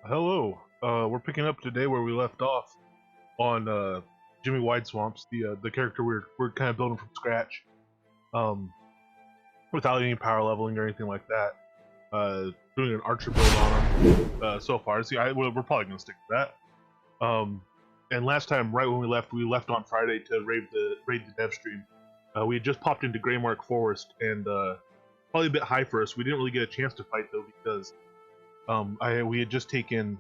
Hello. We're picking up today where we left off on Jimmy Wideswamp's the character we're kind of building from scratch, um, without any power leveling or anything like that. Doing an archer build on him so far. See, we're probably gonna stick to that. And last time, right when we left on Friday to raid the dev stream. We had just popped into Greymark Forest and probably a bit high for us. We didn't really get a chance to fight though because we had just taken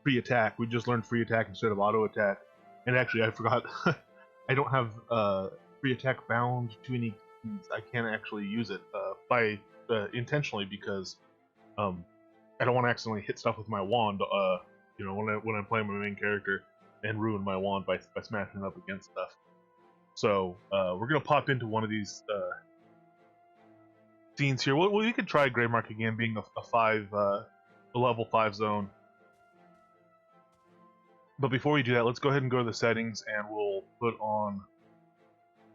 free attack. We just learned free attack instead of auto attack. And actually, I forgot. I don't have free attack bound to any keys. I can't actually use it by intentionally because I don't want to accidentally hit stuff with my wand. When I'm playing my main character and ruin my wand by smashing it up against stuff. So we're gonna pop into one of these scenes here. Well, we could try Greymark again, being a level 5 zone. But before we do that, let's go ahead and go to the settings and we'll put on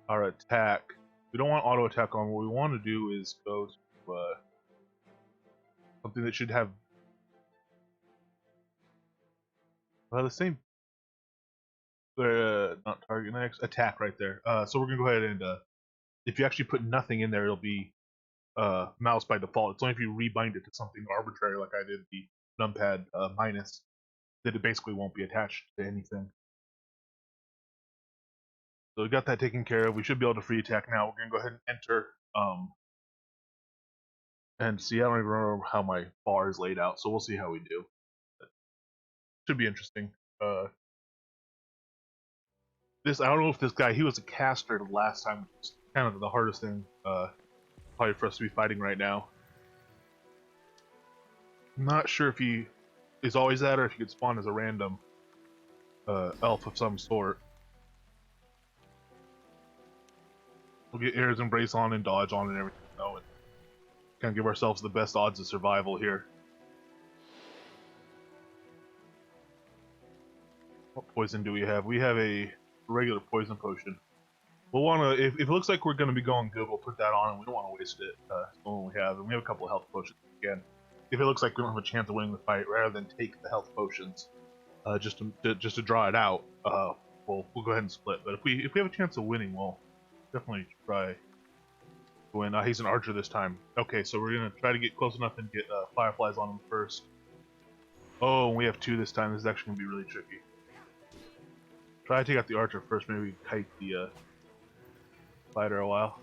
our attack. We don't want auto attack on. What we want to do is go to something that should have the same, not target next, attack right there. So we're going to go ahead and if you actually put nothing in there, it'll be mouse by default. It's only if you rebind it to something arbitrary like I did the numpad minus that it basically won't be attached to anything. So we got that taken care of. We should be able to free attack now. We're gonna go ahead and enter. And see, I don't even remember how my bar is laid out, so we'll see how we do. It should be interesting. I don't know if this guy, he was a caster the last time, which is kind of the hardest thing probably for us to be fighting right now. I'm not sure if he is always that or if he could spawn as a random elf of some sort. We'll get Air's Embrace on and dodge on and everything, though, and kind of give ourselves the best odds of survival here. What poison do we have? We have a regular poison potion. We'll want to, if it looks like we're going to be going good, we'll put that on, and we don't want to waste it. It's the one we have, and we have a couple of health potions again. If it looks like we don't have a chance of winning the fight, rather than take the health potions, just to draw it out, we'll go ahead and split. But if we have a chance of winning, we'll definitely try to win. He's an archer this time. Okay, so we're gonna try to get close enough and get fireflies on him first. Oh, we have 2 this time. This is actually gonna be really tricky. Try to take out the archer first. Maybe we kite the fighter a while.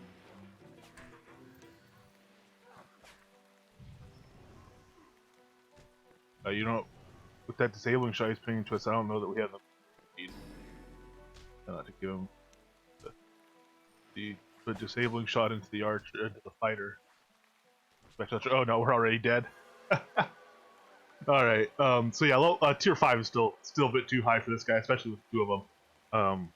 With that disabling shot he's pinging to us, I don't know that we have the speed to give him the disabling shot into the archer, into the fighter. Oh no, we're already dead. All right. So yeah, tier 5 is still a bit too high for this guy, especially with 2 of them.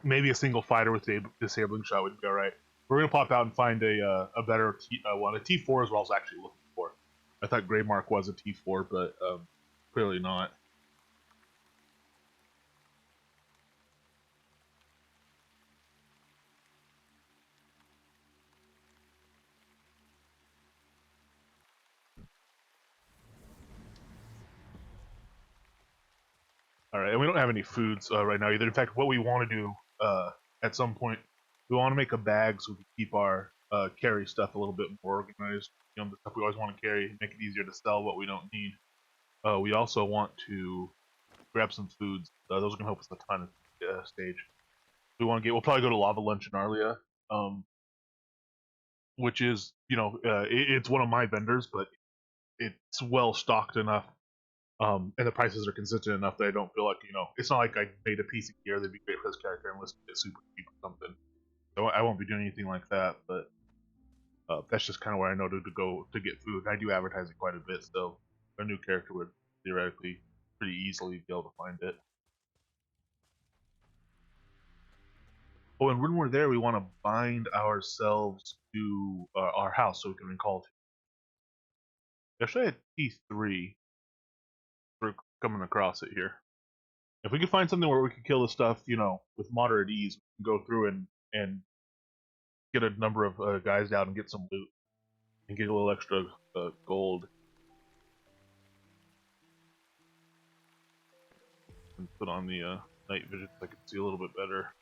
Maybe a single fighter with a disabling shot would be all right. We're gonna pop out and find a better one. A T4 is what I was actually looking for. I thought Greymark was a T4, but clearly not. All right, and we don't have any foods right now either. In fact, what we want to do at some point, we want to make a bag so we can keep our carry stuff a little bit more organized. The stuff we always want to carry, make it easier to sell what we don't need. We also want to grab some foods. Those are gonna help us a ton at stage. We'll probably go to Lava Lunch in Arlia, which is it's one of my vendors, but it's well stocked enough. And the prices are consistent enough that I don't feel like, it's not like I made a piece of gear that'd be great for this character and listed it super cheap or something. So I won't be doing anything like that, but that's just kind of where I know to go to get food. I do advertise it quite a bit, so a new character would theoretically pretty easily be able to find it. Oh, and when we're there, we want to bind ourselves to our house so we can recall to. Actually, at T3, we're coming across it here. If we could find something where we could kill the stuff, with moderate ease, we can go through and get a number of guys down and get some loot and get a little extra gold. and put on the night vision so I can see a little bit better.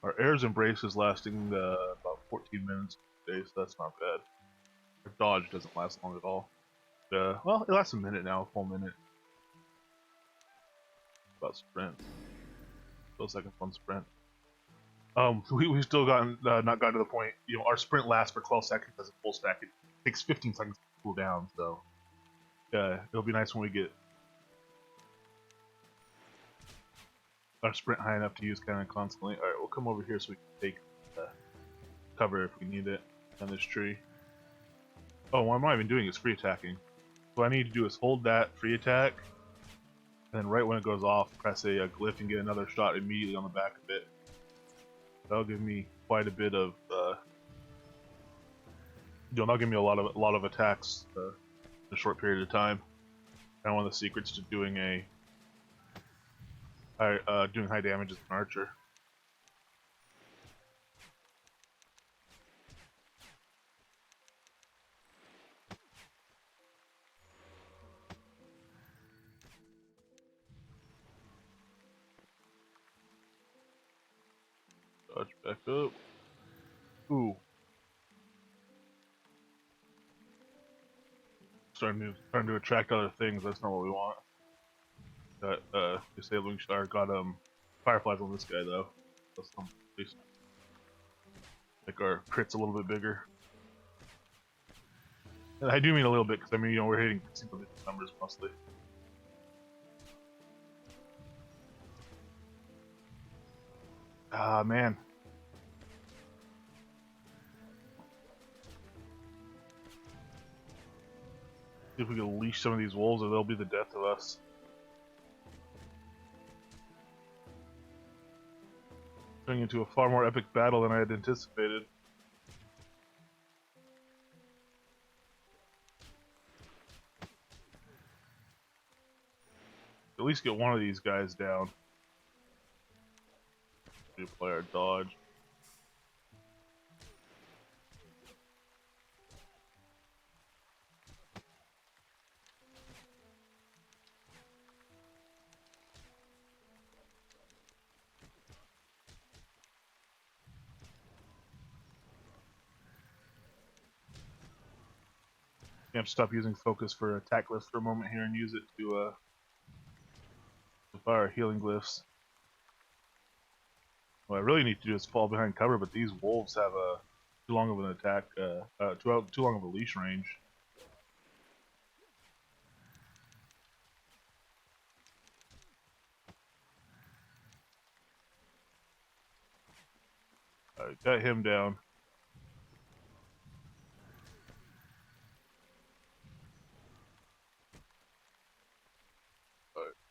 Our air's embrace is lasting about 14 minutes today, so that's not bad. Our dodge doesn't last long at all. Well, it lasts a minute now, a full minute. About sprint. Still seconds on sprint. We still gotten not gotten to the point. You know, our sprint lasts for 12 seconds as a full stack. It takes 15 seconds to cool down, so it'll be nice when we get our sprint high enough to use kind of constantly. Alright, we'll come over here so we can take cover if we need it on this tree. Oh, what I'm not even doing is free attacking. What I need to do is hold that free attack, and then right when it goes off, press a glyph and get another shot immediately on the back of it. That'll give me quite a bit of, that'll give me a lot of attacks in a short period of time. And one of the secrets to doing doing high damage as an archer. Dodge back up. Ooh. Starting to attract other things. That's not what we want. Got disabling star. Got fireflies on this guy though. That's some at least make our crits a little bit bigger. And I do mean a little bit because I mean, you know, we're hitting single digit numbers mostly. Ah man. See if we can leash some of these wolves or they'll be the death of us. Turning into a far more epic battle than I had anticipated. At least get one of these guys down. Apply our dodge. I have to stop using focus for attack glyphs for a moment here and use it to fire healing glyphs. What I really need to do is fall behind cover, but these wolves have too long of an attack, too long of a leash range. Alright, got him down.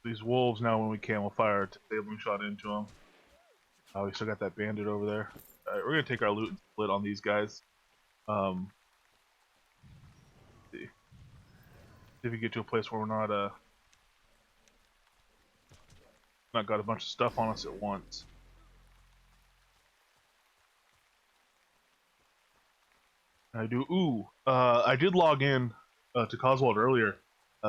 These wolves now, when we can, we'll fire a disabling shot into them. We still got that bandit over there. Alright, we're gonna take our loot and split on these guys. Let's see. See if we get to a place where we're not got a bunch of stuff on us at once. I did log in to Coswald earlier.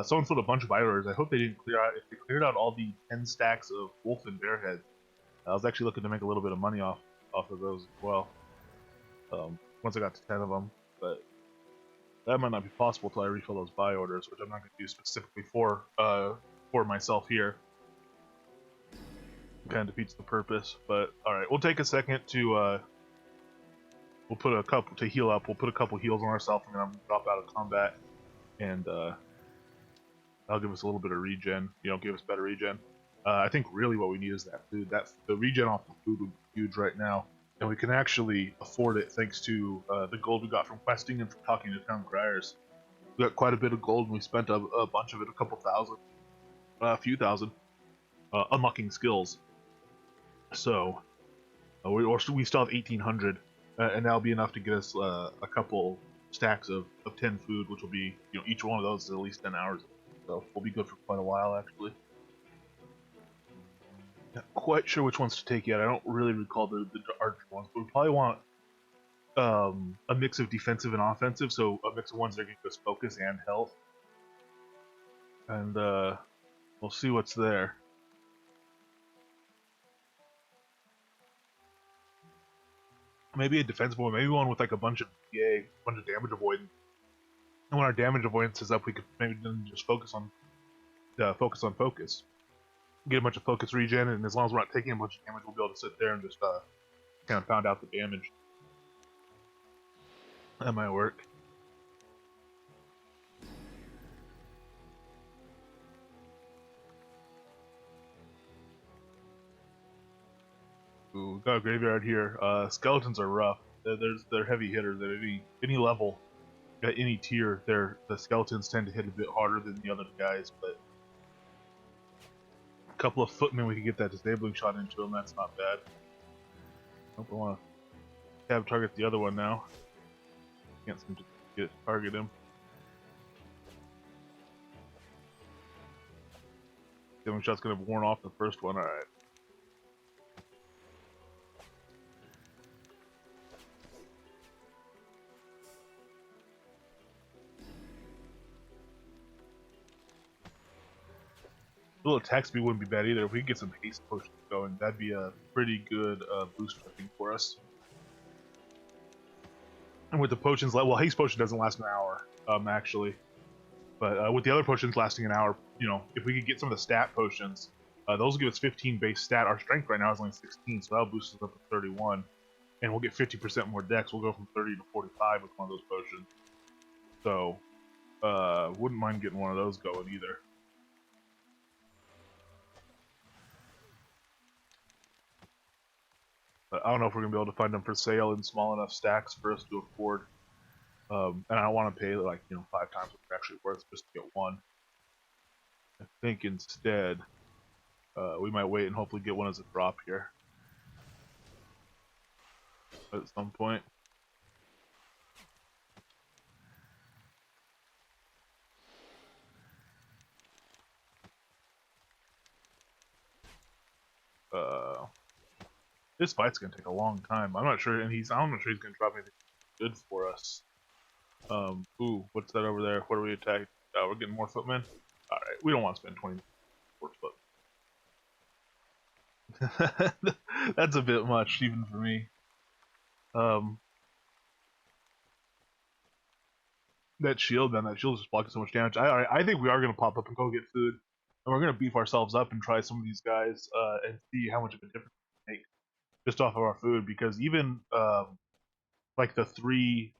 Someone put a bunch of buy orders. I hope they didn't clear out. If they cleared out all the 10 stacks of wolf and bear heads, I was actually looking to make a little bit of money off of those as well. Once I got to 10 of them, but that might not be possible until I refill those buy orders, which I'm not going to do specifically for myself here. Kind of defeats the purpose. But all right, we'll take a second to we'll put a couple to heal up. We'll put a couple heals on ourselves, and then I'm gonna drop out of combat, and that'll give us a little bit of regen. You know, give us better regen. I think really what we need is that food. The regen off the food would be huge right now, and we can actually afford it thanks to the gold we got from questing and from talking to town criers. We got quite a bit of gold, and we spent a bunch of it, a few thousand, unlocking skills. So we still have 1,800, and that'll be enough to get us a couple stacks of 10 food, which will be, you know, each one of those is at least 10 hours. So we'll be good for quite a while, actually. Not quite sure which ones to take yet. I don't really recall the archer ones, but we probably want a mix of defensive and offensive, so a mix of ones that are going to give us focus and health. And We'll see what's there. Maybe a defensive one, maybe one with like a bunch of damage avoidance. And when our damage avoidance is up, we could maybe then just focus on focus. Get a bunch of focus regen, and as long as we're not taking a bunch of damage, we'll be able to sit there and just kind of pound out the damage. That might work. Ooh, got a graveyard here. Skeletons are rough. They're heavy hitters at any level, at any tier. The skeletons tend to hit a bit harder than the other guys, but a couple of footmen we can get that disabling shot into them. That's not bad. Hope I want to have target the other one now. Can't seem to target him. Disabling shot's gonna warn off the first one. All right. A little attack speed wouldn't be bad either. If we could get some haste potions going, that'd be a pretty good boost, I think, for us. And with the potions, well, haste potion doesn't last an hour, actually. But with the other potions lasting an hour, if we could get some of the stat potions, those will give us 15 base stat. Our strength right now is only 16, so that'll boost us up to 31. And we'll get 50% more dex. We'll go from 30 to 45 with one of those potions. So, wouldn't mind getting one of those going either. But I don't know if we're going to be able to find them for sale in small enough stacks for us to afford. And I don't want to pay, 5 times what they're actually worth just to get one. I think instead, we might wait and hopefully get one as a drop here. At some point. This fight's gonna take a long time. I'm not sure, and I'm not sure he's gonna drop anything good for us. Ooh, what's that over there? What are we attacking? We're getting more footmen. All right, we don't want to spend 20 for foot. That's a bit much, even for me. That shield, man, that shield is just blocking so much damage. I think we are gonna pop up and go get food, and we're gonna beef ourselves up and try some of these guys and see how much of a difference we make just off of our food. Because even like the 3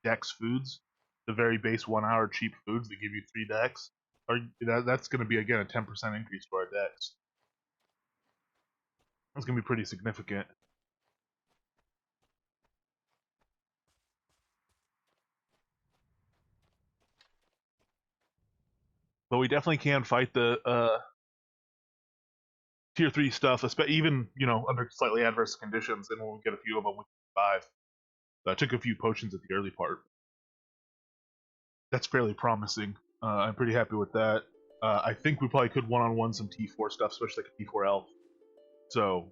dex foods, the very base 1 hour cheap foods that give you 3 dex, that's going to be again a 10% increase to our dex. That's going to be pretty significant. But we definitely can fight the tier 3 stuff, even under slightly adverse conditions. And when we get a few of them, we can survive. I took a few potions at the early part. That's fairly promising. I'm pretty happy with that. I think we probably could one-on-one some T4 stuff, especially like a T4 elf. So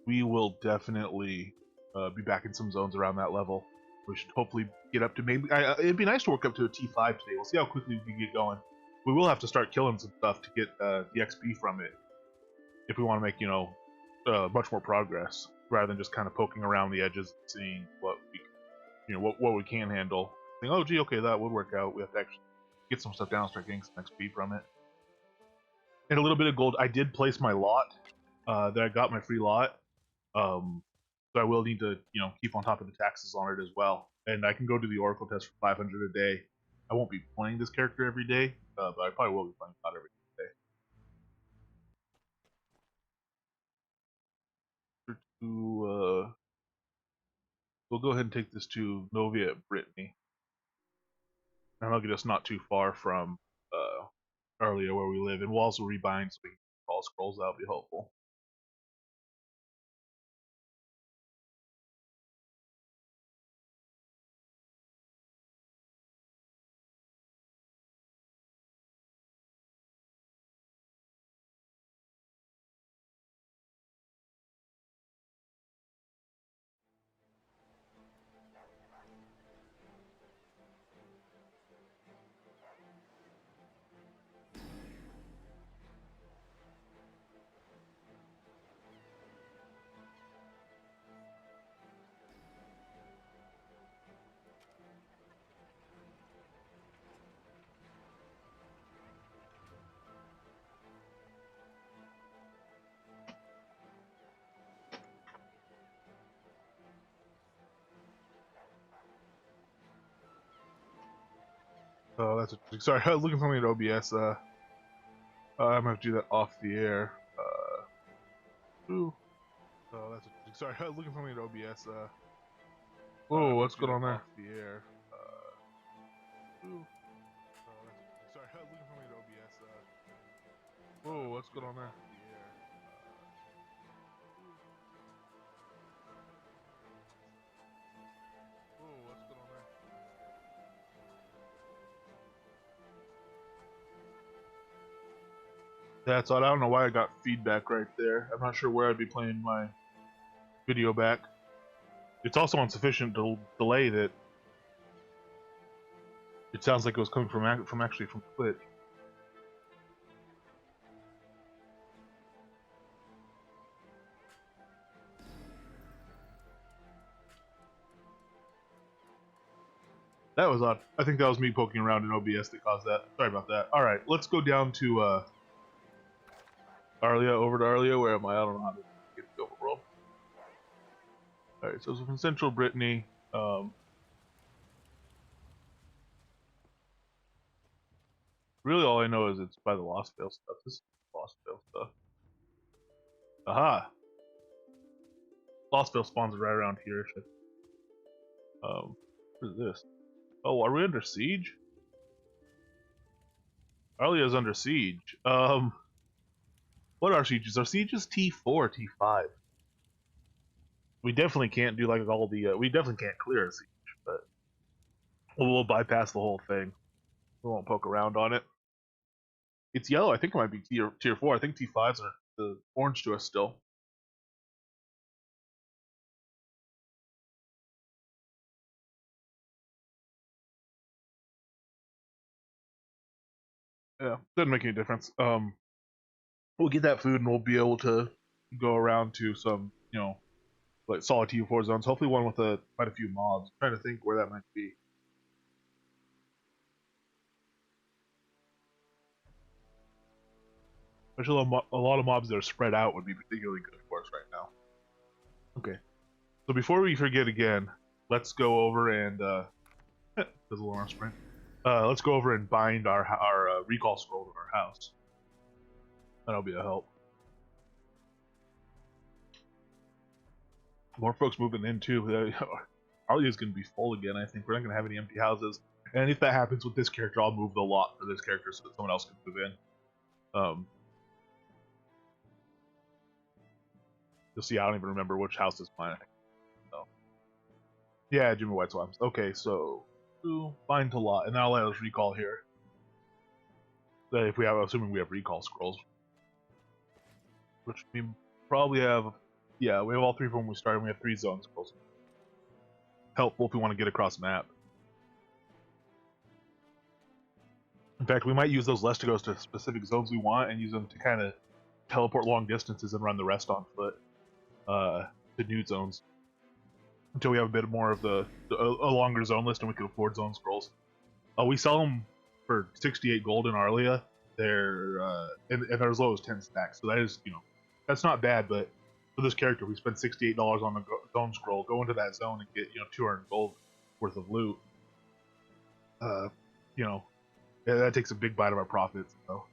we will definitely be back in some zones around that level. We should hopefully get up to maybe. It'd be nice to work up to a T5 today. We'll see how quickly we can get going. We will have to start killing some stuff to get the XP from it if we want to make much more progress rather than just kind of poking around the edges, and seeing what we can handle. Think, oh gee, okay, that would work out. We have to actually get some stuff down and start getting some XP from it. And a little bit of gold. I did place my lot that I got my free lot. So I will need to, keep on top of the taxes on it as well. And I can go do the Oracle test for 500 a day. I won't be playing this character every day, but I probably will be playing not every day. We'll go ahead and take this to Novia at Brittany. And that'll get us not too far from earlier where we live. And we'll also rebind so we can all scrolls. That'll be helpful. Oh, that's interesting. Sorry, I was looking for something at OBS. I'm gonna have to do that off the air. Ooh. Oh, that's interesting. Sorry, I was looking for something at OBS. Whoa, what's going on there? Off the air. Ooh. Oh, that's interesting. Sorry, I was looking for something at OBS. Whoa, what's going on there? Whoa, what's going on there? That's odd. I don't know why I got feedback right there. I'm not sure where I'd be playing my video back. It's also on sufficient delay that it sounds like it was coming from actually from Twitch. That was odd. I think that was me poking around in OBS that caused that. Sorry about that. All right, let's go down to Arlia. Over to Arlia. Where am I? I don't know how to get the overworld. All right, so it's from Central Brittany. Really, all I know is it's by the Lost Vale stuff. This is Lost Vale stuff. Aha! Lost Vale spawns right around here. What is this? Oh, are we under siege? Arlia's under siege. What are sieges? Are sieges T4, T5? We definitely can't do like all the. We definitely can't clear a siege, but we'll bypass the whole thing. We won't poke around on it. It's yellow. I think it might be tier 4. I think T5s are the orange to us still. Yeah, doesn't make any difference. We'll get that food and we'll be able to go around to some, like solid T4 zones. Hopefully one with quite a few mobs. I'm trying to think where that might be. Especially a lot of mobs that are spread out would be particularly good for us right now. Okay. So before we forget again, let's go over and there's a little more sprint. Let's go over and bind our recall scroll to our house. That'll be a help. More folks moving in too. Arlia's gonna be full again. I think we're not gonna have any empty houses. And if that happens with this character, I'll move the lot for this character so that someone else can move in. You'll see. I don't even remember which house is mine. So. Yeah, Jimmy White Swamps. Okay, so bind to lot, and now let us recall here. If we have, assuming we have recall scrolls, which we probably have. Yeah, we have all 3 from when we started. We have 3 zone scrolls. Helpful if we want to get across map. In fact, we might use those Lestigos to specific zones we want, and use them to kind of teleport long distances and run the rest on foot to new zones until we have a bit more of a longer zone list and we can afford zone scrolls. We sell them for 68 gold in Arlia. They're and they're as low as 10 stacks, so that is that's not bad. But for this character, we spend $68 on the zone scroll, go into that zone and get 200 gold worth of loot. Yeah, that takes a big bite of our profits. So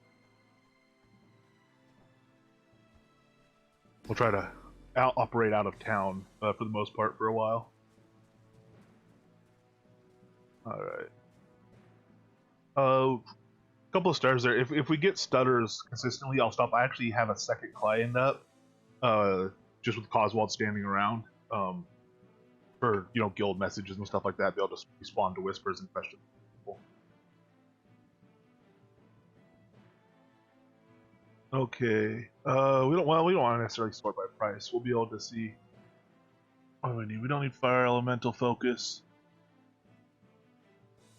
we'll try to operate out of town for the most part for a while. All right. Couple of stars there. If we get stutters consistently, I'll stop. I actually have a second client up, just with Coswald standing around, for guild messages and stuff like that. They'll just respond to whispers and questions. Okay. We don't want to necessarily sort by price. We'll be able to see what do we need. We don't need fire elemental focus.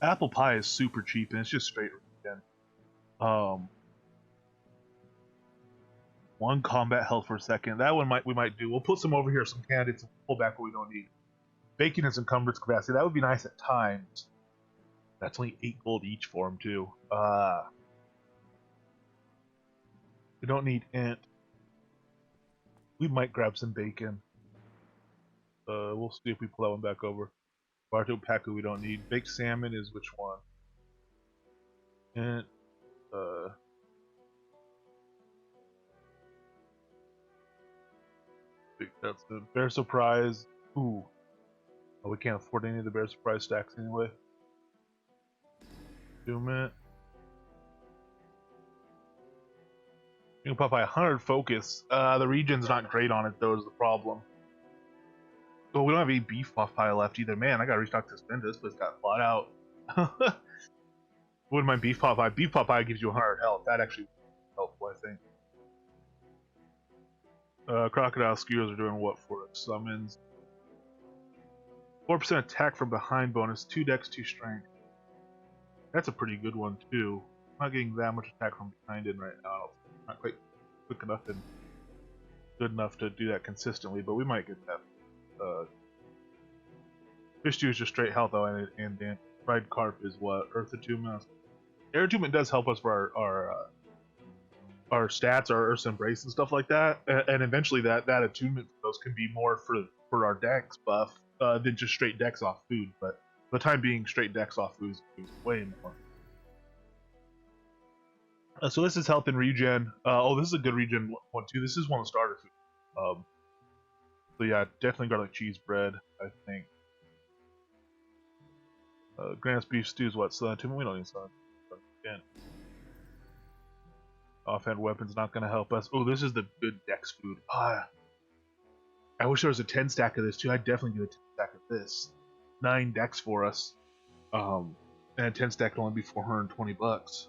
Apple pie is super cheap and it's just straight again. One combat health for a second. That one we might do. We'll put some over here, some candidates, and pull back what we don't need. Bacon has encumbrance capacity. That would be nice at times. That's only 8 gold each for them too. We don't need int. We might grab some bacon. We'll see if we pull that one back over. Barto Paku we don't need. Baked salmon is which one? And that's the bear surprise. Ooh, oh, we can't afford any of the bear surprise stacks anyway. Doom it. You can pop by 100 focus. The regen's not great on it though, is the problem. Oh, we don't have any beef puff pie left either. Man, I gotta restock this spend. This place got flat out. Wouldn't mind beef puff pie. Beef puff pie gives you 100 health. That actually helpful, I think. Crocodile skewers are doing what for us? Summons. 4% attack from behind bonus. 2 dex, 2 strength. That's a pretty good one too. I'm not getting that much attack from behind in right now. Not quite quick enough and good enough to do that consistently, but we might get that. Fish stew is just straight health though, and fried carp is what? Earth Attunement. Air Attunement does help us for our stats, our Earth's Embrace and stuff like that, and eventually that attunement for those can be more for our dex buff than just straight dex off food, but for the time being, straight dex off food is way more. So this is health and regen. Oh, this is a good regen one too. This is one of the starter food. So yeah, definitely garlic cheese bread, I think. Grant's beef stew is what? Southern attunement? We don't need southern again. Offhand weapons not going to help us. Oh, this is the good dex food. I wish there was a 10 stack of this too. I'd definitely get a 10 stack of this. 9 dex for us. And a 10 stack would only be 420 bucks.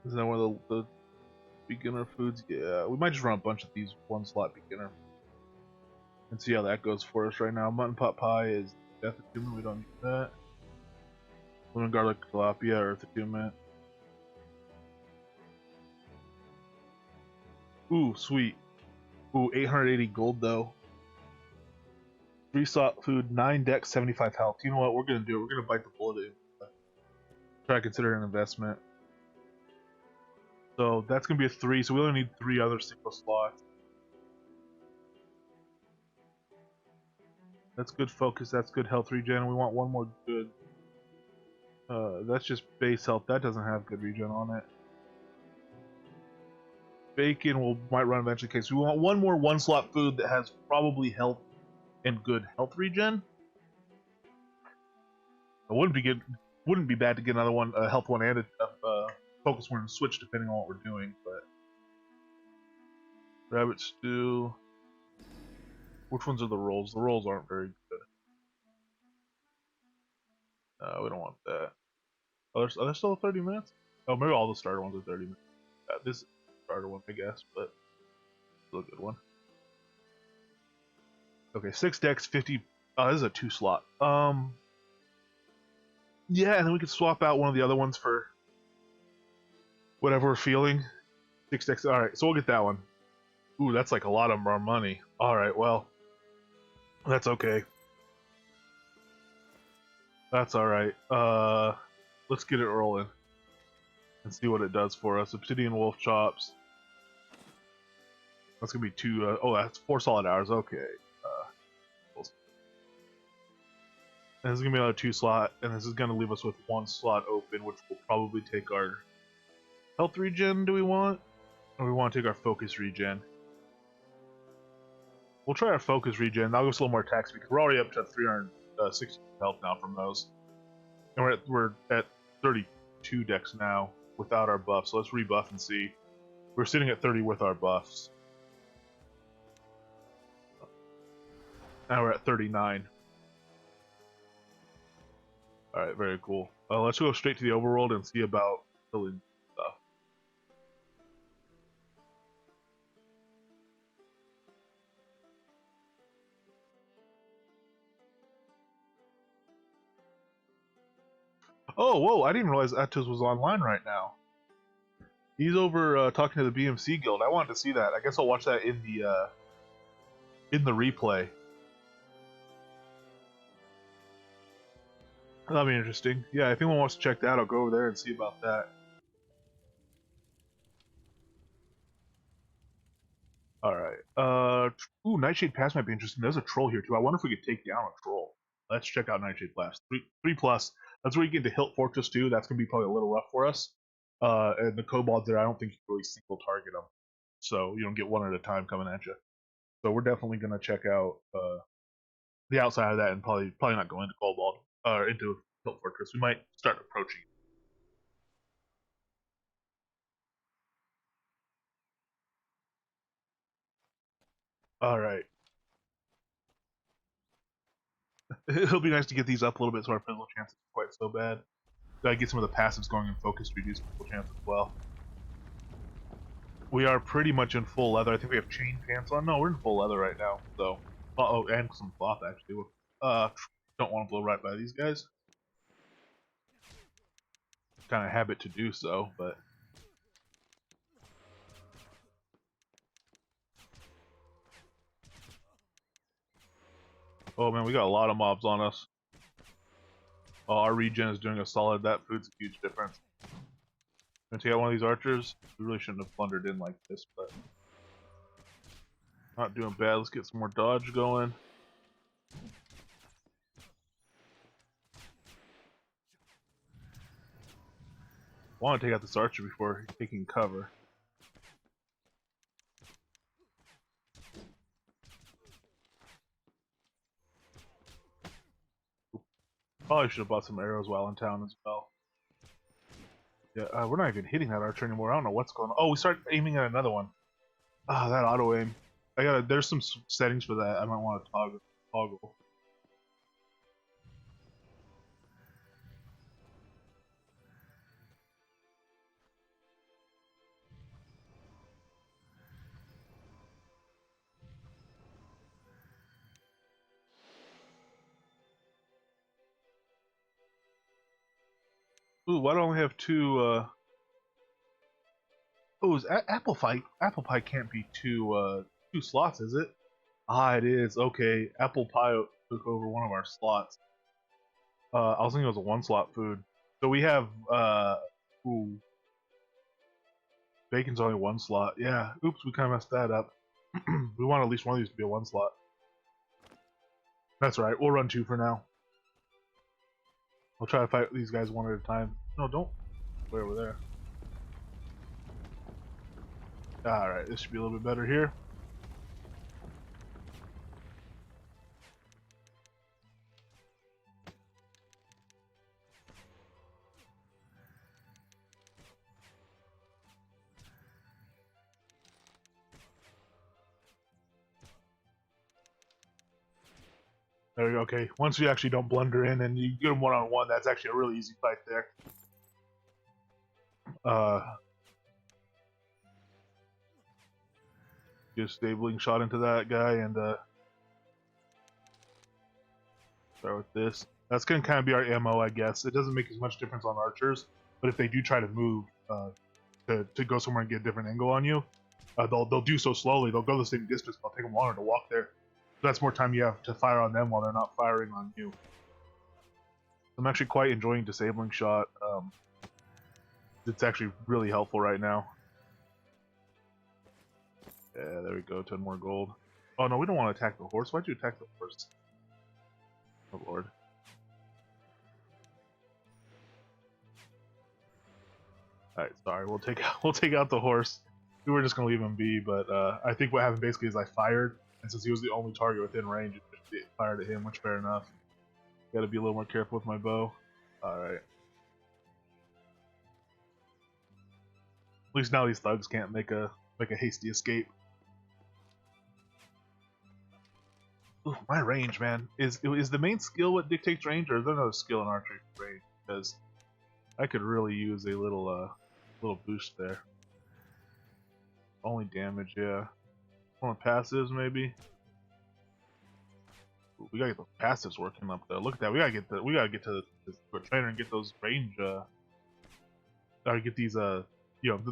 Is that one of the beginner foods? Yeah, we might just run a bunch of these one slot beginner and see how that goes for us right now. Mutton pot pie is death attunement. We don't need that. Lemon garlic tilapia, earth attunement. Ooh, sweet. Ooh, 880 gold though. 3 slot food, 9 dex, 75 health. You know what? We're gonna do it. We're gonna bite the bullet and try to consider an investment. So that's gonna be a 3. So we only need 3 other single slots. That's good focus. That's good health regen. We want one more good. That's just base health. That doesn't have good regen on it. Bacon might run eventually. Okay, so we want one more 1 slot food that has probably health and good health regen. It wouldn't be bad to get another one, a health one and a focus one and switch depending on what we're doing. But rabbit stew. Which ones are the rolls? The rolls aren't very good. We don't want that. Are there still 30 minutes? Oh, maybe all the starter ones are 30 minutes. This is the starter one, I guess, but still a good one. Okay, 6 dex, 50. Oh, this is a 2 slot. Yeah, and then we could swap out one of the other ones for whatever we're feeling. 6 dex. All right, so we'll get that one. Ooh, that's like a lot of our money. All right, well, that's okay. That's all right. Let's get it rolling and see what it does for us. Obsidian wolf chops. That's gonna be 2. Oh, that's 4 solid hours. Okay. And this is gonna be another 2 slot, and this is gonna leave us with 1 slot open, which will probably take our health regen. Do we want? Or we want to take our focus regen? We'll try our focus regen. That'll give us a little more attacks because we're already up to 360 health now from those, and we're at 32 dex now without our buff. So let's rebuff and see. We're sitting at 30 with our buffs. Now we're at 39. Alright, very cool. Let's go straight to the overworld and see about killing stuff. Oh, whoa, I didn't realize Atos was online right now. He's over talking to the BMC guild. I wanted to see that. I guess I'll watch that in the replay. That'll be interesting. Yeah, if anyone wants to check that, I'll go over there and see about that. Alright. Ooh, Nightshade Pass might be interesting. There's a troll here too. I wonder if we could take down a troll. Let's check out Nightshade Pass. Three plus. That's where you get to Hilt Fortress too. That's gonna be probably a little rough for us. And the kobolds there, I don't think you can really single target them, so you don't get one at a time coming at you. So we're definitely gonna check out the outside of that and probably not go into kobold or into Hilt Fortress. We might start approaching. All right. It'll be nice to get these up a little bit so our physical chance is quite so bad. Gotta get some of the passives going and focus to reduce physical chance as well. We are pretty much in full leather. I think we have chain pants on. No, we're in full leather right now. So, oh, and some cloth actually. Don't want to blow right by these guys. Kind of habit to do so, but oh man, we got a lot of mobs on us. Oh, our regen is doing us solid. That food's a huge difference. Gonna take out one of these archers. We really shouldn't have blundered in like this, but not doing bad. Let's get some more dodge going. Want to take out this archer before taking cover. Probably should have bought some arrows while in town as well. Yeah, we're not even hitting that archer anymore. I don't know what's going on. Oh, we start aiming at another one. Ah, that auto aim. There's some settings for that. I might want to toggle. Ooh, why don't we have two? Oh, is apple pie? Apple pie can't be two slots, is it? Ah, it is. Okay, apple pie took over one of our slots. I was thinking it was a one slot food. So we have ooh, bacon's only one slot. Yeah. Oops, we kind of messed that up. We want at least one of these to be a one slot. That's right. We'll run two for now. I'll try to fight these guys one at a time. No, don't. Way over there. Alright, this should be a little bit better here. There we go. Okay, once you actually don't blunder in and you get them one-on-one, that's actually a really easy fight there. Get a stabling shot into that guy and start with this. That's going to kind of be our MO, I guess. It doesn't make as much difference on archers, but if they do try to move to go somewhere and get a different angle on you, they'll do so slowly. They'll go the same distance. They'll take them longer to walk there. So that's more time you have to fire on them while they're not firing on you. I'm actually quite enjoying disabling shot. It's actually really helpful right now. Yeah, there we go. 10 more gold. Oh no, we don't want to attack the horse. Why'd you attack the horse? Oh lord. Alright, sorry. We'll take out the horse. We were just gonna leave him be, but I think what happened basically is I fired, and since he was the only target within range, it fired at him, which fair enough. Gotta be a little more careful with my bow. Alright. At least now these thugs can't make a hasty escape. Ooh, my range, man. Is the main skill what dictates range, or is there another skill in archery range? Because I could really use a little boost there. Only damage, yeah. One of passives, maybe. Ooh, we gotta get those passives working up though. Look at that. We gotta get to the trainer and get those range. Or get these the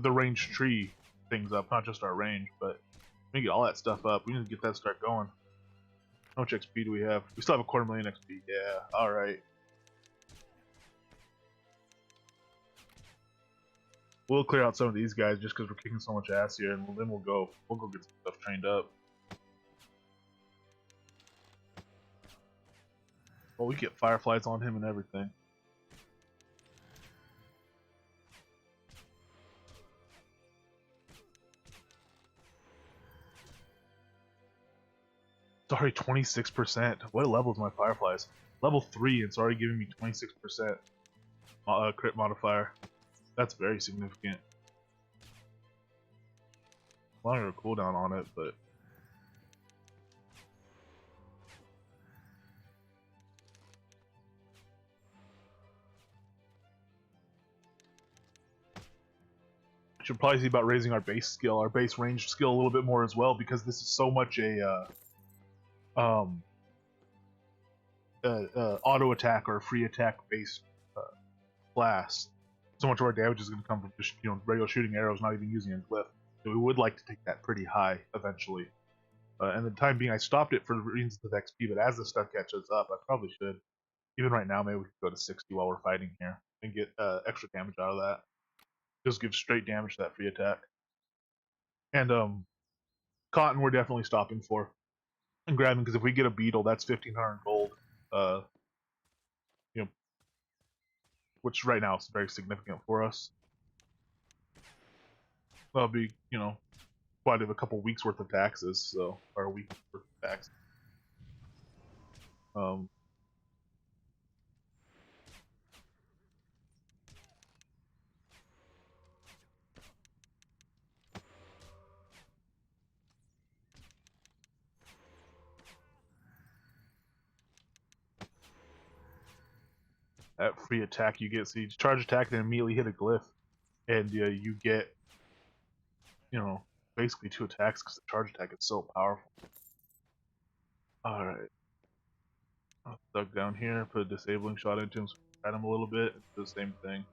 range tree things up, not just our range, but we need to get all that stuff up. We need to get that start going. How much XP do we have? We still have 250,000 XP. Yeah. All right. We'll clear out some of these guys just because we're kicking so much ass here, and then we'll go get some stuff trained up. Well, we get fireflies on him and everything. Sorry, 26%. What level is my fireflies? Level 3, and it's already giving me 26% crit modifier. That's very significant. Longer cooldown on it, but should probably see about raising our base skill, our base range skill a little bit more as well, because this is so much a auto attack or free attack based class. So much of our damage is going to come from just regular shooting arrows, not even using a glyph. So we would like to take that pretty high eventually. And the time being, I stopped it for reasons of XP, but as the stuff catches up, I probably should. Even right now, maybe we could go to 60 while we're fighting here and get extra damage out of that. Just give straight damage to that free attack. And cotton, we're definitely stopping for and grabbing, because if we get a beetle, that's 1,500 gold. You know, which right now is very significant for us. That'll be, quite a couple weeks worth of taxes, so, or a week worth of taxes. That free attack you get, so you charge attack and immediately hit a glyph, and you get, basically 2 attacks because the charge attack is so powerful. Alright. I'll duck down here, put a disabling shot into him, so at him a little bit, do the same thing.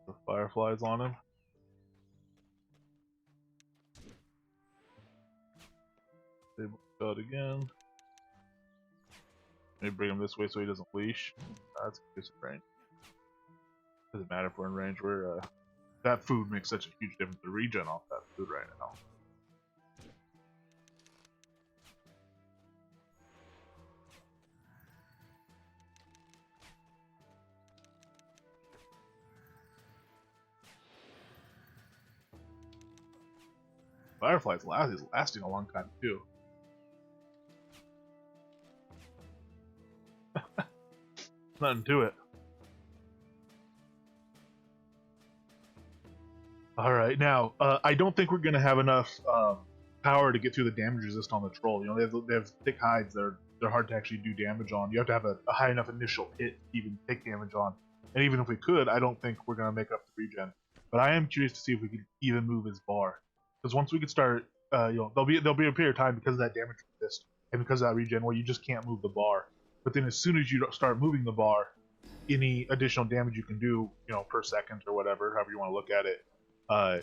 The fireflies on him. Disable shot again. Maybe bring him this way so he doesn't leash. That's a piece of range. Doesn't matter if we're in range. We're that food makes such a huge difference to regen off that food right now. Firefly's is lasting a long time too. Nothing to it. Alright, now, I don't think we're going to have enough power to get through the damage resist on the troll. They have thick hides, they're hard to actually do damage on. You have to have a high enough initial hit to even take damage on. And even if we could, I don't think we're going to make up the regen. But I am curious to see if we could even move his bar. Because once we could start, there'll be a period of time because of that damage resist and because of that regen where you just can't move the bar. But then as soon as you start moving the bar, any additional damage you can do, per second or whatever, however you want to look at it,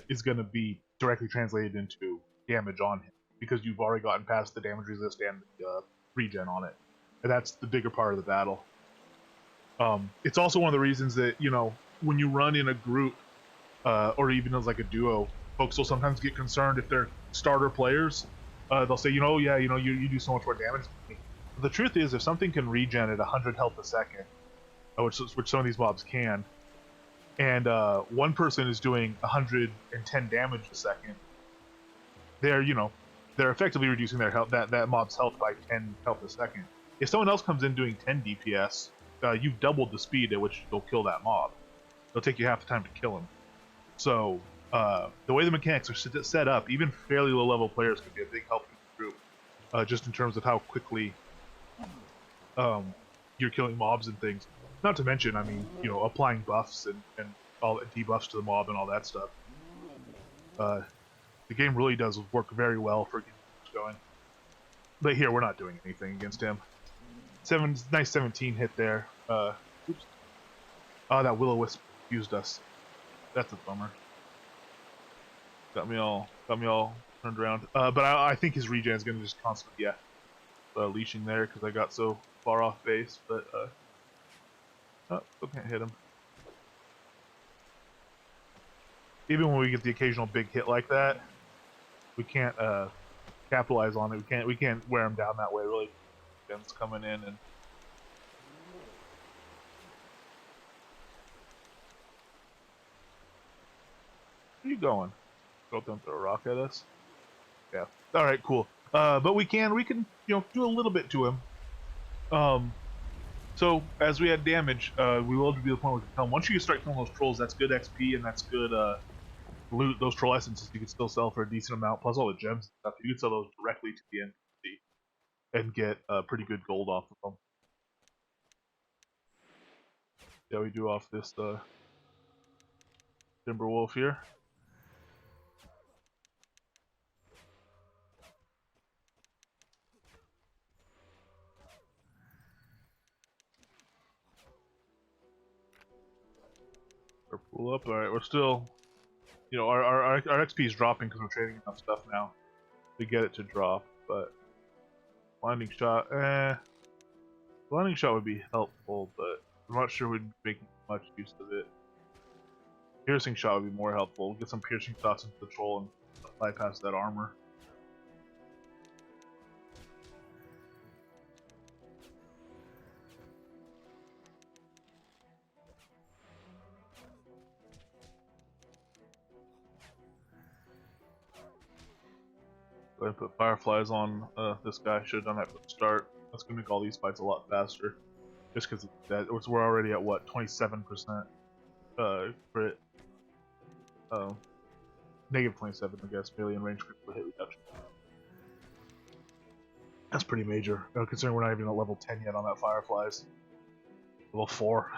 is going to be directly translated into damage on him because you've already gotten past the damage resist and the regen on it. And that's the bigger part of the battle. It's also one of the reasons that, when you run in a group, or even as like a duo, folks will sometimes get concerned if they're starter players. They'll say, you do so much more damage than me. But the truth is, if something can regen at 100 health a second, which some of these mobs can, and one person is doing 110 damage a second, they're effectively reducing their health, that mob's health by 10 health a second. If someone else comes in doing 10 DPS, you've doubled the speed at which you'll kill that mob. It'll take you half the time to kill him. So the way the mechanics are set up, even fairly low level players can be a big help in the group, just in terms of how quickly you're killing mobs and things. Not to mention, applying buffs and all debuffs to the mob and all that stuff. The game really does work very well for getting going. But here, we're not doing anything against him. Nice 17 hit there. Oops. Oh, that Will-O-Wisp used us. That's a bummer. Got me all turned around. But I think his regen is going to just constantly, leashing there because I got so far off base. But still can't hit him. Even when we get the occasional big hit like that, we can't capitalize on it. We can't wear them down that way. Really, guns coming in and. Where are you going? Go don't throw a rock at us. Yeah. All right. Cool. But we can do a little bit to him. So as we add damage, we will be to the point where we can kill him. Once you start killing those trolls, that's good XP and that's good loot. Those troll essences you can still sell for a decent amount, plus all the gems and stuff. You can sell those directly to the NPC and get pretty good gold off of them. Yeah, we do off this Timberwolf here. Or pull up. All right, we're still, our XP is dropping because we're trading enough stuff now to get it to drop. But blinding shot, blinding shot would be helpful, but I'm not sure we'd be making much use of it. Piercing shot would be more helpful. We'll get some piercing shots into the troll and bypass that armor. Go ahead and put fireflies on this guy. Should have done that from the start. That's gonna make all these fights a lot faster. Just because we're already at what, 27% crit. Negative 27, I guess, melee and range critical hit reduction. That's pretty major, considering we're not even at level 10 yet on that fireflies. Level 4.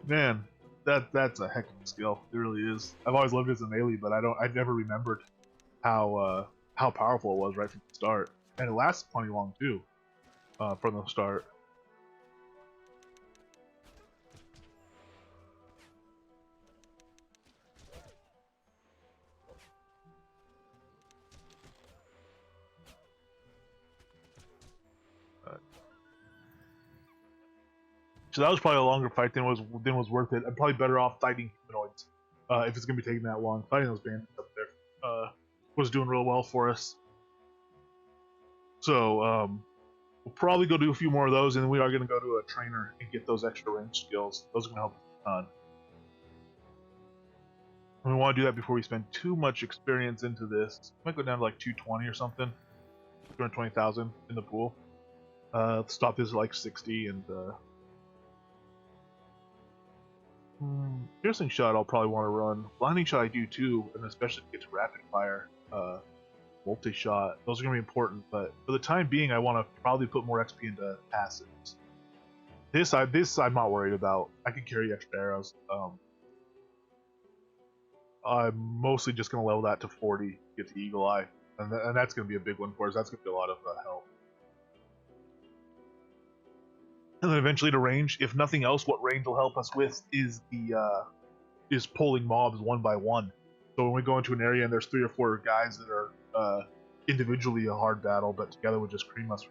Man, that's a heck of a skill. It really is. I've always loved it as a melee, but I never remembered how powerful it was right from the start, and it lasts plenty long too, from the start. So that was probably a longer fight than was worth it. I'm probably better off fighting humanoids if it's gonna be taking that long. Fighting those bandits up there was doing real well for us. So we'll probably go do a few more of those, and then we are gonna go to a trainer and get those extra range skills. Those are gonna help a ton. And we want to do that before we spend too much experience into this. Might go down to like 220 or something. 220,000 in the pool. Stop this at like 60 and. Piercing shot I'll probably want to run. Blinding shot I do too, and especially to get to rapid fire. Multi-shot. Those are going to be important, but for the time being I want to probably put more XP into passives. This I'm not worried about. I can carry extra arrows. I'm mostly just going to level that to 40, get the Eagle Eye, and that's going to be a big one for us. That's going to be a lot of help. And then eventually to range. If nothing else, what range will help us with is is pulling mobs one by one. So when we go into an area and there's 3 or 4 guys that are individually a hard battle, but together would just cream us,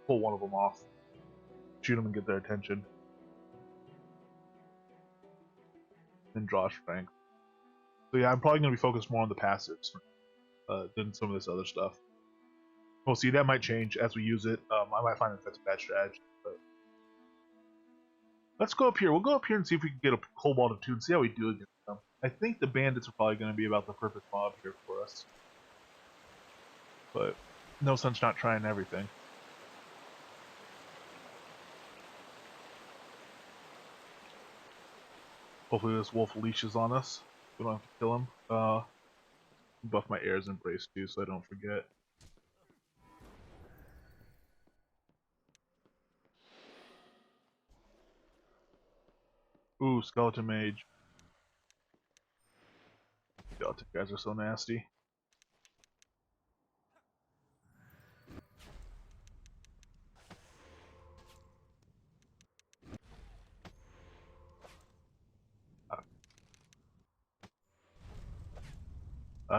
pull one of them off, shoot them and get their attention, and draw strength. So yeah, I'm probably going to be focused more on the passives than some of this other stuff. We'll see, that might change as we use it. I might find that that's a bad strategy. But let's go up here. We'll go up here and see if we can get a Cobalt of 2 and see how we do against them. I think the bandits are probably going to be about the perfect mob here for us. But no sense not trying everything. Hopefully this wolf leashes on us. We don't have to kill him. Buff my Air's Embrace too so I don't forget. Ooh, Skeleton Mage. Skeleton guys are so nasty.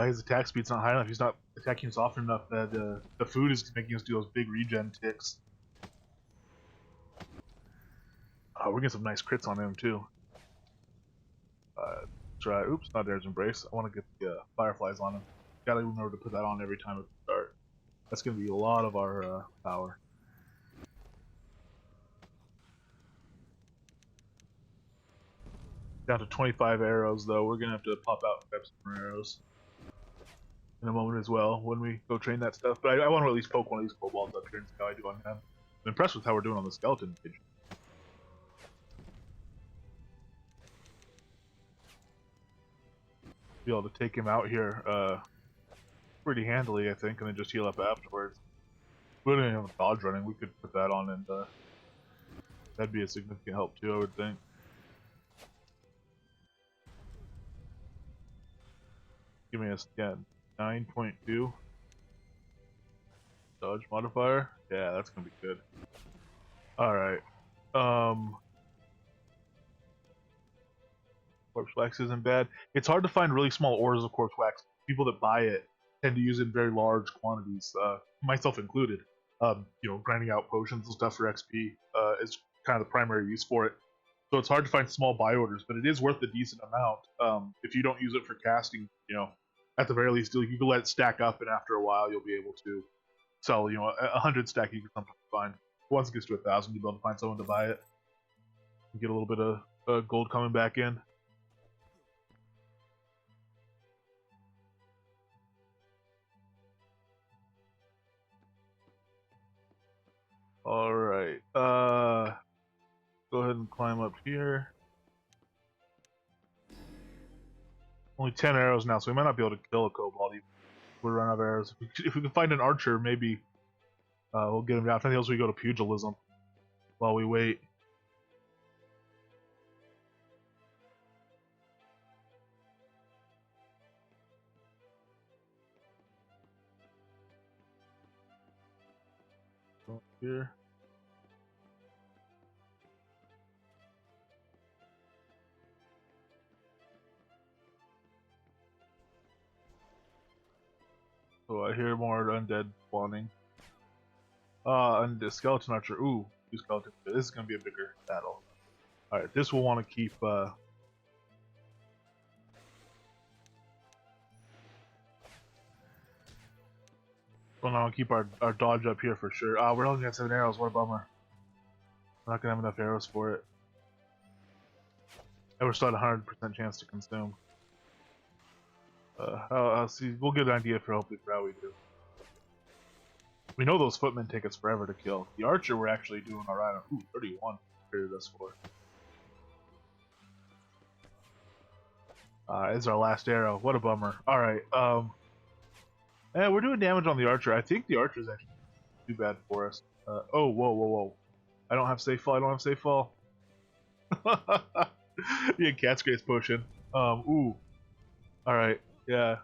His attack speed's not high enough. He's not attacking us often enough that the food is making us do those big regen ticks. We're getting some nice crits on him too. Try. Oops, not Air's Embrace. I want to get the fireflies on him. Gotta remember to put that on every time we start. That's gonna be a lot of our power. Down to 25 arrows though. We're gonna have to pop out and grab some more arrows in a moment as well when we go train that stuff. But I want to at least poke one of these kobolds up here and see how I do on him. I'm impressed with how we're doing on the skeleton page. Be able to take him out here pretty handily, I think, and then just heal up afterwards. We don't even have a dodge running. We could put that on, and that'd be a significant help too, I would think. Give me a scan. 9.2 dodge modifier. Yeah, that's gonna be good. All right. Corpse wax isn't bad. It's hard to find really small ores of corpse wax. People that buy it tend to use it in very large quantities, myself included. Grinding out potions and stuff for XP is kind of the primary use for it. So it's hard to find small buy orders, but it is worth a decent amount. If you don't use it for casting, at the very least, you can let it stack up, and after a while, you'll be able to sell. 100 stack you can sometimes find. Once it gets to 1,000, you'll be able to find someone to buy it. Get a little bit of gold coming back in. Alright, go ahead and climb up here. Only 10 arrows now, so we might not be able to kill a kobold even if we run out of arrows. If we can find an archer, maybe we'll get him down. If anything else, we go to pugilism while we wait. Go here. So I hear more undead spawning. And the skeleton archer. Ooh, two skeletons. This is gonna be a bigger battle. Alright, this we'll want to keep. Well, now I'll keep our dodge up here for sure. We're only at 7 arrows. What a bummer. We're not gonna have enough arrows for it. And we're still at 100% chance to consume. I'll see. We'll get an idea for hopefully for how we do. We know those footmen take us forever to kill. The archer we're actually doing alright on. Ooh, 31 created us for. Is our last arrow. What a bummer. Alright, we're doing damage on the archer. I think the archer is actually too bad for us. Oh, whoa. I don't have safe fall. Yeah, cat's grace potion. Ooh. Alright, yeah.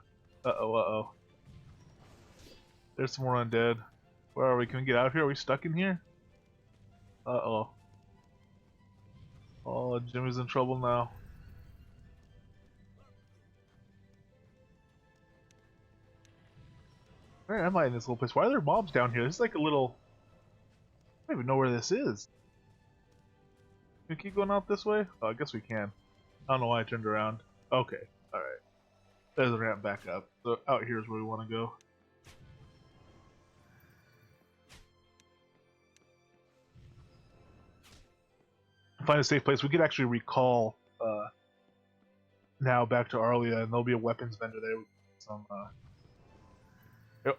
Uh-oh. There's some more undead. Where are we? Can we get out of here? Are we stuck in here? Uh-oh. Oh, Jimmy's in trouble now. Where am I in this little place? Why are there mobs down here? This is like a little... I don't even know where this is. Can we keep going out this way? Oh, I guess we can. I don't know why I turned around. Okay, alright. There's the ramp back up. So out here is where we want to go. Find a safe place. We could actually recall now back to Arlia, and there'll be a weapons vendor there. Some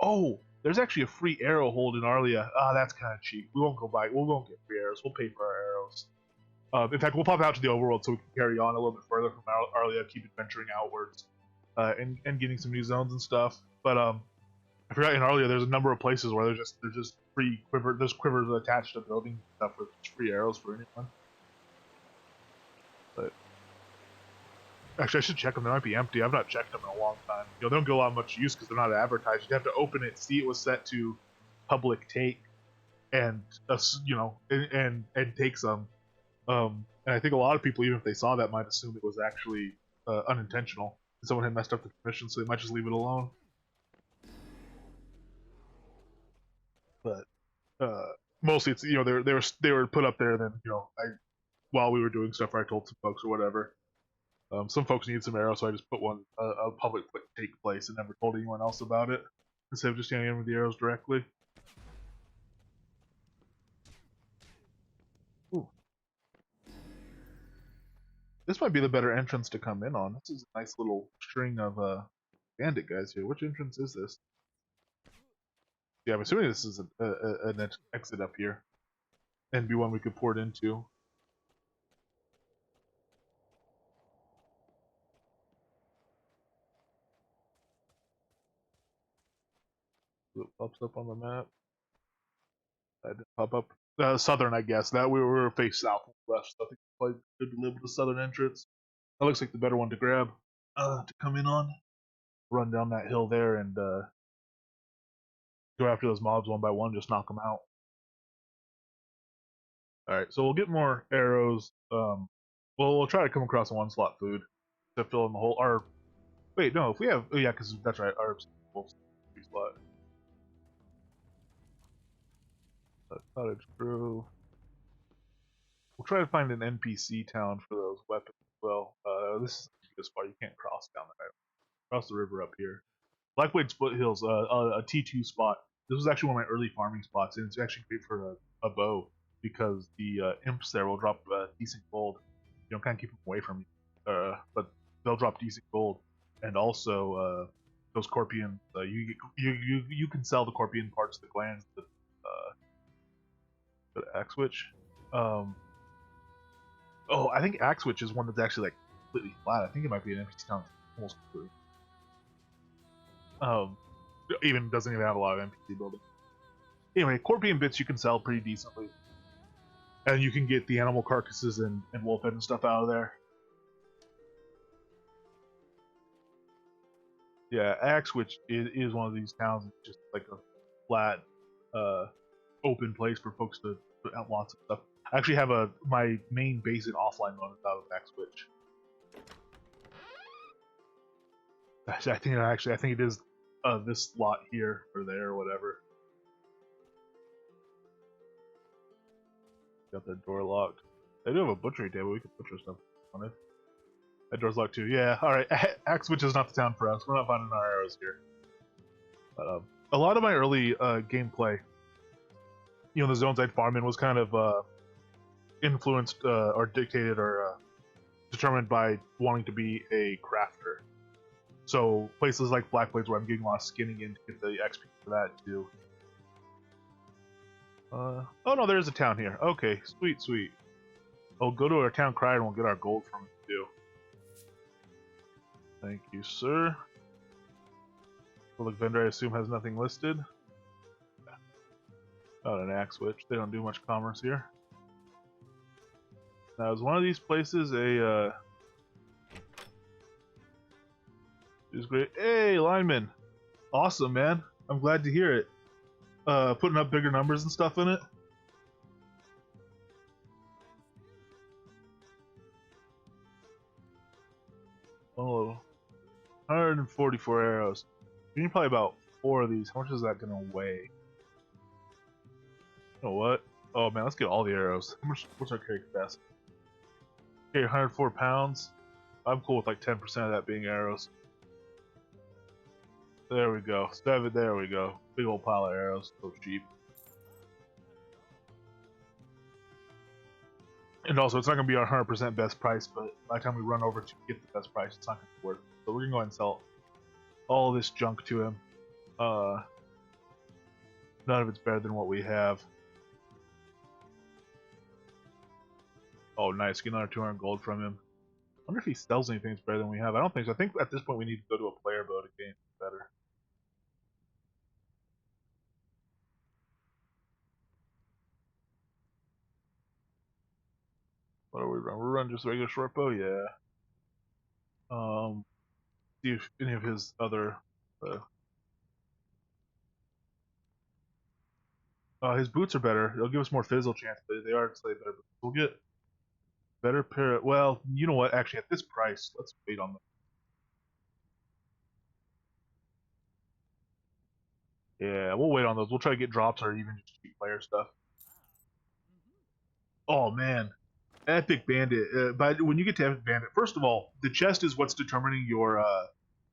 oh, there's actually a free arrow hold in Arlia. That's kind of cheap. We won't go buy. We won't get free arrows. We'll pay for our arrows. In fact, we'll pop out to the overworld so we can carry on a little bit further from Arlia, keep adventuring outwards, and getting some new zones and stuff. But I forgot in Arlia, there's a number of places where there's just free quiver. There's quivers attached to buildings and stuff with free arrows for anyone. But actually, I should check them. They might be empty. I've not checked them in a long time. They don't get a lot of much use because they're not advertised. You'd have to open it, see it was set to public take, and and take some. And I think a lot of people, even if they saw that, might assume it was actually unintentional. Someone had messed up the permission, so they might just leave it alone. But mostly, it's they were put up there. Then while we were doing stuff, I told some folks or whatever. Some folks need some arrows, so I just put one a public take place and never told anyone else about it instead of just standing in with the arrows directly. Ooh. This might be the better entrance to come in on. This is a nice little string of bandit guys here. Which entrance is this? Yeah, I'm assuming this is an exit up here, and be one we could port into. So it pops up on the map. That didn't pop up. Southern, I guess. That we were face southwest. So I think probably could live with the southern entrance. That looks like the better one to grab to come in on. Run down that hill there and go after those mobs one by one. Just knock them out. All right, so we'll get more arrows. We'll try to come across a one slot food to fill in the whole. Our wait, no, if we have, oh yeah, because that's right, our full slot. Cottage Grove. We'll try to find an NPC town for those weapons as well. This is the spot you can't cross down there. Cross the river up here. Blackblade Split Hills, a T2 spot. This was actually one of my early farming spots, and it's actually great for a bow because the imps there will drop decent gold. You know, kind of keep them away from you, but they'll drop decent gold, and also those Corpion. You can sell the Corpion parts, the glands, the axe witch. Oh, I think axe witch is one that's actually like completely flat. I think it might be an NPC town almost completely. Even doesn't even have a lot of NPC building. Anyway, Corpion bits you can sell pretty decently, and you can get the animal carcasses and wolf head and stuff out of there. Yeah, Axe, which is one of these towns, it's just like a flat, open place for folks to put out lots of stuff. I actually have my main base in offline mode out of Axe Witch. I think it is this lot here or there or whatever. Got that door locked. They do have a butchery table. We could butcher stuff on it. That door's locked too. Yeah. All right. Axe Witch is not the town for us. We're not finding our arrows here. But a lot of my early gameplay, you know, the zones I'd farm in was kind of influenced or dictated or determined by wanting to be a crafter. So places like Blackblades where I'm getting a lot of skinning in to get the XP for that too. Oh no, there's a town here. Okay, sweet, sweet. Oh, go to our town crier and we'll get our gold from it too. Thank you, sir. Public vendor, I assume, has nothing listed. Not an axe witch. They don't do much commerce here. Now, is one of these places a is great. Hey, lineman. Awesome, man. I'm glad to hear it. Putting up bigger numbers and stuff in it. Oh, 144 arrows. You need probably about 4 of these. How much is that gonna weigh? You know what? Oh man, let's get all the arrows. What's our carry capacity? Okay, 104 pounds. I'm cool with like 10% of that being arrows. There we go. 7, there we go. Big old pile of arrows. So cheap. And also, it's not going to be our 100% best price, but by the time we run over to get the best price, it's not going to work. So we're going to go ahead and sell all this junk to him. None of it's better than what we have. Oh, nice. Get another 200 gold from him. I wonder if he sells anything that's better than we have. I don't think so. I think at this point we need to go to a player boat again. Better. What are we running? We're running just a regular short bow? Yeah. See if any of his other his boots are better. They'll give us more fizzle chance, but they are slightly better. We'll get better pair. Well, you know what? Actually, at this price, let's wait on them. Yeah, we'll wait on those. We'll try to get drops or even just cheap player stuff. Oh man, Epic Bandit. But when you get to Epic Bandit, first of all, the chest is what's determining your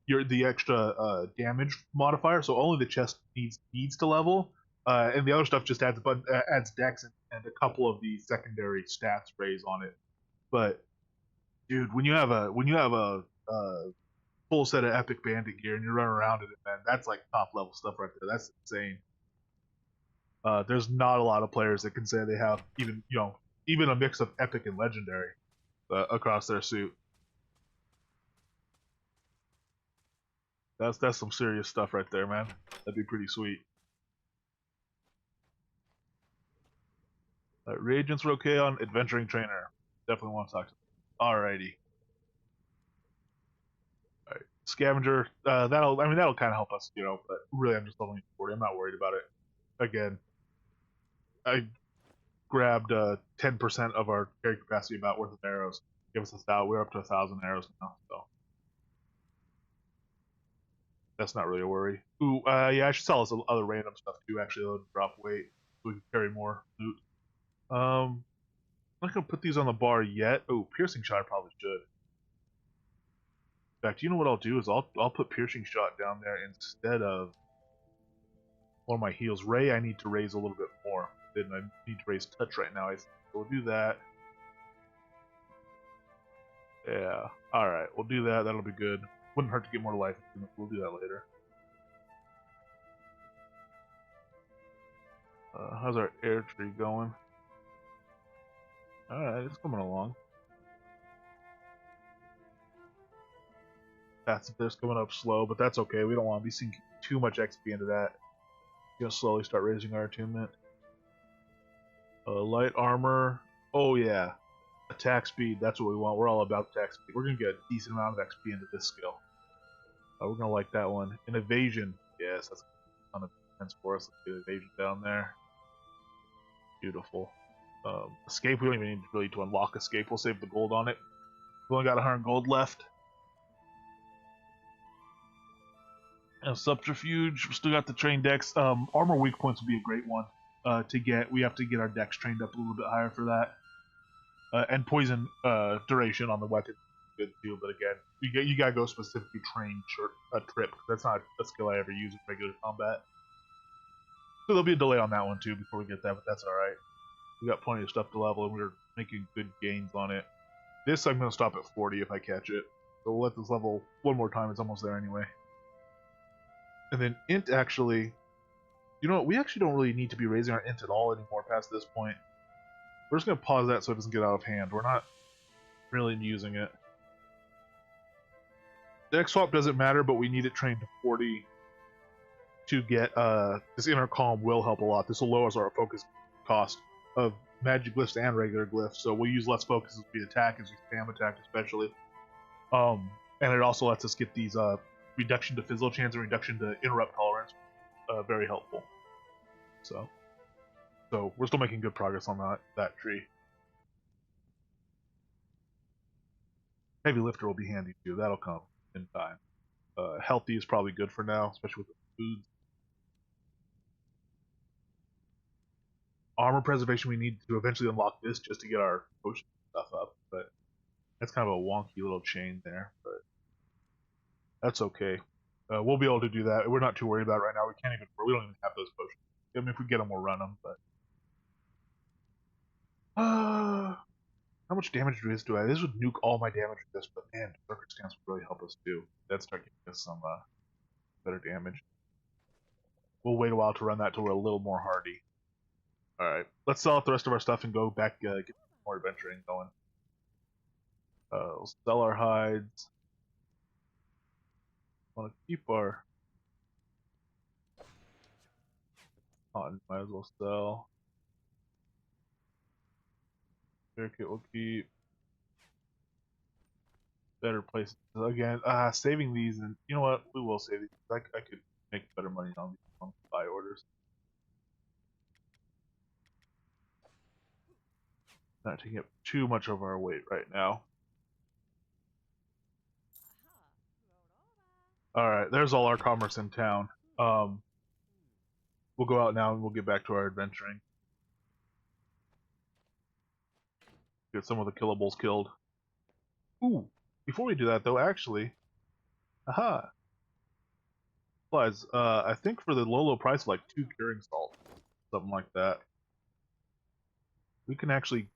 the extra damage modifier. So only the chest needs to level, and the other stuff just adds dex and a couple of the secondary stats raise on it. But dude, when you have a full set of Epic Bandit gear and you're running around in it, man, that's like top level stuff right there. That's insane. There's not a lot of players that can say they have even a mix of epic and legendary across their suit. That's some serious stuff right there, man. That'd be pretty sweet. Reagents were okay on Adventuring Trainer. Definitely want to talk to them. Alrighty. Alright. Scavenger, that'll kind of help us, but really I'm just leveling 40. I'm not worried about it. Again, I grabbed 10% of our carry capacity about worth of arrows. Give us we're up to 1,000 arrows now, so that's not really a worry. Ooh, yeah, I should sell us other random stuff too. Actually, it'll drop weight so we can carry more loot. I'm not gonna put these on the bar yet. Oh, piercing shot I probably should. In fact, you know what I'll do is I'll put piercing shot down there instead of one of my heals. Ray, I need to raise a little bit more. Then I need to raise touch right now. So we'll do that. Yeah. All right, we'll do that. That'll be good. Wouldn't hurt to get more life. We'll do that later. How's our air tree going? Alright, it's coming along. That's coming up slow, but that's okay. We don't want to be sinking too much XP into that. Gonna slowly start raising our attunement. Light armor. Oh yeah. Attack speed, that's what we want. We're all about attack speed. We're gonna get a decent amount of XP into this skill. We're gonna like that one. And evasion. Yes, that's a ton of defense for us. Let's get evasion down there. Beautiful. Escape, we don't even need really to unlock escape. We'll save the gold on it. We've only got 100 gold left. And subterfuge, we still got the train dex. Armor weak points would be a great one to get. We have to get our dex trained up a little bit higher for that. And poison duration on the weapon good too. But again, you gotta go specifically train a trip. That's not a skill I ever use in regular combat. So there'll be a delay on that one too before we get that, but that's alright. We got plenty of stuff to level and we're making good gains on it. This I'm gonna stop at 40 if I catch it. So we'll let this level one more time, it's almost there anyway. And then int actually, you know what, we actually don't really need to be raising our int at all anymore past this point. We're just gonna pause that so it doesn't get out of hand. We're not really using it. The X swap doesn't matter, but we need it trained to 40 to get this inner column will help a lot. This will lower our focus cost of magic glyphs and regular glyphs, so we'll use less focus as we attack, as we spam attack especially. And it also lets us get these reduction to fizzle chance and reduction to interrupt tolerance. Very helpful. So we're still making good progress on that tree. Heavy lifter will be handy too. That'll come in time. Healthy is probably good for now, especially with the foods. Armor preservation, we need to eventually unlock this just to get our potion stuff up, but that's kind of a wonky little chain there, but that's okay. We'll be able to do that. We're not too worried about it right now. We don't even have those potions. I mean, if we get them, we'll run them, but how much damage do I have? This would nuke all my damage with this, but man, Berserker Stance would really help us too. That'd start giving us some better damage. We'll wait a while to run that till we're a little more hardy. Alright, let's sell out the rest of our stuff and go back, get more adventuring going. We'll sell our hides. Want to keep our cotton, might as well sell. Circuit will keep. Better places. Again, saving these, and you know what? We will save these. I could make better money on these buy orders. Not taking up too much of our weight right now. Alright, there's all our commerce in town. We'll go out now and we'll get back to our adventuring. Get some of the killables killed. Ooh, before we do that though, actually, aha, supplies. I think for the low price of like 2 curing salt, something like that, we can actually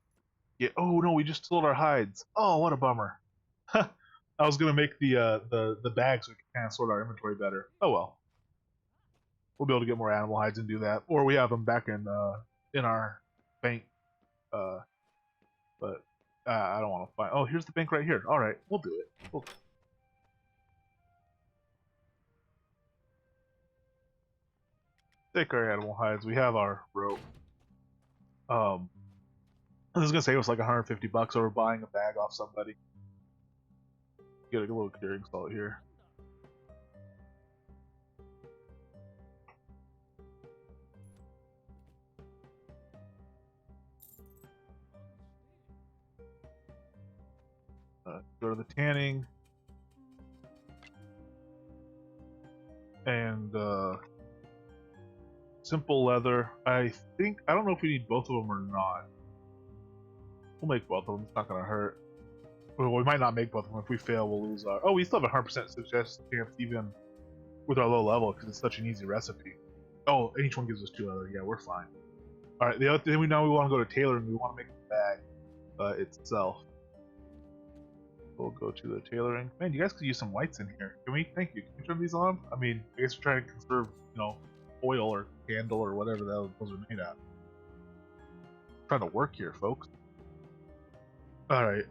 get. Oh no, we just sold our hides. Oh, what a bummer. I was gonna make the bags so we can kind of sort our inventory better. Oh well, we'll be able to get more animal hides and do that, or we have them back in our bank. Uh, but I don't want to find. Oh, here's the bank right here. All right, we'll do it. We'll take our animal hides. We have our rope. This is gonna save us like 150 bucks over buying a bag off somebody. Get a little curing salt here. Go to the tanning and simple leather. I don't know if we need both of them or not. We'll make both of them. It's not gonna hurt. Well, we might not make both of them. If we fail, we'll lose our. Oh, we still have a 100% success chance even with our low level because it's such an easy recipe. Oh, and each one gives us 2 leather. Yeah, we're fine. All right. The other thing we want to go to tailoring. We want to make the bag itself. We'll go to the tailoring. Man, you guys could use some lights in here. Can we? Thank you. Can we turn these on? I mean, I guess we're trying to conserve, oil or candle or whatever those are made out. Trying to work here, folks. All right.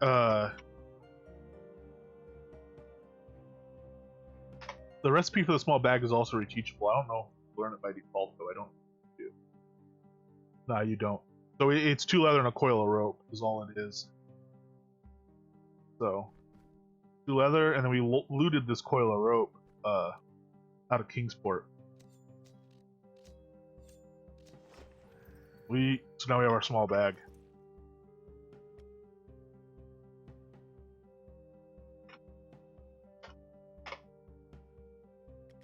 The recipe for the small bag is also reteachable. I don't know if you learn it by default, though. I don't do. Nah, you don't. So it's 2 leather and a coil of rope is all it is. So 2 leather, and then we looted this coil of rope out of Kingsport. So now we have our small bag.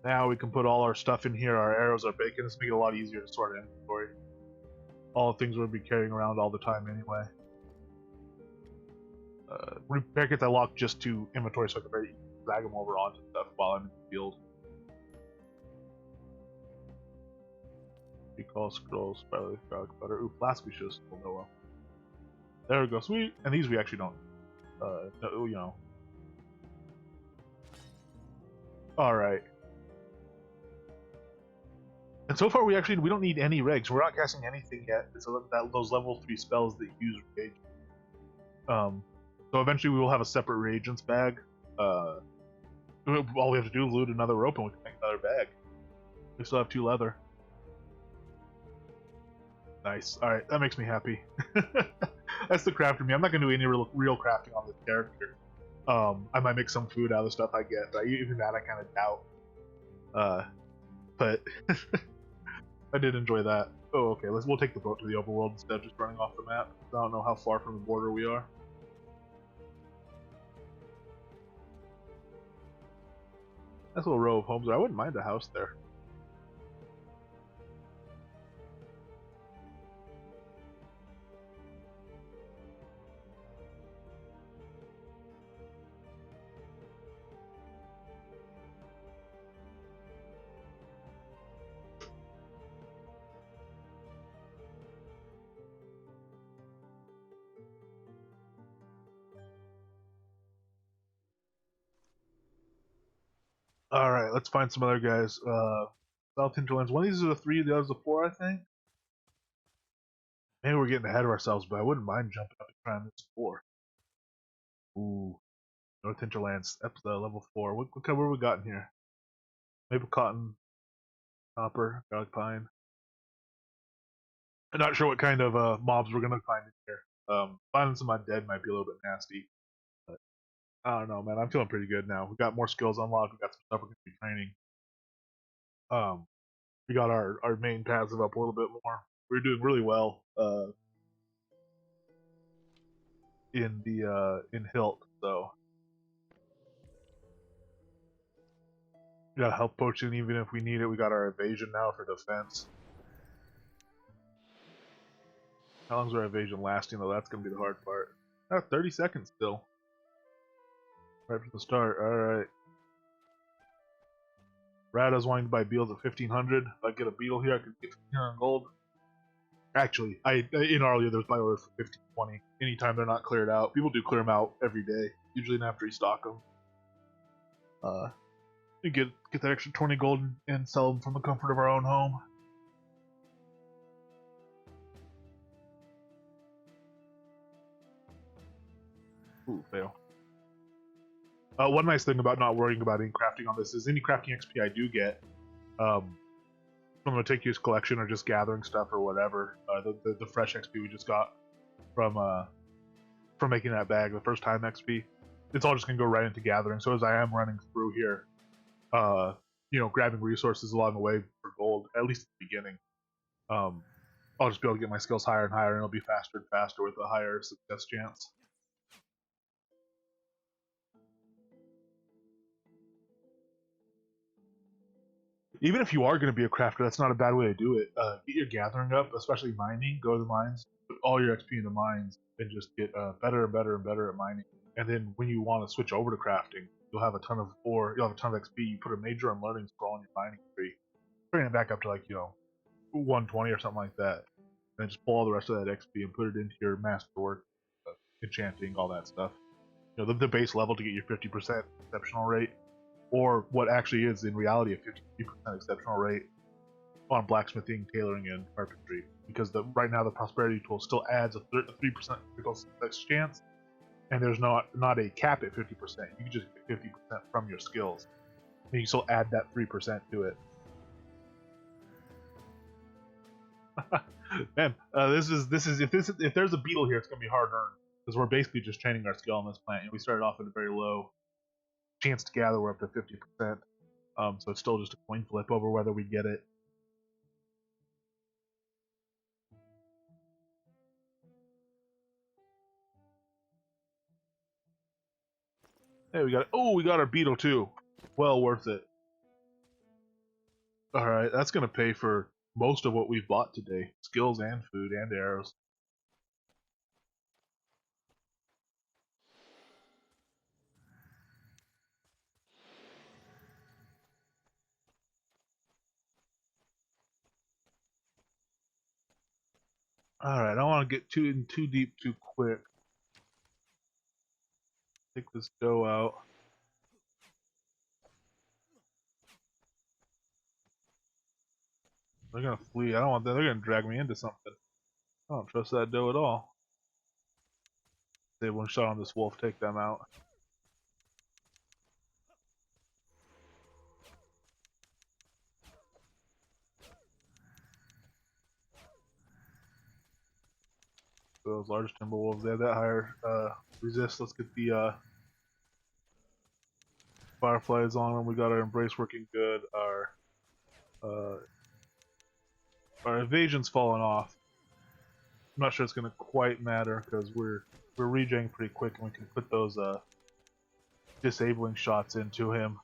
Now we can put all our stuff in here, our arrows, our bacon. This make it a lot easier to sort inventory. All the things we'll be carrying around all the time anyway. Repair kits I lock just to inventory so I can drag them over onto stuff while I'm in the field. Recall, scrolls, spider, garlic butter. Ooh, flask we should have still know well. There we go, sweet. And these we actually don't. Alright. And so far we don't need any regs. We're not casting anything yet. So those level 3 spells that use rage. So eventually we will have a separate reagents bag. All we have to do is loot another rope and we can make another bag. We still have 2 leather. Nice. Alright, that makes me happy. That's the crafter me. I'm not going to do any real crafting on this character. I might make some food out of the stuff I get. Even that I kind of doubt. But I did enjoy that. Oh, okay. We'll take the boat to the overworld instead of just running off the map. I don't know how far from the border we are. That's a little row of homes there. I wouldn't mind a house there. Alright, let's find some other guys. South Hinterlands. One of these is a 3, the other's a 4, I think. Maybe we're getting ahead of ourselves, but I wouldn't mind jumping up and trying this 4. Ooh. North Hinterlands, level 4. What kind of we got in here? Maple cotton, copper, garlic pine. I'm not sure what kind of mobs we're gonna find in here. Finding some undead might be a little bit nasty. But I don't know, man. I'm feeling pretty good now. We got more skills unlocked. We got some stuff we're gonna be training. We got our main passive up a little bit more. We're doing really well in Hilt, so we got a health potion even if we need it. We got our evasion now for defense. How long's our evasion lasting though? That's gonna be the hard part. 30 seconds still. Right from the start. Alright. Rada's wanting to buy beetles at 1500. If I get a beetle here, I can get 1500 gold. Actually, in Arlia, there's buy orders for 1520. Anytime they're not cleared out. People do clear them out every day, usually after you stock them. You get that extra 20 gold and sell them from the comfort of our own home. Ooh, fail. One nice thing about not worrying about any crafting on this is any crafting XP I do get from the meticulous collection or just gathering stuff or whatever. The fresh XP we just got from making that bag, the first time XP, it's all just gonna go right into gathering. So as I am running through here, grabbing resources along the way for gold, at least at the beginning, I'll just be able to get my skills higher and higher, and it'll be faster and faster with a higher success chance. Even if you are going to be a crafter, that's not a bad way to do it. Get your gathering up, especially mining. Go to the mines, put all your XP into mines, and just get better and better and better at mining. And then when you want to switch over to crafting, you'll have a ton of you'll have a ton of XP. You put a major on learning scroll on your mining tree, bring it back up to 120 or something like that. And then just pull all the rest of that XP and put it into your masterwork, enchanting, all that stuff. The base level to get your 50% exceptional rate, or what actually is in reality a 50% exceptional rate on blacksmithing, tailoring, and carpentry. Because right now the prosperity tool still adds a 3% critical success chance, and there's not a cap at 50%. You can just get 50% from your skills, and you still add that 3% to it. Man, this is if there's a beetle here, it's gonna be hard earned because we're basically just training our skill on this plant. We started off at a very low chance to gather. We're up to 50%, so it's still just a coin flip over whether we get it. Hey, we got our beetle too. Well worth it. All right, that's gonna pay for most of what we've bought today: skills and food and arrows. All right, I don't want to get too deep too quick. Take this dough out. They're gonna flee. I don't want that. They're gonna drag me into something. I don't trust that dough at all. Save one shot on this wolf. Take them out. Those large timber wolves, they have that higher resist. Let's get the fireflies on them. We got our embrace working good. Our evasion's falling off. I'm not sure it's gonna quite matter because we're regenerating pretty quick, and we can put those disabling shots into him.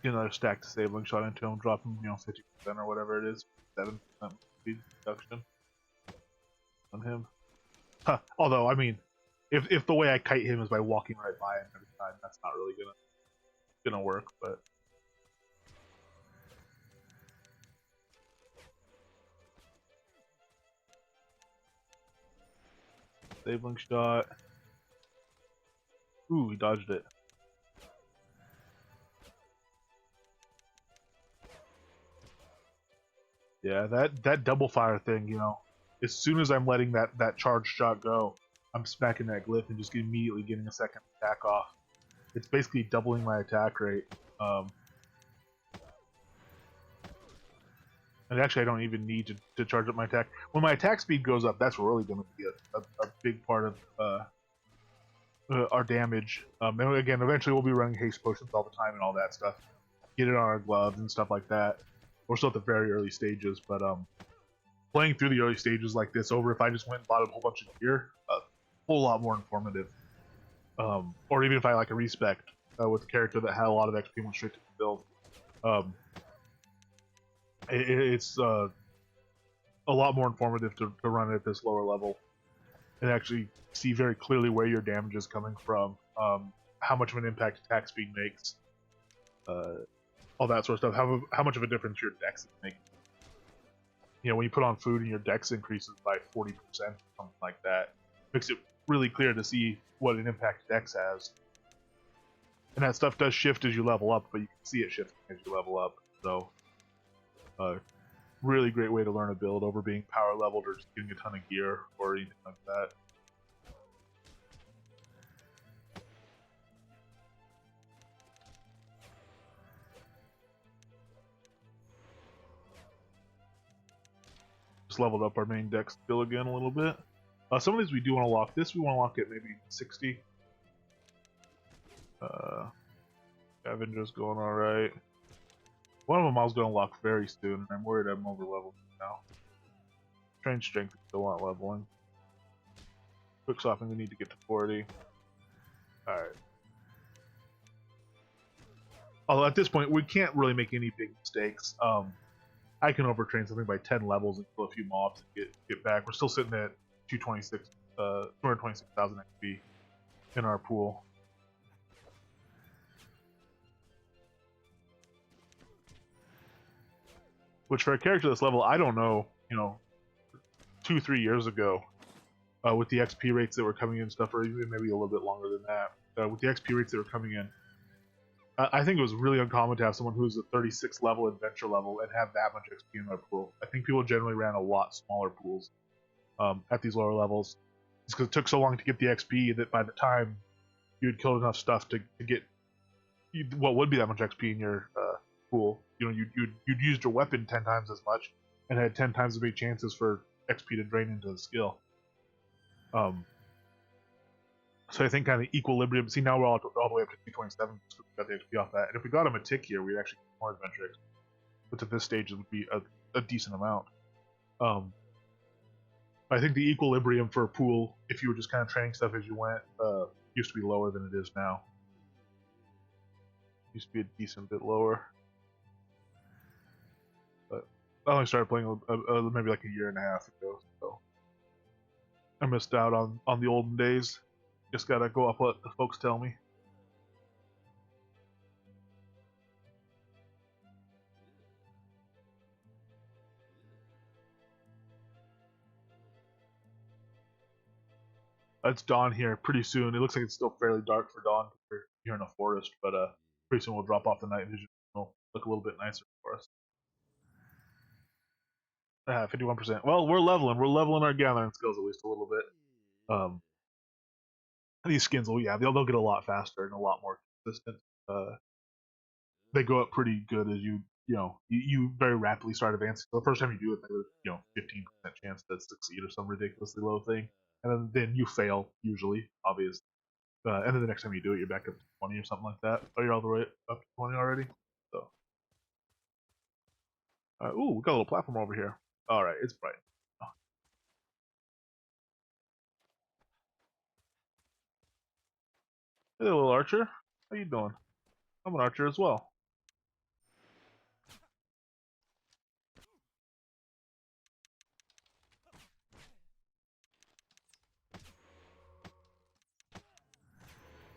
Get another stack disabling shot into him. Drop him, 50% or whatever it is. 7% speed reduction on him. Huh. Although, I mean, if the way I kite him is by walking right by him every time, that's not really gonna work. But disabling shot. Ooh, he dodged it. Yeah, that double fire thing, as soon as I'm letting that charged shot go, I'm smacking that glyph and just immediately getting a second attack off. It's basically doubling my attack rate. And actually, I don't even need to charge up my attack. When my attack speed goes up, that's really going to be a big part of our damage. And again, eventually we'll be running haste potions all the time and all that stuff. Get it on our gloves and stuff like that. We're still at the very early stages, but playing through the early stages like this over, if I just went and bought a whole bunch of gear, a whole lot more informative. Or even if I like a respect with a character that had a lot of XP and went straight to the build. It's a lot more informative to run it at this lower level. and actually see very clearly where your damage is coming from, how much of an impact attack speed makes, all that sort of stuff. How much of a difference your dex is making. You know, when you put on food and your dex increases by 40%, something like that, makes it really clear to see what an impact dex has. And that stuff does shift as you level up, but you can see it shifting as you level up. So, really great way to learn a build over being power leveled or just getting a ton of gear or anything like that. Just leveled up our main dex skill again a little bit. Some of these we do want to lock. This we want to lock at maybe 60. Scavenger's going alright. One of them I was going to lock very soon, and I'm worried I'm over leveled now. Train strength still not leveling. Quick softening we need to get to 40. Alright. Although at this point we can't really make any big mistakes. I can overtrain something by 10 levels and kill a few mobs and get back. We're still sitting at 226,000 XP in our pool. Which for a character this level, I don't know, 2-3 years ago, with the XP rates that were coming in and stuff, or even maybe a little bit longer than that, with the XP rates that were coming in, I think it was really uncommon to have someone who's a 36 level adventure level and have that much XP in their pool. I think people generally ran a lot smaller pools at these lower levels. It's because it took so long to get the XP that by the time you had killed enough stuff to get what would be that much XP in your pool, you'd used your weapon 10 times as much and had 10 times as many chances for XP to drain into the skill. So I think kind of equilibrium. See, now we're all the way up to 227 because we got the XP off that. And if we got him a tick here, we'd actually get more adventure XP. But at this stage, it would be a decent amount. I think the equilibrium for a pool, if you were just kind of training stuff as you went, used to be lower than it is now. Used to be a decent bit lower. But I only started playing maybe like a year and a half ago, so I missed out on the olden days. Just gotta go up what the folks tell me. It's dawn here pretty soon. It looks like it's still fairly dark for dawn because we're here in a forest, but pretty soon we'll drop off the night vision. It'll look a little bit nicer for us. 51%. Well, we're leveling. We're leveling our gathering skills at least a little bit. These skins they'll get a lot faster and a lot more consistent. They go up pretty good as you very rapidly start advancing. So the first time you do it, there's 15% chance to succeed or some ridiculously low thing, and then you fail usually, obviously. And then the next time you do it, you're back up to 20 or something like that. Oh, you're all the way up to 20 already. So, ooh, we got a little platform over here. All right, it's bright. Oh. Hey, little archer. How you doing? I'm an archer as well.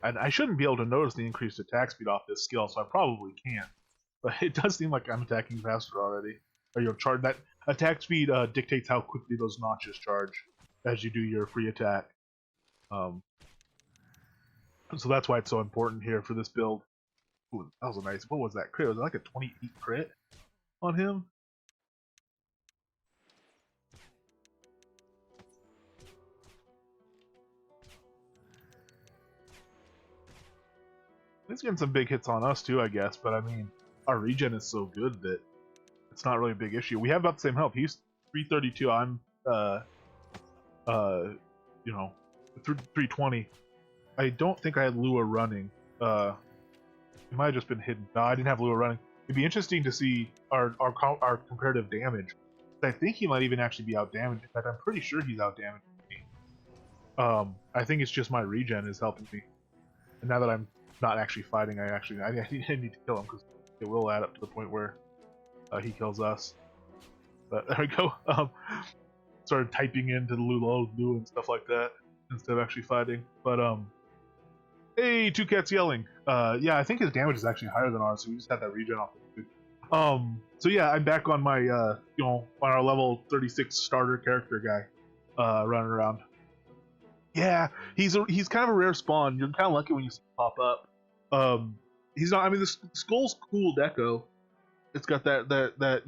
And I shouldn't be able to notice the increased attack speed off this skill, so I probably can't. But it does seem like I'm attacking faster already. Or charge that attack speed dictates how quickly those notches charge as you do your free attack. So that's why it's so important here for this build. Ooh, that was a nice. What was that crit? Was it like a 28 crit on him? He's getting some big hits on us too, I guess. But I mean, our regen is so good that it's not really a big issue. We have about the same health. He's 332. I'm 320. I don't think I had Lua running. It might have just been hidden. No, I didn't have Lua running. It'd be interesting to see our comparative damage. I think he might even actually be out damaged. In fact, I'm pretty sure he's out damaged me. I think it's just my regen is helping me. And now that I'm not actually fighting, I need to kill him because it will add up to the point where he kills us. But there we go. started typing into the Lulu and stuff like that instead of actually fighting. But hey, two cats yelling. Yeah, I think his damage is actually higher than ours, so we just had that regen off the dude. So yeah, I'm back on my on our level 36 starter character guy, running around. Yeah, he's kind of a rare spawn. You're kind of lucky when you see him pop up. He's not. I mean, the skull's cool deco. It's got that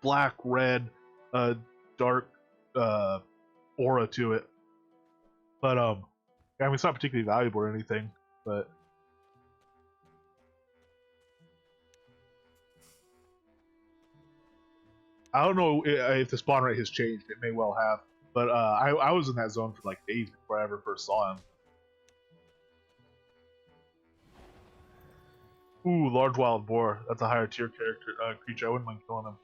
black red, dark aura to it. But I mean, it's not particularly valuable or anything. But I don't know if the spawn rate has changed. It may well have. But I was in that zone for like days before I ever first saw him. Ooh, large wild boar. That's a higher tier creature. I wouldn't mind killing him.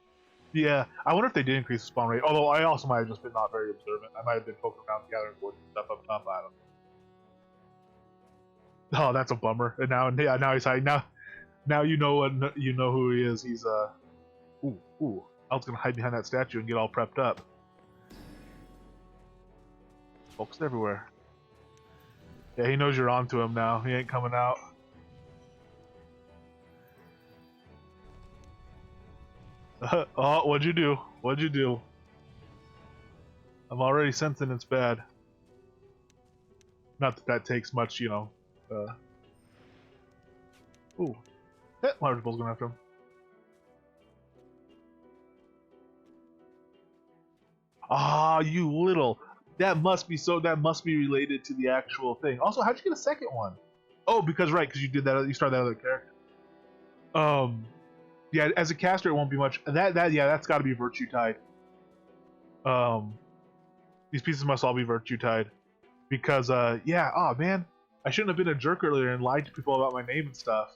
Yeah, I wonder if they did increase the spawn rate. Although I also might have just been not very observant. I might have been poking around gathering wood and stuff up top. I don't know. Oh, that's a bummer. And now he's hiding. Now you know who he is. He's ooh. I was gonna hide behind that statue and get all prepped up. Folks everywhere. Yeah, he knows you're onto him now. He ain't coming out. Oh, what'd you do? What'd you do? I'm already sensing it's bad. Not that takes much, Ooh. Large bull's going after him. Ah, you little. That must be related to the actual thing. Also, how'd you get a second one? Oh, because you did that. You started that other character. Yeah, as a caster, it won't be much. That's got to be virtue tied. These pieces must all be virtue tied, because oh man, I shouldn't have been a jerk earlier and lied to people about my name and stuff.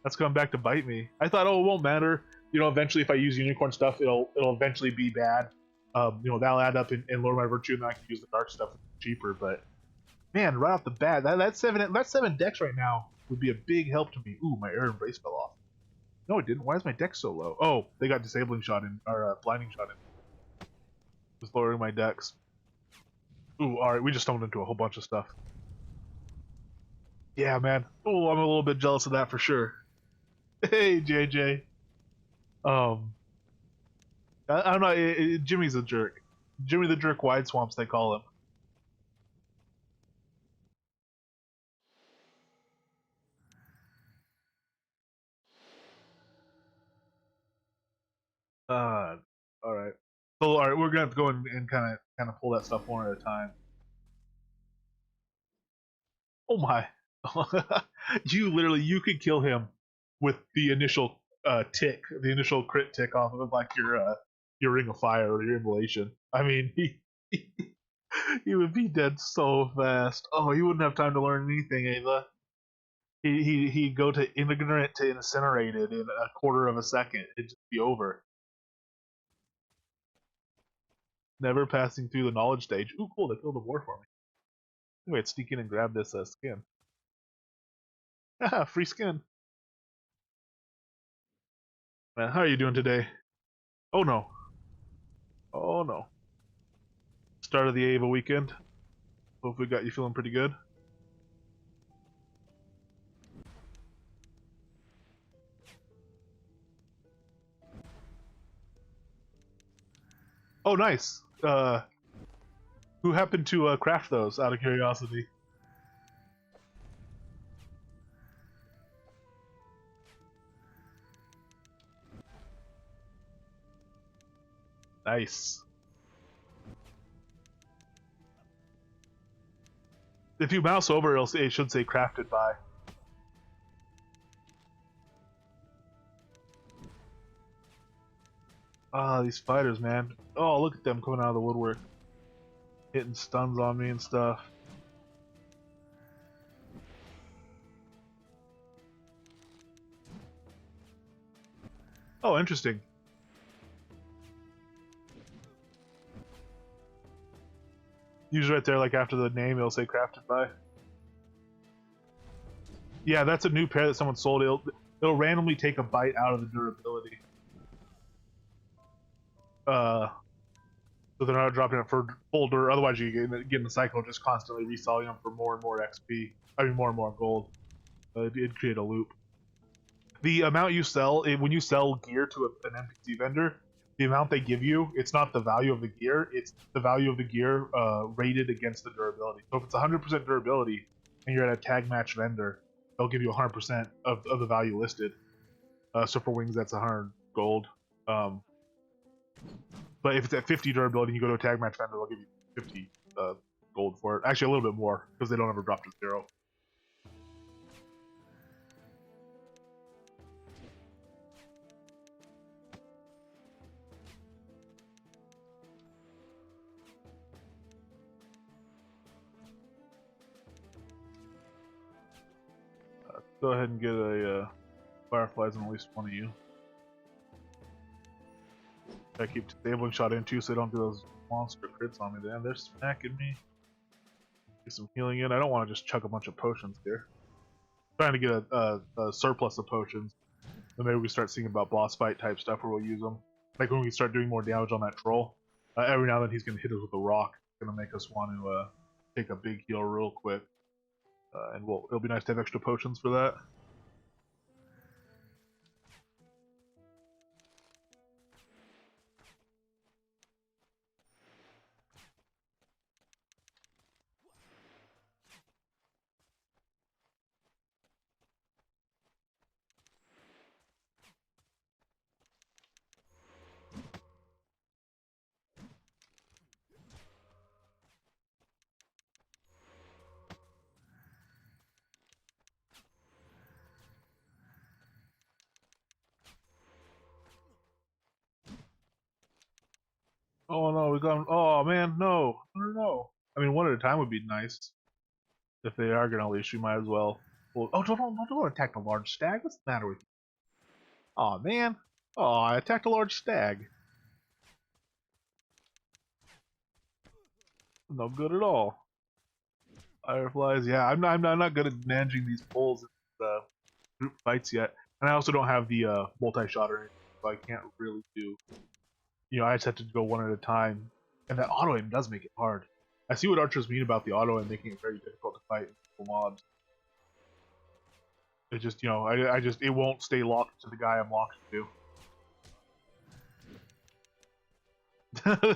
That's coming back to bite me. I thought, it won't matter. Eventually, if I use unicorn stuff, it'll eventually be bad. That'll add up and lower my virtue, and then I can use the dark stuff cheaper. But man, right off the bat, that 7 dex right now would be a big help to me. Ooh, my air embrace fell off. No, it didn't. Why is my dex so low? Oh, they got disabling shot in, or blinding shot in. Just lowering my dex. Ooh, alright, we just stumbled into a whole bunch of stuff. Yeah, man. Oh, I'm a little bit jealous of that for sure. Hey, JJ. I don't know, Jimmy's a jerk. Jimmy the Jerk Wide Swamps, they call him. Alright. So, alright, we're gonna have to go and kind of pull that stuff one at a time. Oh my. You could kill him with the initial tick, the initial crit tick off of like your ring of fire or your immolation. I mean, he would be dead so fast. Oh, he wouldn't have time to learn anything, Ava. He'd go to ignorant to incinerated in a quarter of a second. It'd just be over. Never passing through the knowledge stage. Ooh, cool, they killed a boar for me. Anyway, sneak in and grab this skin. Haha, free skin. Man, how are you doing today? Oh no. Oh no. Start of the Ava weekend. Hope we got you feeling pretty good. Oh, nice. Who happened to craft those, out of curiosity? Nice. If you mouse over, it should say crafted by. Ah, these spiders, man. Oh, look at them coming out of the woodwork. Hitting stuns on me and stuff. Oh, interesting. Usually right there, like after the name, it'll say crafted by. Yeah, that's a new pair that someone sold. It'll randomly take a bite out of the durability. So they're not dropping it for full dur. Otherwise, you get in the cycle of just constantly reselling them for more and more XP. I mean, more and more gold. It'd create a loop. The amount you sell, when you sell gear to an NPC vendor, the amount they give you, it's not the value of the gear, it's the value of the gear rated against the durability. So if it's 100% durability and you're at a tag match vendor, they'll give you 100% of the value listed. So for wings, that's 100 gold. But if it's at 50 durability and you go to a tag match vendor, they'll give you 50 gold for it. Actually, a little bit more because they don't ever drop to 0. Go ahead and get a fireflies on at least one of you. I keep disabling shot in too, so they don't do those monster crits on me. Then they're smacking me. Get some healing in. I don't want to just chuck a bunch of potions here. I'm trying to get a surplus of potions, and maybe we start seeing about boss fight type stuff where we'll use them. Like when we start doing more damage on that troll. Every now and then he's gonna hit us with a rock. It's gonna make us want to take a big heal real quick. And it'll be nice to have extra potions for that. Oh no, we got. Oh man, no, no. I mean, one at a time would be nice. If they are gonna unleash, we might as well. Well, oh, don't attack the large stag. What's the matter with you? Oh man. Oh, I attacked a large stag. No good at all. Fireflies, yeah. I'm not good at managing these pulls in group fights yet, and I also don't have the multi-shot or anything, so I can't really do. I just have to go one at a time, and that auto aim does make it hard. I see what archers mean about the auto aim making it very difficult to fight mobs. It just, it won't stay locked to the guy I'm locked to.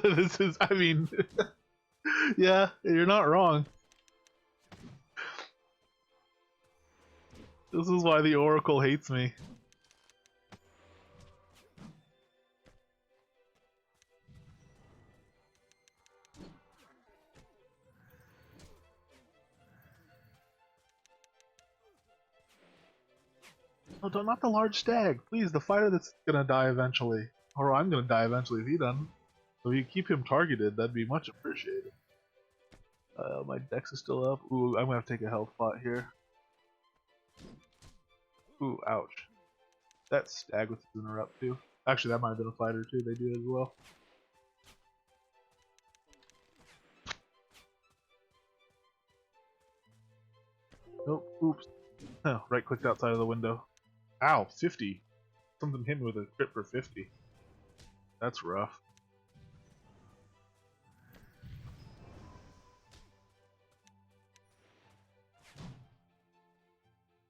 This is, I mean, yeah, you're not wrong. This is why the Oracle hates me. Oh, not the large stag. Please, the fighter that's gonna die eventually. Or I'm gonna die eventually if he doesn't. So if you keep him targeted, that'd be much appreciated. My dex is still up. Ooh, I'm gonna have to take a health pot here. Ooh, ouch. That stag with his interrupt too. Actually, that might have been a fighter too. They do it as well. Nope. Oops. Oh, right clicked outside of the window. Ow, 50. Something hit me with a crit for 50. That's rough.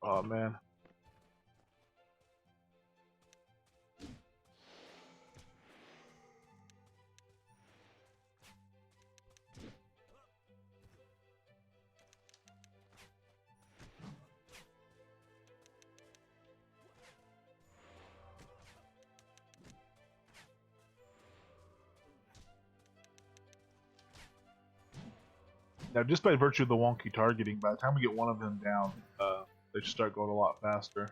Oh man. Now, just by virtue of the wonky targeting, by the time we get one of them down, they just start going a lot faster.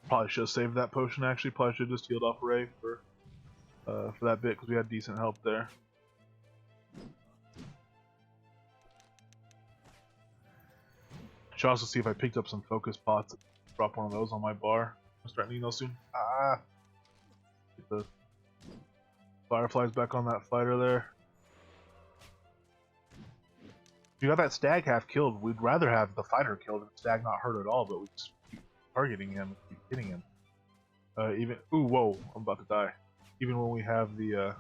Probably should have saved that potion, actually. Probably should have just healed off Ray for that bit, because we had decent help there. Should also see if I picked up some focus pots. Drop one of those on my bar. I'm starting to soon. Ah! Get the fireflies back on that fighter there. If you got that stag half killed, we'd rather have the fighter killed and the stag not hurt at all, but we just keep targeting him, keep hitting him. Even ooh, whoa, I'm about to die. Even when we have the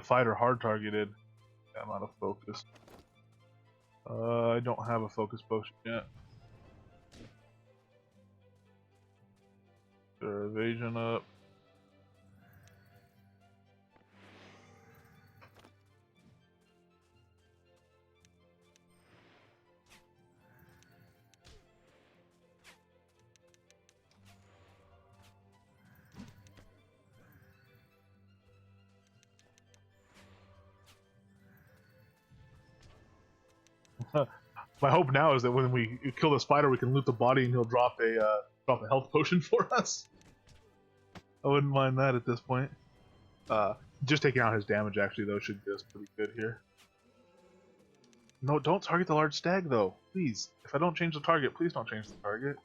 fighter hard targeted, I'm out of focus. I don't have a focus potion yet. Their evasion up. My hope now is that when we kill the spider, we can loot the body and he'll drop a health potion for us. I wouldn't mind that at this point. Just taking out his damage actually though should do us pretty good here. No, don't target the large stag though, please. If I don't change the target, please don't change the target.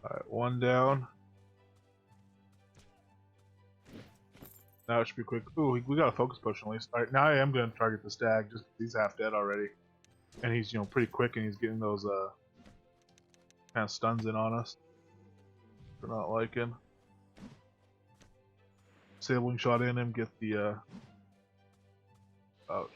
Alright, one down. Now it should be quick. Ooh, we got a focus potion at least. Alright, now I am going to target the stag, just he's half dead already. And he's, you know, pretty quick and he's getting those, kind of stuns in on us. We're not liking. Disabling shot in him, get the, out.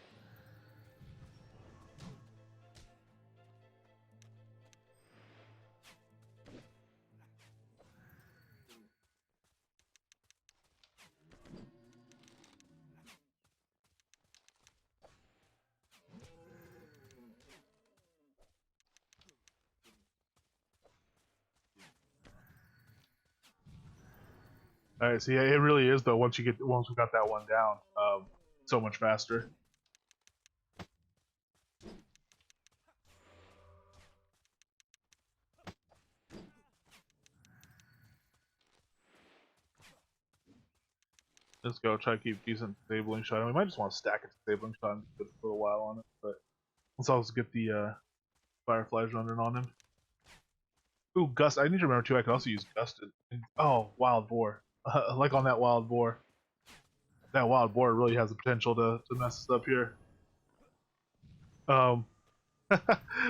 Alright, so yeah, it really is though. Once we got that one down, so much faster. Let's go try to keep decent disabling shot. We might just want to stack a disabling shot and put for a while on it, but let's also get the fireflies running on him. Ooh, Gust. I need to remember too. I can also use Gusted. Oh, wild boar. Like on that wild boar. That wild boar really has the potential to mess us up here. Don't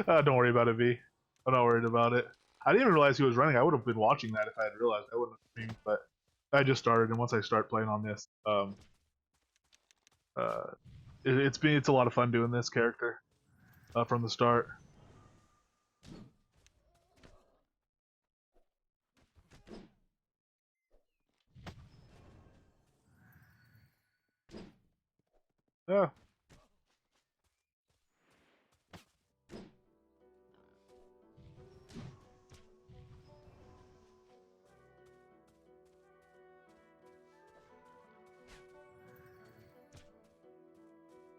worry about it, V. I'm not worried about it. I didn't even realize he was running. I would have been watching that if I had realized. I wouldn't have been, but I just started, and once I start playing on this, it's a lot of fun doing this character from the start. Yeah.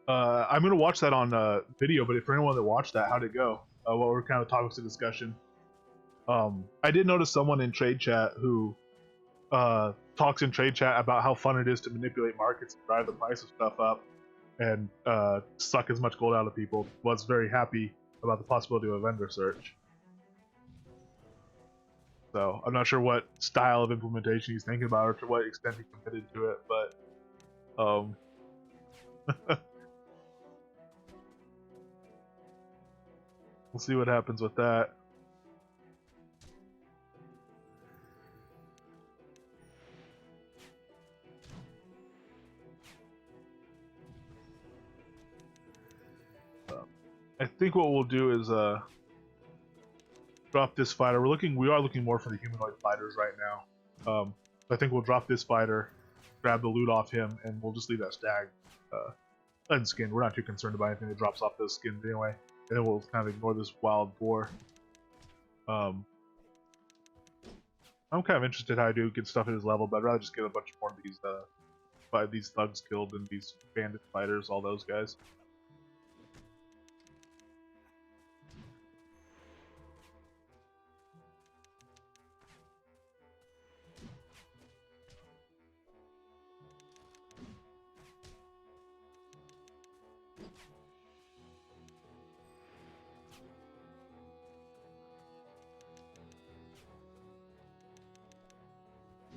I'm gonna watch that on video, but for anyone that watched that, how'd it go? What were kind of topics of discussion? I did notice someone in trade chat who talks in trade chat about how fun it is to manipulate markets and drive the price of stuff up and suck as much gold out of people. Was very happy about the possibility of a vendor search. So I'm not sure what style of implementation he's thinking about or to what extent he committed to it, but we'll see what happens with that. I think what we'll do is drop this fighter. We are looking more for the humanoid fighters right now. I think we'll drop this fighter, grab the loot off him, and we'll just leave that stag unskinned. We're not too concerned about anything that drops off those skins anyway. And then we'll kind of ignore this wild boar. I'm kind of interested how I do get stuff at his level, but I'd rather just get a bunch more of these thugs killed and these bandit fighters, all those guys.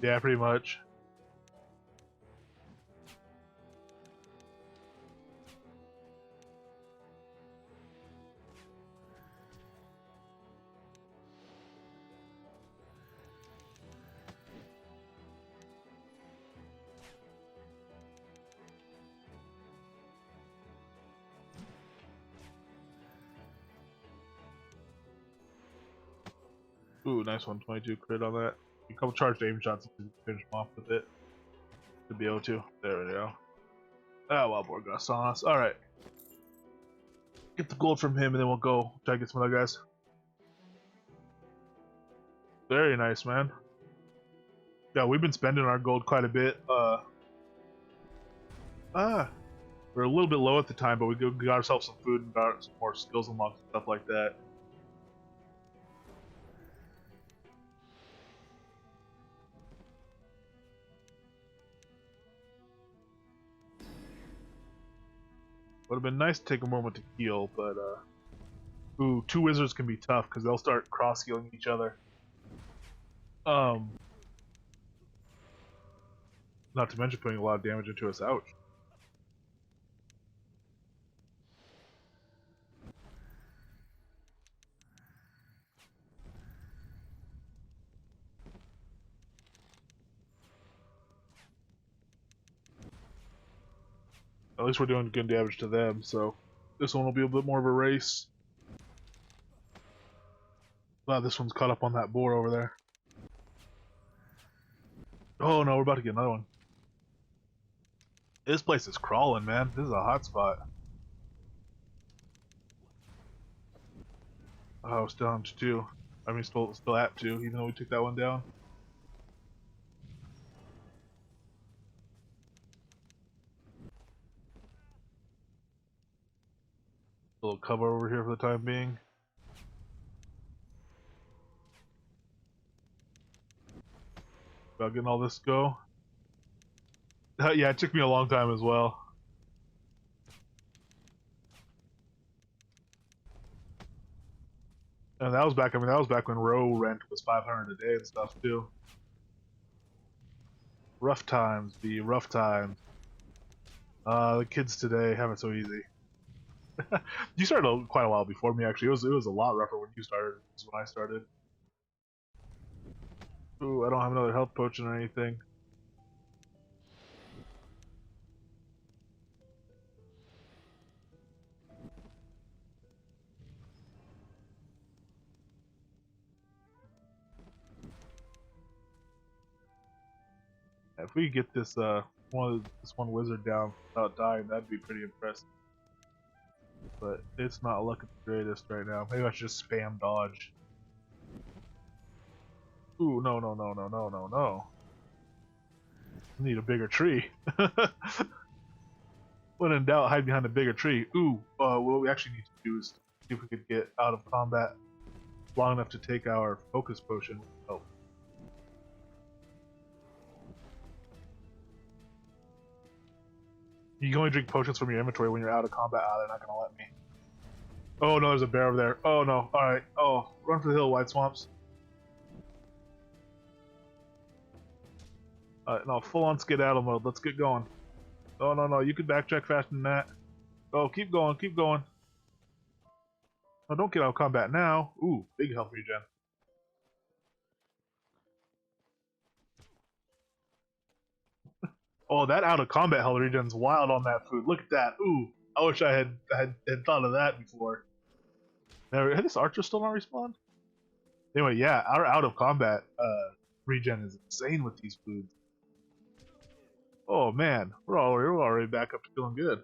Yeah, pretty much. Ooh, nice 122 crit on that. A couple charged aim shots to finish him off with it. To be able to. There we go. Ah, Wild Boar Gust on us. Alright. Get the gold from him and then we'll go try to get some other guys. Very nice, man. Yeah, we've been spending our gold quite a bit. We're a little bit low at the time, but we got ourselves some food and got some more skills unlocked and stuff like that. Would have been nice to take a moment to heal, but ooh, 2 wizards can be tough because they'll start cross healing each other. Not to mention putting a lot of damage into us. Ouch. At least we're doing good damage to them, so this one will be a bit more of a race. Wow, this one's caught up on that boar over there. Oh no, we're about to get another one. This place is crawling, man. This is a hot spot. Oh, still on 2. I mean, still at 2, even though we took that one down. A little cover over here for the time being. About getting all this go. Yeah, it took me a long time as well. And that was back. I mean, that was back when row rent was 500 a day and stuff too. Rough times, be rough times. The kids today have it so easy. You started quite a while before me, actually. It was a lot rougher when you started. This is when I started. Ooh, I don't have another health potion or anything. If we get this one wizard down without dying, that'd be pretty impressive. But it's not looking the greatest right now. Maybe I should just spam dodge. Ooh, no, no, no, no, no, no, no. Need a bigger tree. When in doubt, hide behind a bigger tree. Ooh, what we actually need to do is see if we could get out of combat long enough to take our focus potion. Oh. You can only drink potions from your inventory when you're out of combat. Ah, they're not gonna let me. Oh no, there's a bear over there. Oh no, alright. Oh, run for the hill, White Swamps. No, full on skedaddle mode. Let's get going. Oh no, no, you can backtrack faster than that. Oh, keep going, keep going. Oh, don't get out of combat now. Ooh, big health regen. Oh, that out of combat health regen's wild on that food. Look at that. Ooh, I wish I had thought of that before. Now, had this archer still not respawned? Anyway, yeah, our out of combat regen is insane with these foods. Oh man, we're already back up to feeling good.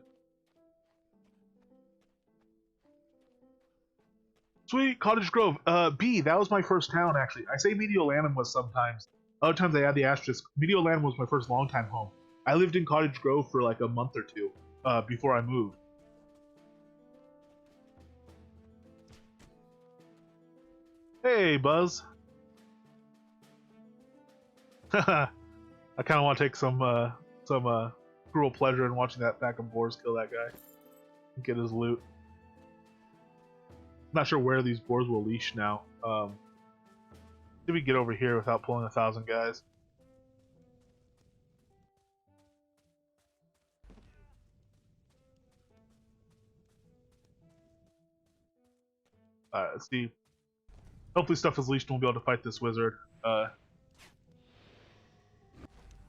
Sweet, Cottage Grove. B, that was my first town, actually. I say Mediolanum was sometimes. Other times I add the asterisk. Mediolanum was my first long-time home. I lived in Cottage Grove for like a month or two before I moved. Hey, Buzz. I kind of want to take some cruel pleasure in watching that pack of boars kill that guy and get his loot. Not sure where these boars will leash now. Did we get over here without pulling 1,000 guys? Let's see. Hopefully stuff is leashed and we'll be able to fight this wizard.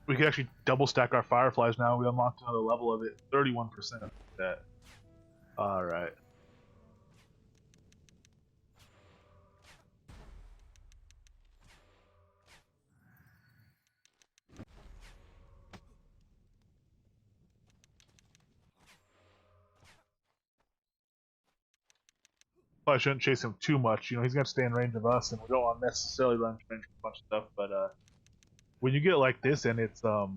We can actually double stack our fireflies now. We unlocked another level of it. 31% of that. Alright. Probably shouldn't chase him too much. You know, he's gonna stay in range of us, and we don't want to necessarily run into range of a bunch of stuff. But when you get like this, and it's you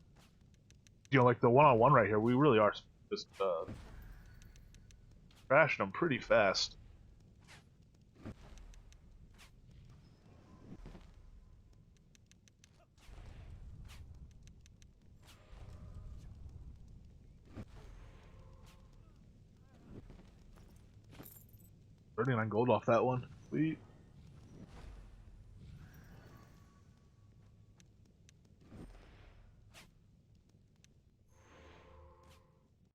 know, like the one-on-one right here, we really are just crashing them pretty fast. $39 gold off that one. Sweet.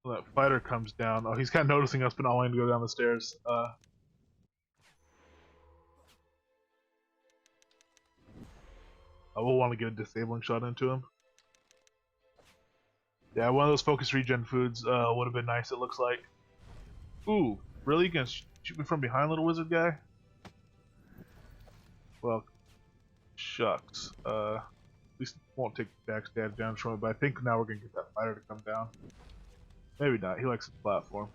So that fighter comes down. Oh, he's kind of noticing us, but not wanting to go down the stairs. I will want to get a disabling shot into him. Yeah, one of those focus regen foods would have been nice, it looks like. Ooh, really? You gonna shoot me from behind, little wizard guy? Well, shucks. At least it won't take backstab down from it, but I think now we're gonna get that fighter to come down. Maybe not, he likes the platform.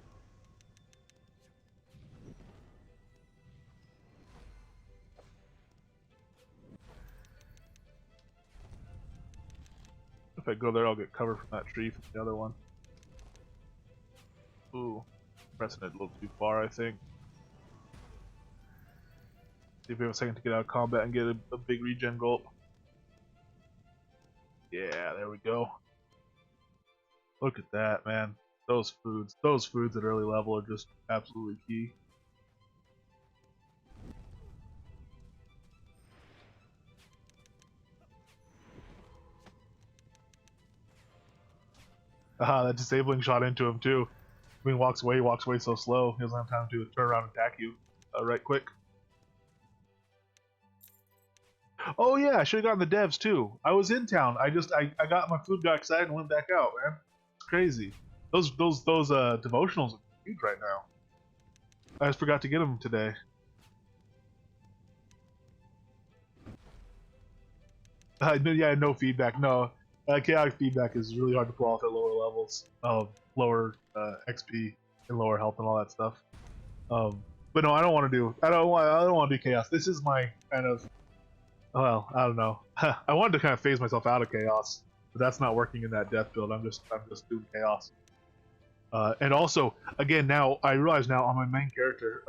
If I go there, I'll get cover from that tree from the other one. Ooh, pressing it a little too far, I think. See if we have a second to get out of combat and get a big regen gulp. Yeah, there we go. Look at that, man. Those foods at early level are just absolutely key. That disabling shot into him too. When he walks away so slow. He doesn't have time to turn around and attack you right quick. Oh yeah, I should have gotten the devs too. I was in town. I got my food, got excited, and went back out, man. It's crazy. Those devotionals are huge right now. I just forgot to get them today. Yeah, no feedback. No, chaotic feedback is really hard to pull off at lower levels of lower XP and lower health and all that stuff. But no, I don't want to do chaos. This is my kind of, well, I don't know. I wanted to kind of phase myself out of chaos, but that's not working in that death build. I'm just doing chaos. And also, again, now I realize now on my main character,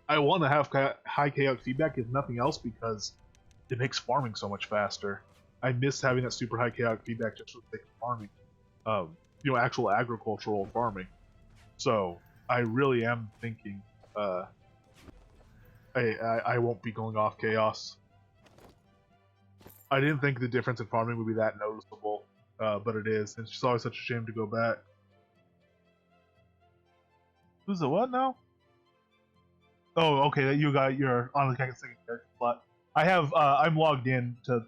I want to have high chaotic feedback if nothing else because it makes farming so much faster. I miss having that super high chaotic feedback just for the sake of farming, you know, actual agricultural farming. So I really am thinking I won't be going off chaos. I didn't think the difference in farming would be that noticeable, but it is. It's just always such a shame to go back. Who's the what now? Oh, okay. You're on the second character slot. I have I'm logged in to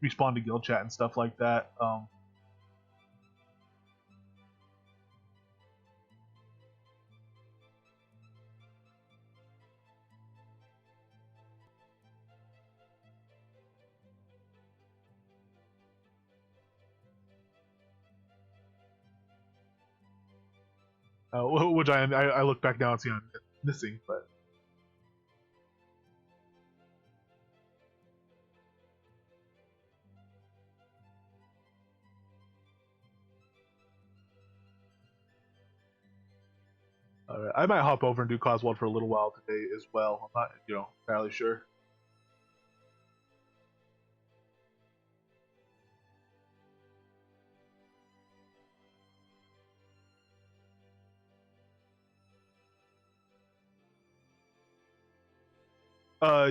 respond to guild chat and stuff like that. Which I look back now and see I'm missing, but I might hop over and do Cause 1 for a little while today as well. I'm not, you know, entirely sure.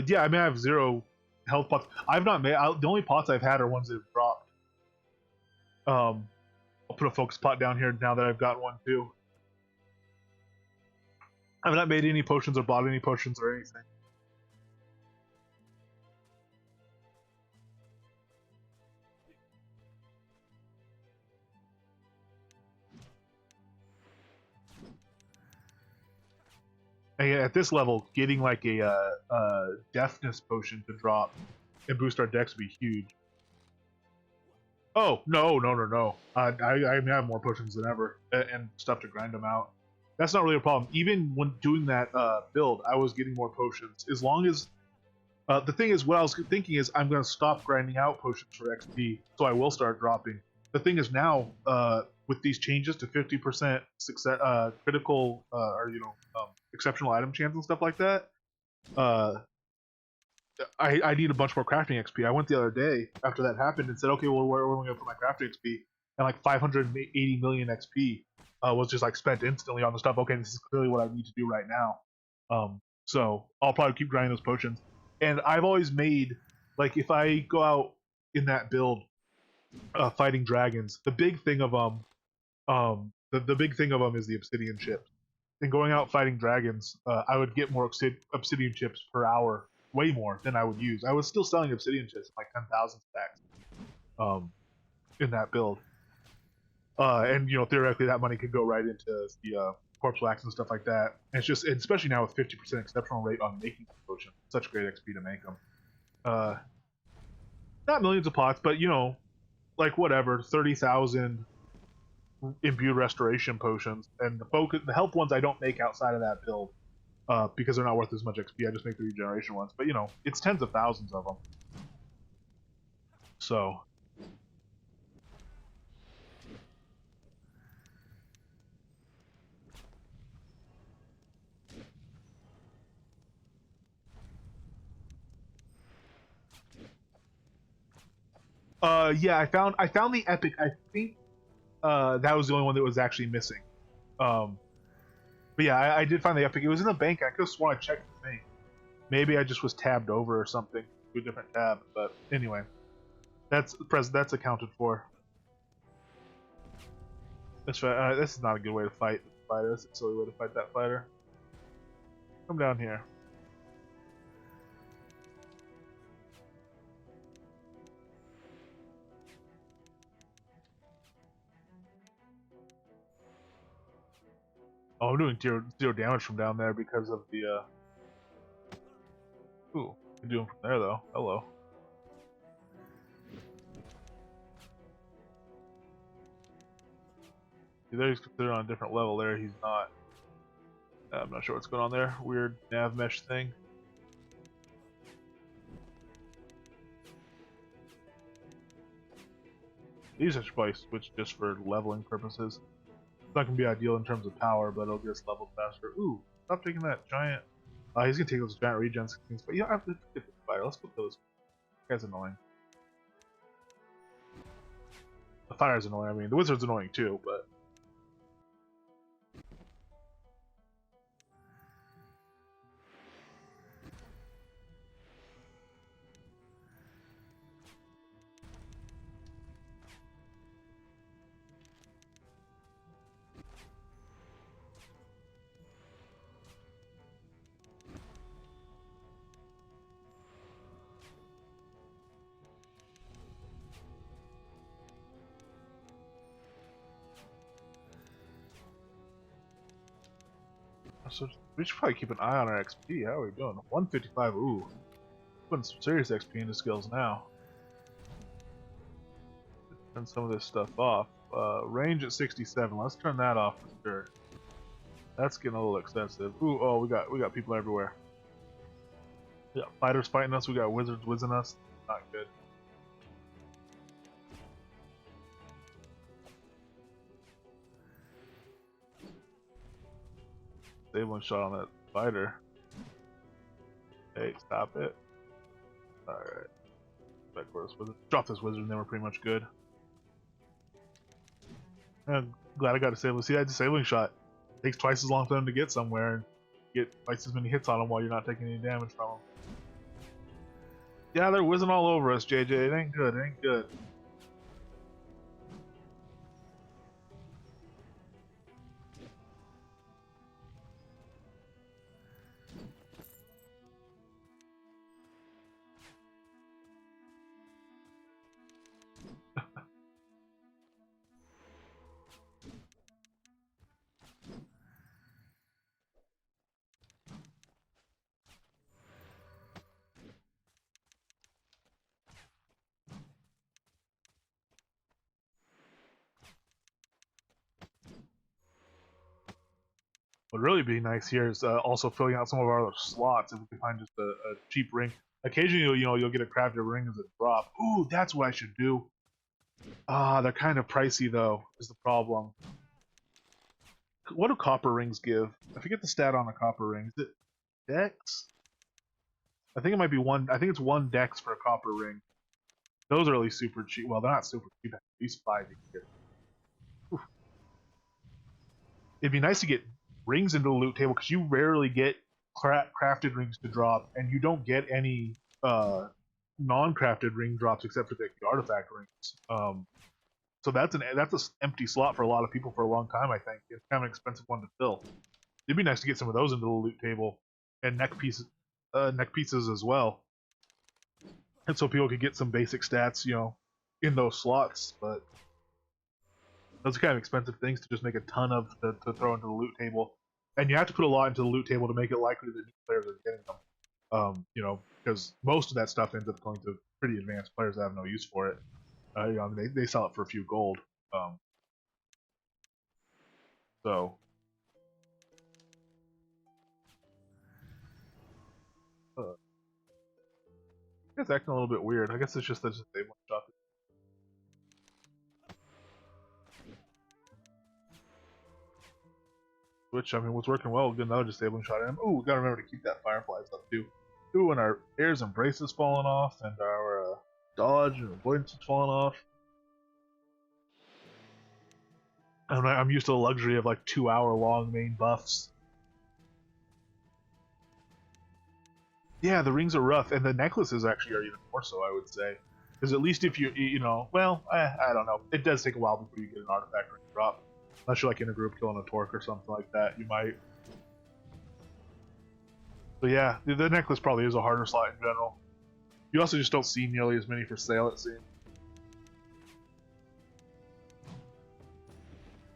Yeah, I mean, I have 0 health pots. I've not made the only pots I've had are ones that have dropped. I'll put a focus pot down here now that I've got one too. I've not made any potions or bought any potions or anything. And at this level, getting like a deafness potion to drop and boost our decks would be huge. Oh no! I have more potions than ever and stuff to grind them out. That's not really a problem. Even when doing that build, I was getting more potions. As long as the thing is, what I was thinking is, I'm going to stop grinding out potions for XP, so I will start dropping. The thing is now, with these changes to 50% success, critical, or exceptional item chance and stuff like that, I need a bunch more crafting XP. I went the other day after that happened and said, okay, well, where am I going to put my crafting XP? And like 580 million XP was just like spent instantly on the stuff. Okay, this is clearly what I need to do right now. So I'll probably keep grinding those potions. And I've always made, like, if I go out in that build fighting dragons, the big thing of the big thing of them is the obsidian chips. And going out fighting dragons, I would get more obsidian chips per hour, way more than I would use. I was still selling obsidian chips like 10,000 stacks in that build. And theoretically that money could go right into the corpse wax and stuff like that. And it's just, especially now with 50% exceptional rate on making potion, such great XP to make them. Not millions of pots, but like whatever, 30,000 imbued restoration potions. And the health ones I don't make outside of that build because they're not worth as much XP. I just make the regeneration ones. But it's tens of thousands of them. So. Yeah, I found the epic. I think that was the only one that was actually missing. But yeah, I did find the epic. It was in the bank. I could have sworn I checked the bank. Maybe I just was tabbed over or something to a different tab. But anyway, that's accounted for. This is not a good way to fight the fighter. This is a silly way to fight that fighter. Come down here. Oh, I'm doing zero damage from down there because of the. Ooh, I'm doing from there though. Hello. See, there he's considered on a different level. There he's not. I'm not sure what's going on there. Weird nav mesh thing. These I should probably switch just for leveling purposes. It's not gonna be ideal in terms of power, but it'll get us leveled faster. Ooh, stop taking that giant. He's gonna take those giant regen things, but yeah, let's get the fire. Let's put those. That guy's annoying. The fire's annoying. I mean, the wizard's annoying too, but. So we should probably keep an eye on our XP. How are we doing? 155. Ooh, putting some serious XP into skills now. Turn some of this stuff off. Range at 67. Let's turn that off for sure. That's getting a little excessive. Ooh, oh, we got people everywhere. We got fighters fighting us. We got wizards whizzing us. Not good. Save one shot on that fighter. Hey, stop it. Alright. Back where this wizard. Drop this wizard and then we're pretty much good. I'm glad I got a disabling. See that disabling shot. It takes twice as long for them to get somewhere and get twice as many hits on them while you're not taking any damage from them. Yeah, they're whizzing all over us, JJ. It ain't good. It ain't good. What would really be nice here is also filling out some of our other slots if we can find just a cheap ring. Occasionally, you'll get a crafted ring as a drop. Ooh, that's what I should do. Ah, they're kind of pricey though, is the problem. What do copper rings give? I forget the stat on a copper ring. Is it dex? I think it might be one. I think it's one dex for a copper ring. Those are really super cheap. Well, they're not super cheap. At least 5 you can get. Oof. It'd be nice to get rings into the loot table because you rarely get crafted rings to drop, and you don't get any non-crafted ring drops except for the artifact rings. So that's an empty slot for a lot of people for a long time. I think it's kind of an expensive one to fill. It'd be nice to get some of those into the loot table and neck pieces as well, and so people could get some basic stats, in those slots. But those are kind of expensive things to just make a ton of to throw into the loot table, and you have to put a lot into the loot table to make it likely that new players are getting them. Because most of that stuff ends up going to pretty advanced players that have no use for it. They sell it for a few gold. Um, so it's acting a little bit weird. I guess it's just that disabling shot. Which, I mean, was working well. Get another disabling shot at him. Ooh, we gotta remember to keep that fireflies up too. Ooh, and our air's embrace has fallen off, and our dodge and avoidance has fallen off. And I'm used to the luxury of like 2 hour long main buffs. Yeah, the rings are rough, and the necklaces actually are even more so, I would say. Because at least if I don't know. It does take a while before you get an artifact ring drop. Unless you're like in a group killing a torque or something like that, you might. But yeah, the necklace probably is a harder slot in general. You also just don't see nearly as many for sale, it seems.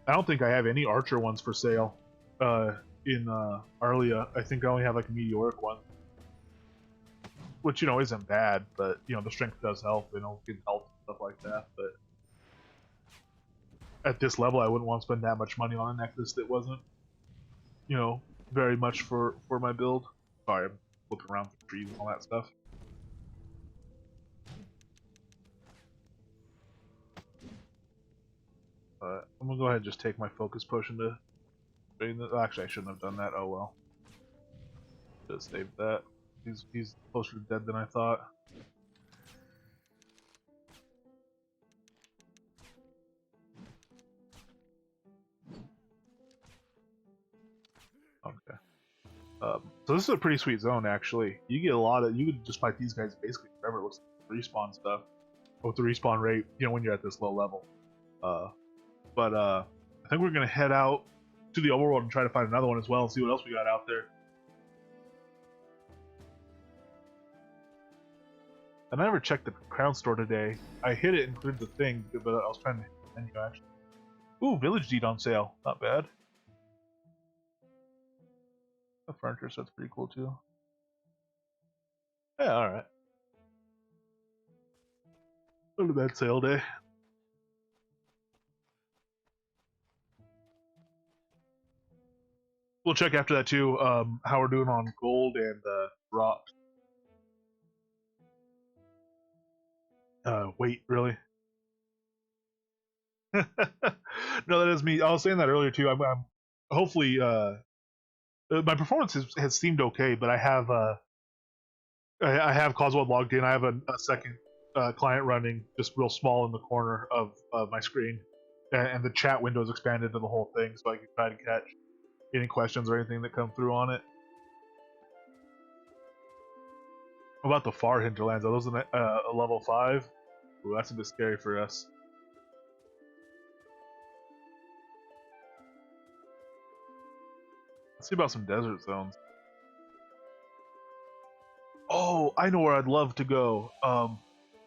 I don't think I have any archer ones for sale in Arlia. I think I only have like a meteoric one. Which, isn't bad, but, the strength does help, getting health and stuff like that, but at this level, I wouldn't want to spend that much money on a necklace that wasn't, very much for my build. Sorry, I'm flipping around for trees and all that stuff. I'm gonna go ahead and just take my focus potion to drain this. Actually, I shouldn't have done that. Oh well. Just save that. He's closer to dead than I thought. Okay. So this is a pretty sweet zone, actually. You get a lot of. You could just fight these guys basically forever. It looks like respawn stuff with the respawn rate. When you're at this low level. But I think we're gonna head out to the overworld and try to find another one as well and see what else we got out there. And I never checked the crown store today. I hit it and cleared the thing, but I was trying to hit the menu actually. Ooh, village deed on sale. Not bad. The furniture set's pretty cool too. Yeah, alright. Not a bad sale day. We'll check after that too, how we're doing on gold and drops. Wait, really? No, that is me. I was saying that earlier too. I'm hopefully my performance has seemed okay, but I have Cosworld logged in. I have a second client running, just real small in the corner of my screen, and the chat window is expanded to the whole thing, so I can try to catch any questions or anything that come through on it. What about the far hinterlands? Are those a level 5? Ooh, that's a bit scary for us. Let's see about some desert zones. Oh, I know where I'd love to go.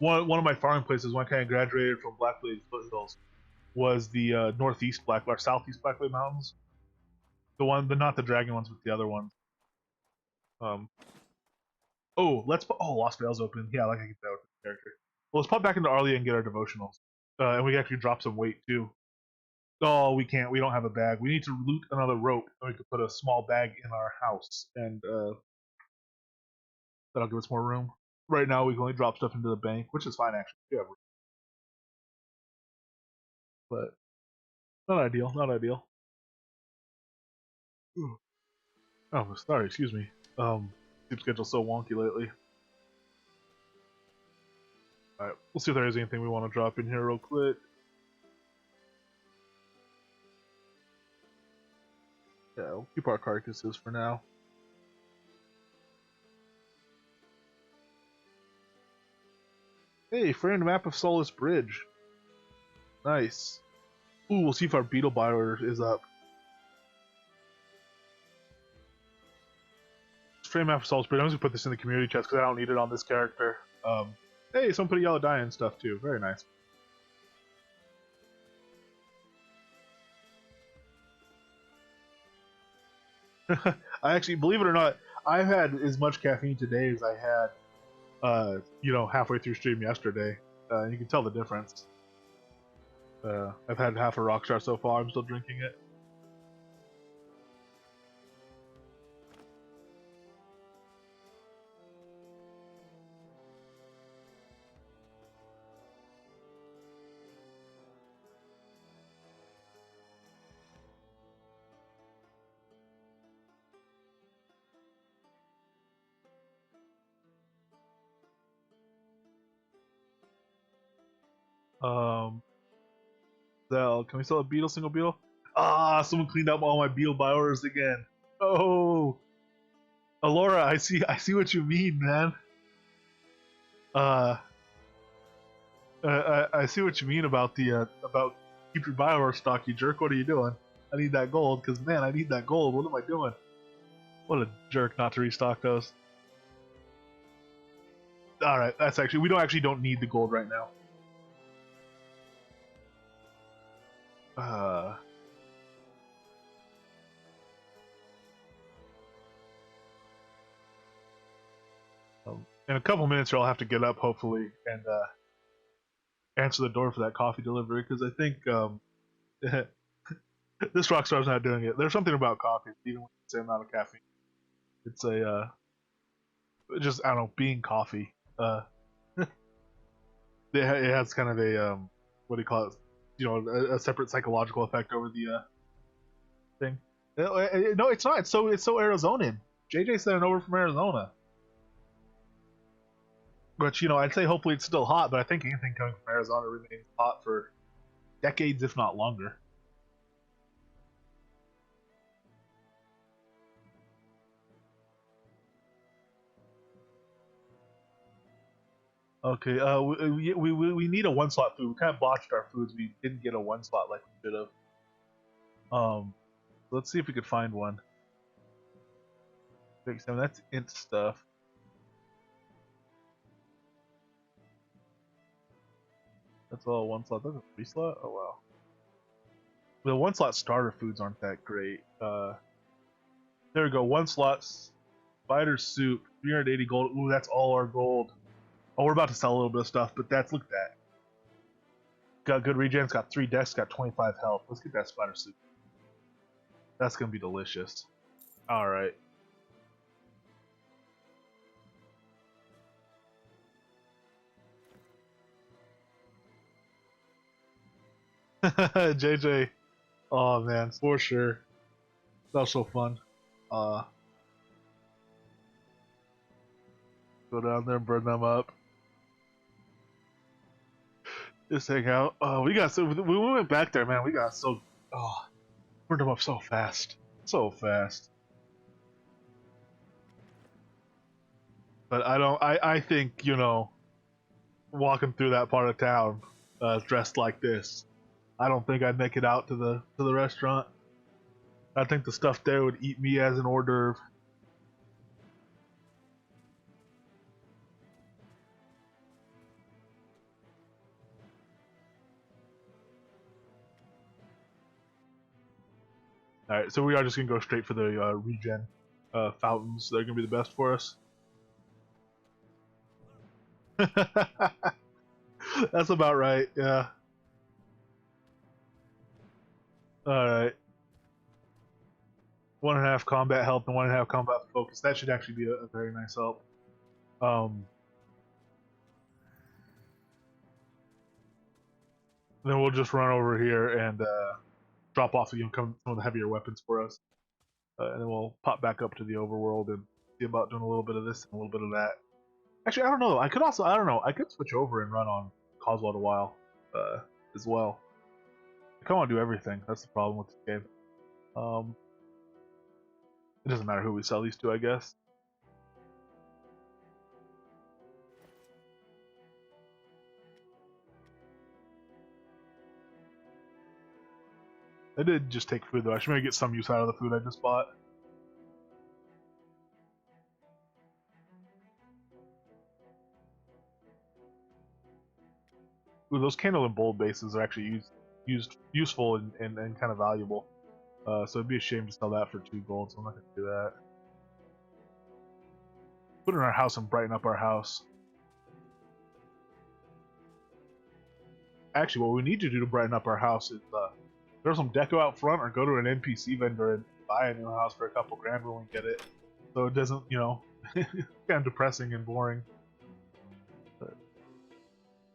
One of my farming places when I kind of graduated from Blackblade Foothills was the northeast or southeast Blackblade Mountains. Not the dragon ones, but the other ones. Lost Vale's open. Yeah, I like I get that with the character. Well, let's pop back into Arlia and get our devotionals, and we can actually drop some weight too. Oh, we can't. We don't have a bag. We need to loot another rope, and we could put a small bag in our house, and that'll give us more room. Right now, we can only drop stuff into the bank, which is fine actually. Yeah, but not ideal. Not ideal. Ooh. Oh, sorry. Excuse me. Sleep schedule's so wonky lately. All right, we'll see if there is anything we want to drop in here real quick. Yeah, we'll keep our carcasses for now. Hey, framed map of Solace Bridge. Nice. Ooh, we'll see if our beetle buyer is up. Framed map of Solace Bridge. I'm just gonna put this in the community chest because I don't need it on this character. Hey, someone put a yellow dye and stuff too. Very nice. I actually, believe it or not, I've had as much caffeine today as I had, halfway through stream yesterday. You can tell the difference. I've had half a Rockstar so far. I'm still drinking it. Can we sell a beetle, single beetle? Ah, someone cleaned up all my beetle buyers again. Oh, Alora, I see what you mean, man. Uh, I see what you mean about about keep your Bioware stock, you jerk. What are you doing? I need that gold, because man, I need that gold. What am I doing? What a jerk not to restock those. Alright, that's actually, we don't need the gold right now. In a couple minutes here I'll have to get up, hopefully, and answer the door for that coffee delivery, because I think this Rockstar's not doing it. There's something about coffee, even with the same amount of caffeine. It's just, I don't know, being coffee. It has kind of a, what do you call it? A separate psychological effect over the thing. No, it's not. It's so Arizonan. JJ sent it over from Arizona. But I'd say hopefully it's still hot. But I think anything coming from Arizona remains hot for decades, if not longer. Okay. We need a one slot food. We kind of botched our foods. We didn't get a one slot like we should have. Let's see if we could find one. That's int stuff. That's all one slot. That's a 3 slot? Oh wow. The one slot starter foods aren't that great. There we go. One slot spider soup, 380 gold. Ooh, that's all our gold. Oh, we're about to sell a little bit of stuff, but look at that. Got good regen. It's got 3 decks. Got 25 health. Let's get that spider soup. That's gonna be delicious. All right. JJ. Oh man, for sure. That was so fun. Go down there and burn them up. Just hang out. We went back there, man. We got burned them up so fast. So fast. But I think, walking through that part of town, dressed like this, I don't think I'd make it out to the restaurant. I think the stuff there would eat me as an hors d'oeuvre. Alright, so we are just gonna go straight for the regen fountains. They're gonna be the best for us. That's about right, yeah. Alright. 1.5 combat health and 1.5 combat focus. That should actually be a very nice help. Then we'll just run over here and drop off some of the heavier weapons for us. And then we'll pop back up to the overworld and see about doing a little bit of this and a little bit of that. Actually, I don't know. I don't know. I could switch over and run on Cosworld a while as well. I kind of want to do everything. That's the problem with this game. It doesn't matter who we sell these to, I guess. I did just take food though. I should maybe get some use out of the food I just bought. Ooh, those candle and bold bases are actually useful and kind of valuable. So it'd be a shame to sell that for 2 gold, so I'm not gonna do that. Put it in our house and brighten up our house. Actually, what we need to do to brighten up our house is throw some deco out front or go to an NPC vendor and buy a new house for a couple grand when we get it. So it doesn't, kind of depressing and boring. But,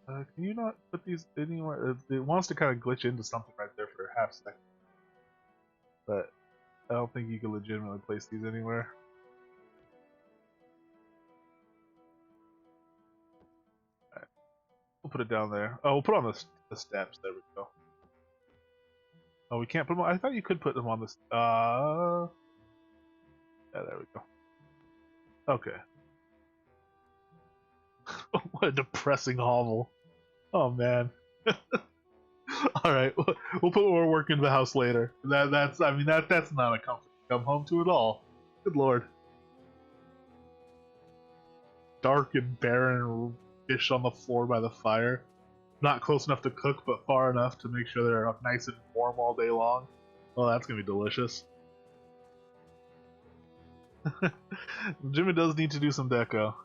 can you not put these anywhere? It wants to kind of glitch into something right there for a half second. But I don't think you can legitimately place these anywhere. Alright. We'll put it down there. Oh, we'll put it on the steps. There we go. Oh, we can't put them on. I thought you could put them on this. Yeah, there we go. Okay. What a depressing hovel. Oh man. All right, we'll put more work into the house later. That's not a comfort to come home to at all. Good lord. Dark and barren fish on the floor by the fire. Not close enough to cook, but far enough to make sure they're nice and warm all day long. Oh, that's gonna be delicious. Jimmy does need to do some deco.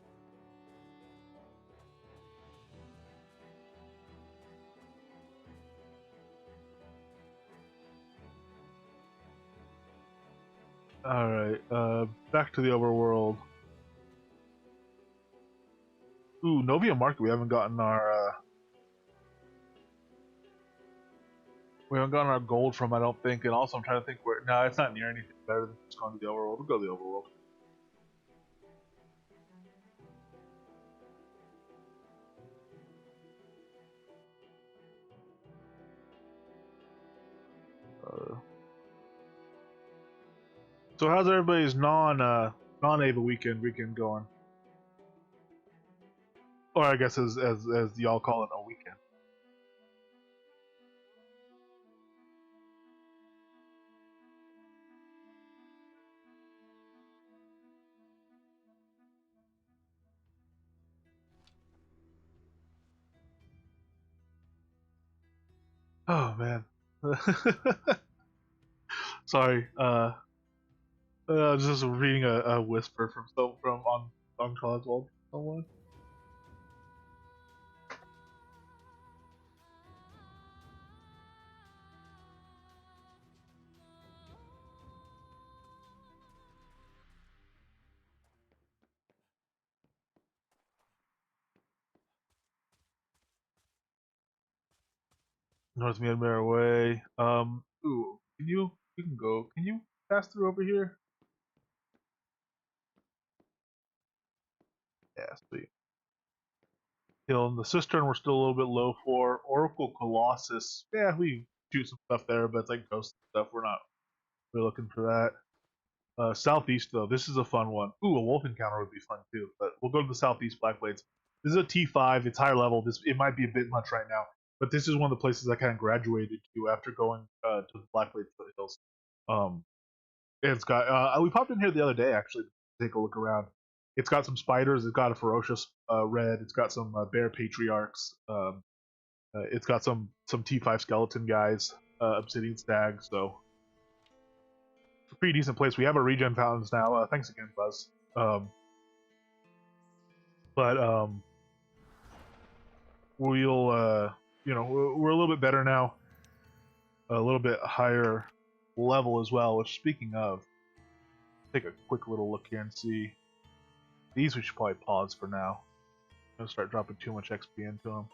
Alright, back to the overworld. Ooh, Novia Market, we haven't gotten our gold from, I don't think, and also I'm trying to think where. No, it's not near anything better than just going to the overworld. We'll go to the overworld. So how's everybody's non-Ava weekend going? Or I guess as y'all call it, a weekend. Oh man. Sorry. Just reading a whisper from on Coswell. Someone. North Myanmar Way. Ooh, you can go. Can you pass through over here? Yeah, sweet. Hill and the Cistern we're still a little bit low for. Oracle Colossus. Yeah, we shoot some stuff there, but it's like ghost stuff. We're not really looking for that. Southeast though, this is a fun one. Ooh, a wolf encounter would be fun too. But we'll go to the Southeast Blackblades. This is a T5. It's higher level. It might be a bit much right now, but this is one of the places I kind of graduated to after going to the Blackblade foothills. It's got. We popped in here the other day actually to take a look around. It's got some spiders. It's got a ferocious red. It's got some bear patriarchs. It's got some T5 skeleton guys, obsidian stags. So it's a pretty decent place. We have our regen fountains now. Thanks again, Buzz. But we'll we're a little bit better now. a little bit higher level as well. Which, speaking of, take a quick little look here and see. These we should probably pause for now. Don't start dropping too much XP into them.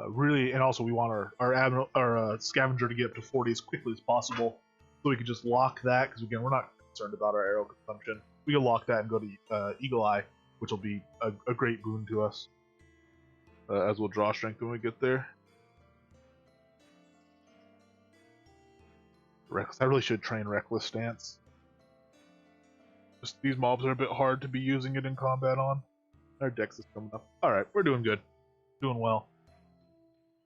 Really, and also we want our scavenger to get up to 40 as quickly as possible, so we can just lock that. Because again, we're not concerned about our arrow consumption. We can lock that and go to Eagle Eye, which will be a great boon to us. As we'll draw strength when we get there. Reckless. I really should train Reckless Stance. Just these mobs are a bit hard to be using it in combat on. Our dex is coming up. Alright, we're doing good. Doing well.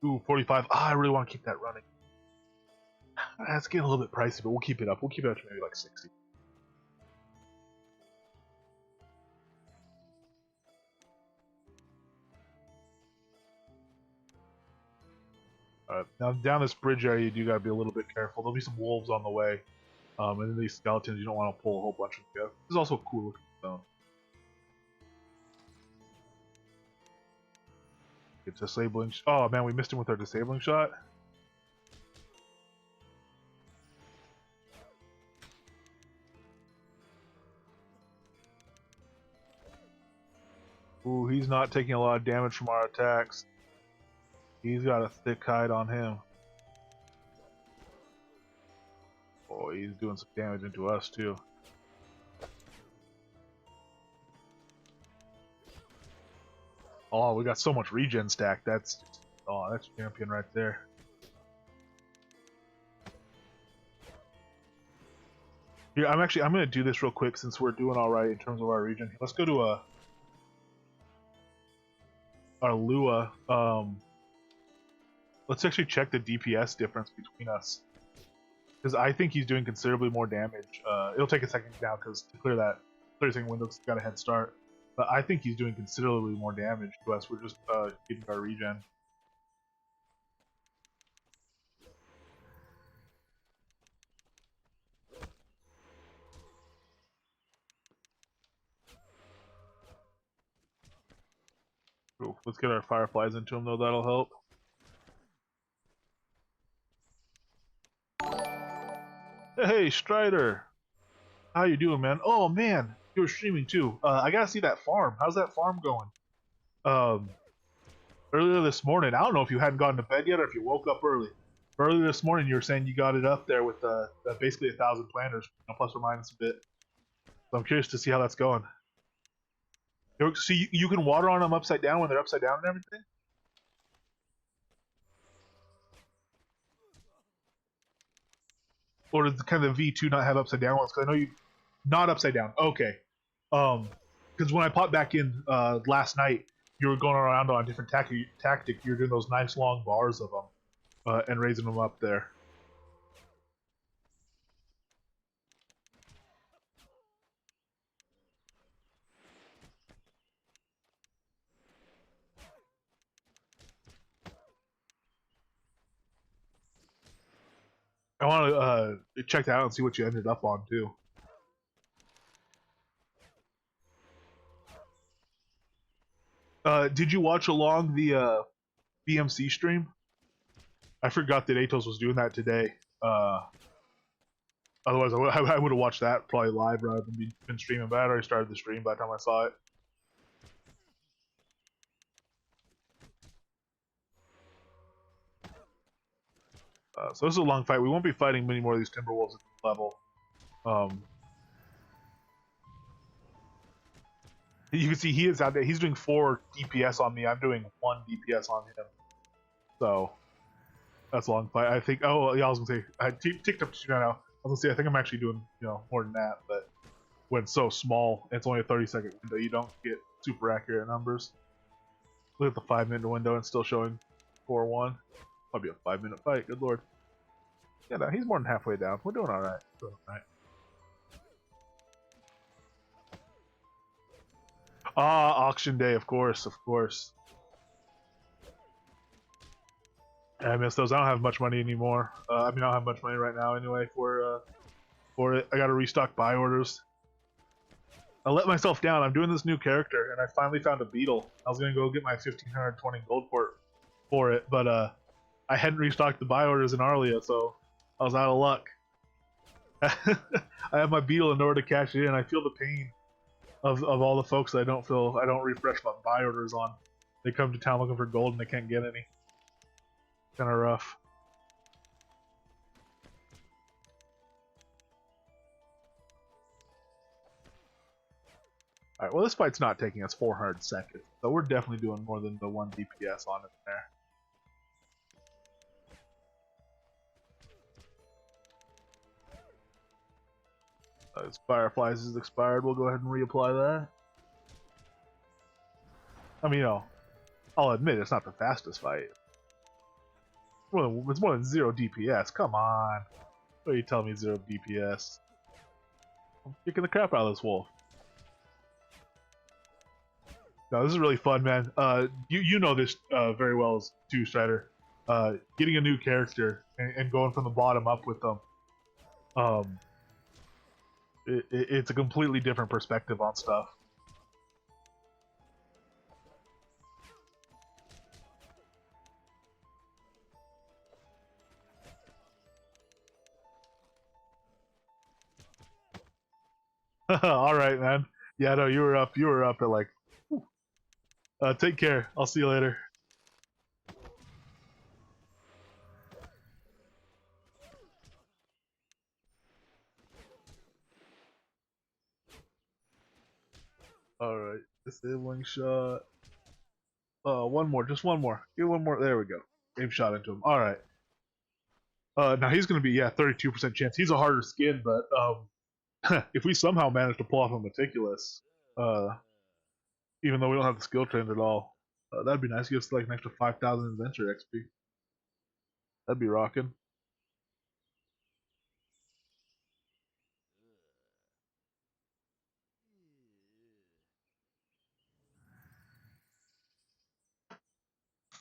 Ooh, 45. I really want to keep that running. It's getting a little bit pricey, but we'll keep it up. We'll keep it up to maybe like 60. Now down this bridge area, you do gotta be a little bit careful. There'll be some wolves on the way, and then these skeletons. You don't want to pull a whole bunch of them together. This is also a cool looking stone. It's disabling. Oh man, we missed him with our disabling shot. Ooh, he's not taking a lot of damage from our attacks. He's got a thick hide on him. Oh, he's doing some damage into us too. Oh, we got so much regen stack. That's champion right there. Here, I'm gonna do this real quick since we're doing all right in terms of our regen. Let's go to our Lua. Let's actually check the DPS difference between us, because I think he's doing considerably more damage. It'll take a second now because to clear second window's got a head start. But I think he's doing considerably more damage to us. We're just getting our regen. Cool. Let's get our fireflies into him though. That'll help. Hey, Strider. How you doing, man? Oh man, you were streaming too. I gotta see that farm. How's that farm going? Earlier this morning, I don't know if you hadn't gotten to bed yet or if you woke up early. Earlier this morning, you were saying you got it up there with basically 1,000 planters, plus or minus a bit. So I'm curious to see how that's going. So you can water on them upside down when they're upside down and everything? Or does kind of the V2 not have upside down ones? Because I know you... Not upside down. Okay. Because when I popped back in last night, you were going around on a different tactic. You were doing those nice long bars of them and raising them up there. I want to check that out and see what you ended up on too. Did you watch along the BMC stream? I forgot that Atos was doing that today. Otherwise, I would have watched that probably live rather than been streaming. But I already started the stream by the time I saw it. So this is a long fight. We won't be fighting many more of these Timberwolves at this level. You can see he is out there. He's doing 4 DPS on me. I'm doing 1 DPS on him. So that's a long fight. I think. Oh yeah, I was gonna say I ticked up to 2 now. I was gonna say I think I'm actually doing more than that. But when it's so small, it's only a 30-second window. You don't get super accurate numbers. Look at the 5-minute window and still showing 4-1. Probably a 5-minute fight. Good lord. Yeah, no, he's more than halfway down. We're doing all right. Doing all right. Auction day, of course, of course. I miss those. I don't have much money anymore. I don't have much money right now anyway for it. I gotta restock buy orders. I let myself down. I'm doing this new character, and I finally found a beetle. I was gonna go get my 1,520 gold for it, but I hadn't restocked the buy orders in Arlia, so I was out of luck. I have my beetle in order to cash it in. I feel the pain of all the folks that I don't refresh my buy orders on. They come to town looking for gold and they can't get any. Kind of rough. Alright, well this fight's not taking us 400 seconds, so we're definitely doing more than the 1 DPS on it there. His Fireflies is expired, we'll go ahead and reapply that. I mean, you know, I'll admit it's not the fastest fight. It's more than 0 DPS, come on. What are you telling me 0 DPS? I'm kicking the crap out of this wolf. No, this is really fun, man. You know this very well too, Strider. Getting a new character and going from the bottom up with them. It's a completely different perspective on stuff. All right, man. Yeah, no, you were up at like. Take care. I'll see you later. All right, disabling shot. One more, just one more. Get one more. There we go. Aim shot into him. All right. Now he's gonna be 32% chance. He's a harder skin, but if we somehow manage to pull off a meticulous, even though we don't have the skill trained at all, that'd be nice. Give us like an extra 5,000 adventure XP. That'd be rocking.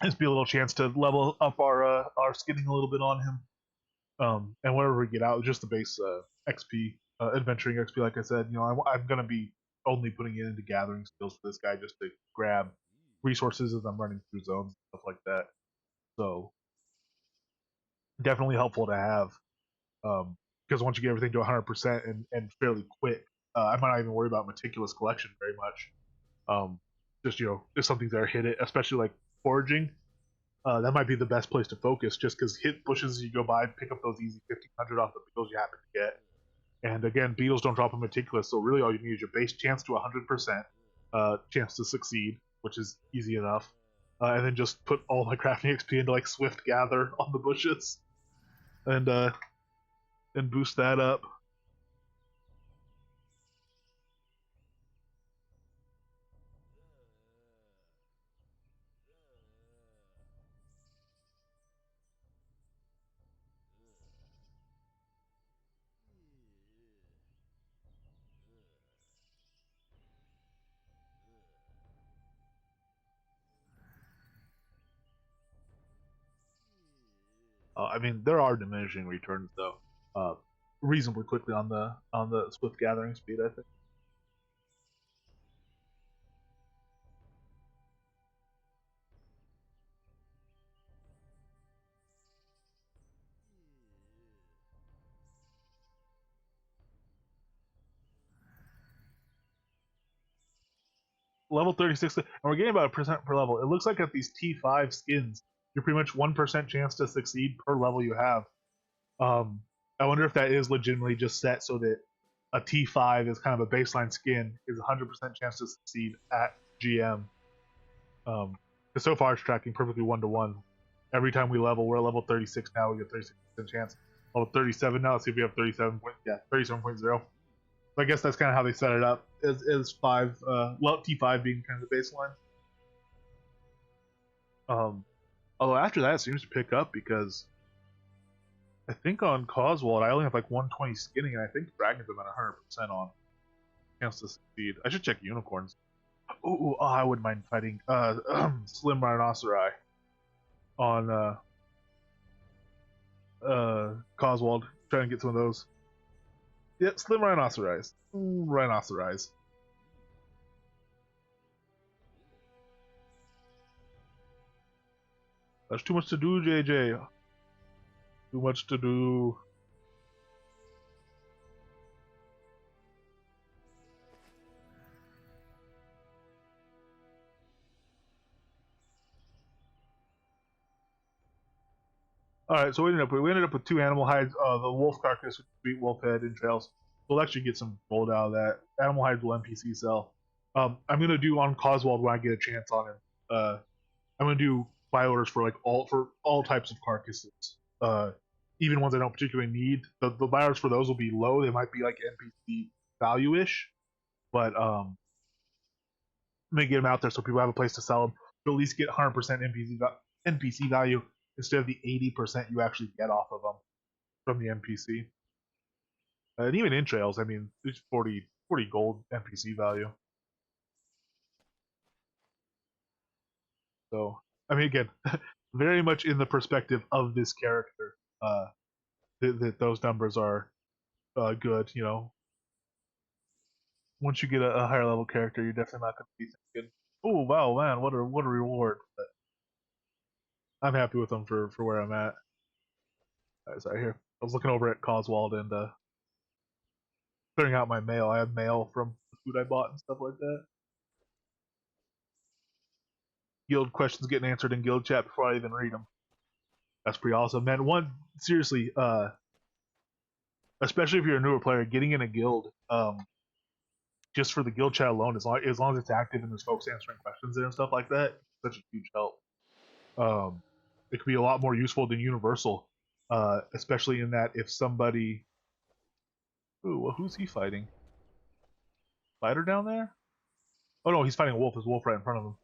Just be a little chance to level up our skinning a little bit on him. And whenever we get out, just the base XP, adventuring XP, like I said, you know, I'm gonna be only putting it into gathering skills for this guy just to grab resources as I'm running through zones and stuff like that. So definitely helpful to have, because once you get everything to 100% and fairly quick, I might not even worry about meticulous collection very much. Just if something's there, hit it, especially like foraging. That might be the best place to focus, just because hit bushes as you go by, pick up those easy 1,500 off the beetles you happen to get. And again, beetles don't drop a meticulous, so really all you need is your base chance to 100%, chance to succeed, which is easy enough, and then just put all my crafting XP into like swift gather on the bushes, and boost that up. I mean, there are diminishing returns though, reasonably quickly on the swift gathering speed, I think. Level 36, and we're getting about a percent per level. It looks like at these T5 skins, you're pretty much 1% chance to succeed per level you have. I wonder if that is legitimately just set so that a T5 is kind of a baseline skin, is 100% chance to succeed at GM. Because so far it's tracking perfectly 1-to-1. Every time we level, we're at level 36 now, we get 36% chance. Level 37 now, let's see if we have 37.0. So I guess that's kind of how they set it up. Is T5 being kind of the baseline. Although after that, it seems to pick up because I think on Coswald I only have like 120 skinning, and I think Dragons I'm at 100% on chance to succeed. I should check unicorns. Oh, I wouldn't mind fighting Slim Rhinoceri on Coswald. Trying to get some of those. Yep, Slim Rhinoceri. Rhinoceri. There's too much to do, JJ. Too much to do. All right, so we ended up with 2 animal hides. The wolf carcass, sweet wolf head, entrails. We'll actually get some gold out of that. Animal hides will NPC sell. I'm gonna do on Coswald when I get a chance on him. I'm gonna do buy orders for all types of carcasses. Even ones I don't particularly need. The buy orders for those will be low. They might be like NPC value ish, but I'm gonna get them out there so people have a place to sell them. To at least get 100% NPC value instead of the 80% you actually get off of them from the NPC. And even entrails, I mean, it's 40 gold NPC value. So, I mean, again, very much in the perspective of this character, that those numbers are good. You know, once you get a higher level character, you're definitely not going to be thinking, "Oh wow, man, what a reward." But I'm happy with them for where I'm at. Sorry, here I was looking over at Coswald and clearing out my mail. I have mail from the food I bought and stuff like that. Guild questions getting answered in guild chat before I even read them. That's pretty awesome, man. One seriously, especially if you're a newer player, getting in a guild, just for the guild chat alone, as long as it's active and there's folks answering questions there and stuff like that, such a huge help. It could be a lot more useful than universal, especially in that if somebody, ooh, well, who's he fighting? Fighter down there? Oh no, he's fighting a wolf. There's a wolf right in front of him.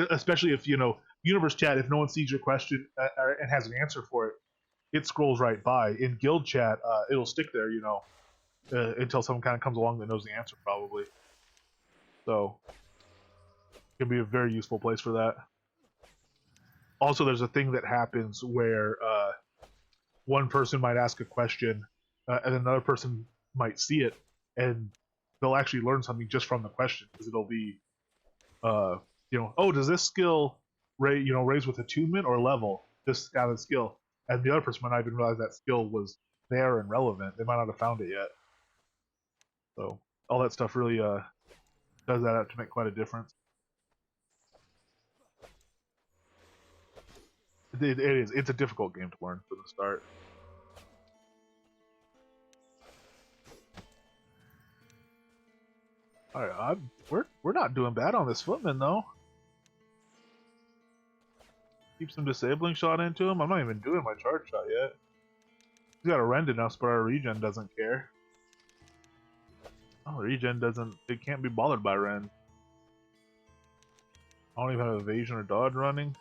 Especially if universe chat, if no one sees your question and has an answer for it, it scrolls right by. In guild chat, it'll stick there, until someone kind of comes along that knows the answer, probably. So, it can be a very useful place for that. Also, there's a thing that happens where one person might ask a question, and another person might see it, and they'll actually learn something just from the question, because it'll be, oh, does this skill raise with attunement or level? This kind of skill, and the other person might not even realize that skill was there and relevant. They might not have found it yet. So all that stuff really does that out to make quite a difference. It is. It's a difficult game to learn from the start. All right, we're not doing bad on this footman though. Keep some disabling shot into him. I'm not even doing my charge shot yet. He's got a rend enough, but our regen doesn't care. Oh, regen doesn't. It can't be bothered by rend. I don't even have evasion or dodge running.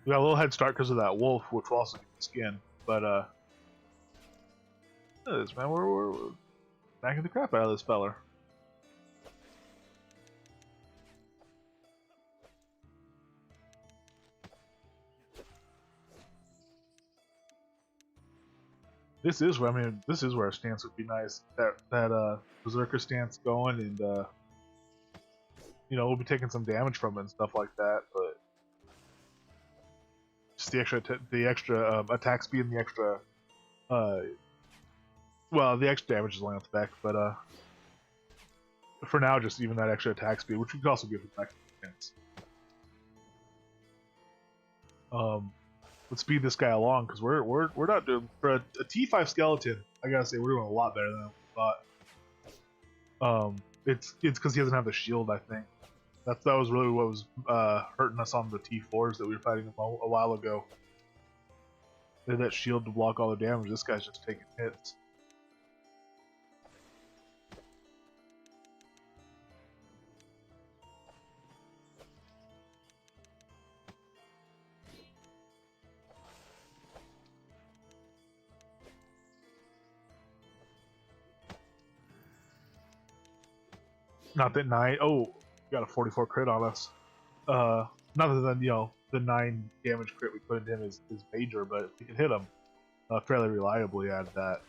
We got a little head start because of that wolf, which will also get the skin. But look at this, man. We're knocking the crap out of this feller. This is where our stance would be nice. That berserker stance going, and we'll be taking some damage from it and stuff like that. But just the extra attack speed and the extra the extra damage is only off the back, but for now, just even that extra attack speed, which we could also give it back to defense. Let's speed this guy along, because we're not doing for a T5 skeleton. I gotta say, we're doing a lot better than I thought. It's because he doesn't have the shield. I think that was really what was hurting us on the T4s that we were fighting a while ago. They had that shield to block all the damage. This guy's just taking hits. Not that night. Oh, got a 44 crit on us. Not that then, the 9 damage crit we put into him is major, but we can hit him fairly reliably at that.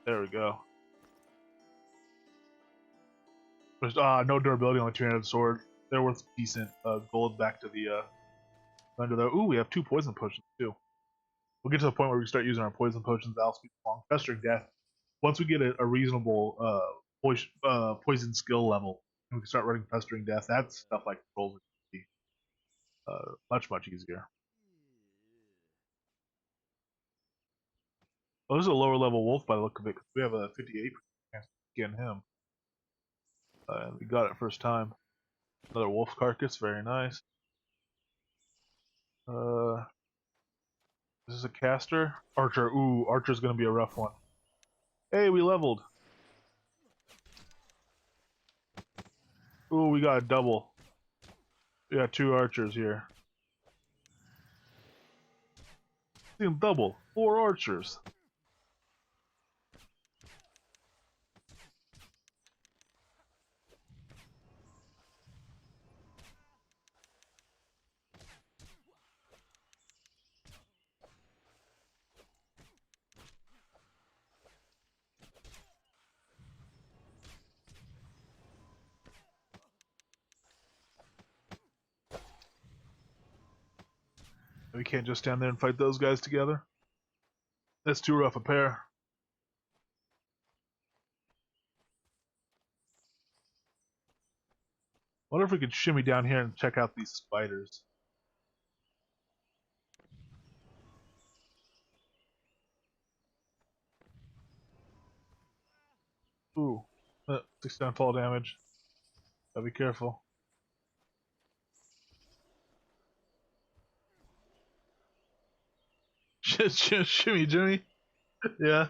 There we go. There's no durability on the two-handed sword. They're worth decent gold back to the under there. Ooh, we have 2 poison potions too. We'll get to the point where we start using our poison potions. That'll speed along. Festering Death. Once we get a reasonable poison skill level, and we can start running Festering Death. That stuff like rolls would be much easier. Oh, this is a lower level wolf by the look of it. We have a 58% chance of getting him. And we got it first time. Another wolf carcass, very nice. Is this a caster? Archer. Ooh, Archer's gonna be a rough one. Hey, we leveled. Ooh, we got a double. We got 2 archers here. Seeing double. 4 archers. We can't just stand there and fight those guys together. That's too rough a pair. Wonder if we could shimmy down here and check out these spiders. Ooh, 6 down fall damage. Gotta be careful. Shimmy, Jimmy. Yeah.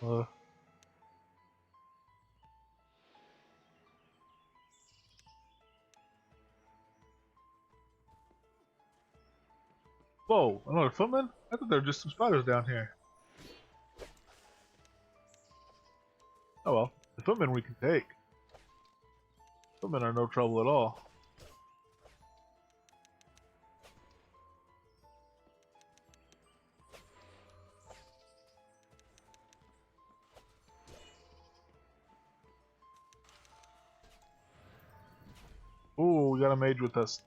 uh, Whoa, another footman? I thought there were just some spiders down here. Oh well, the footmen we can take. Footmen are no trouble at all. Ooh, we got a mage with us.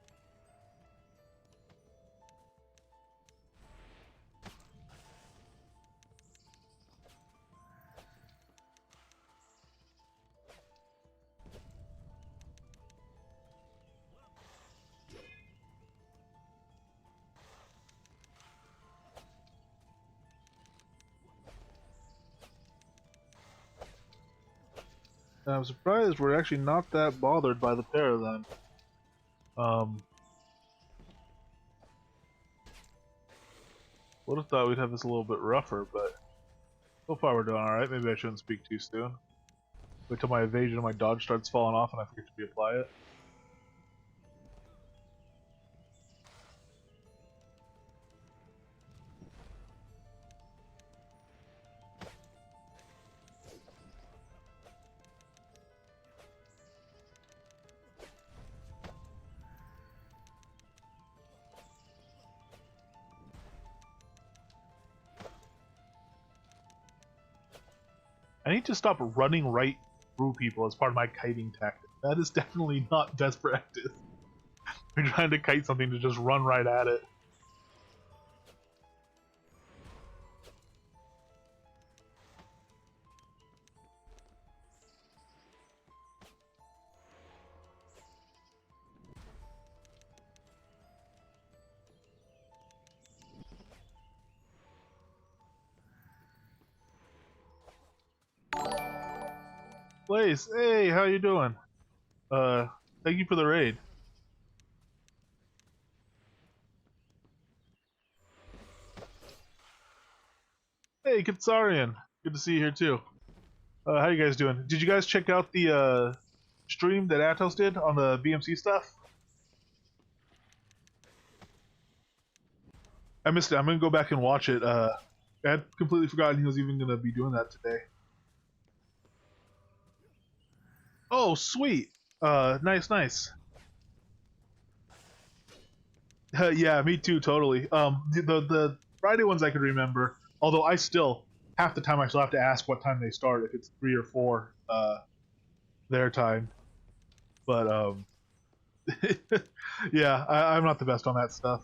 And I'm surprised we're actually not that bothered by the pair then. Would have thought we'd have this a little bit rougher, but so far we're doing alright. Maybe I shouldn't speak too soon. Wait till my evasion and my dodge starts falling off and I forget to reapply it. I need to stop running right through people as part of my kiting tactic. That is definitely not best practice. You're trying to kite something to just run right at it. Blaze, hey, how you doing? Thank you for the raid. Hey, Katsarian, good to see you here too. How you guys doing? Did you guys check out the stream that Atos did on the BMC stuff? I missed it. I'm gonna go back and watch it. I had completely forgotten he was even going to be doing that today. Oh, sweet. Nice, nice. Yeah, me too, totally. The Friday ones I could remember, although I still half the time I still have to ask what time they start if it's 3 or 4 their time. But yeah, I'm not the best on that stuff.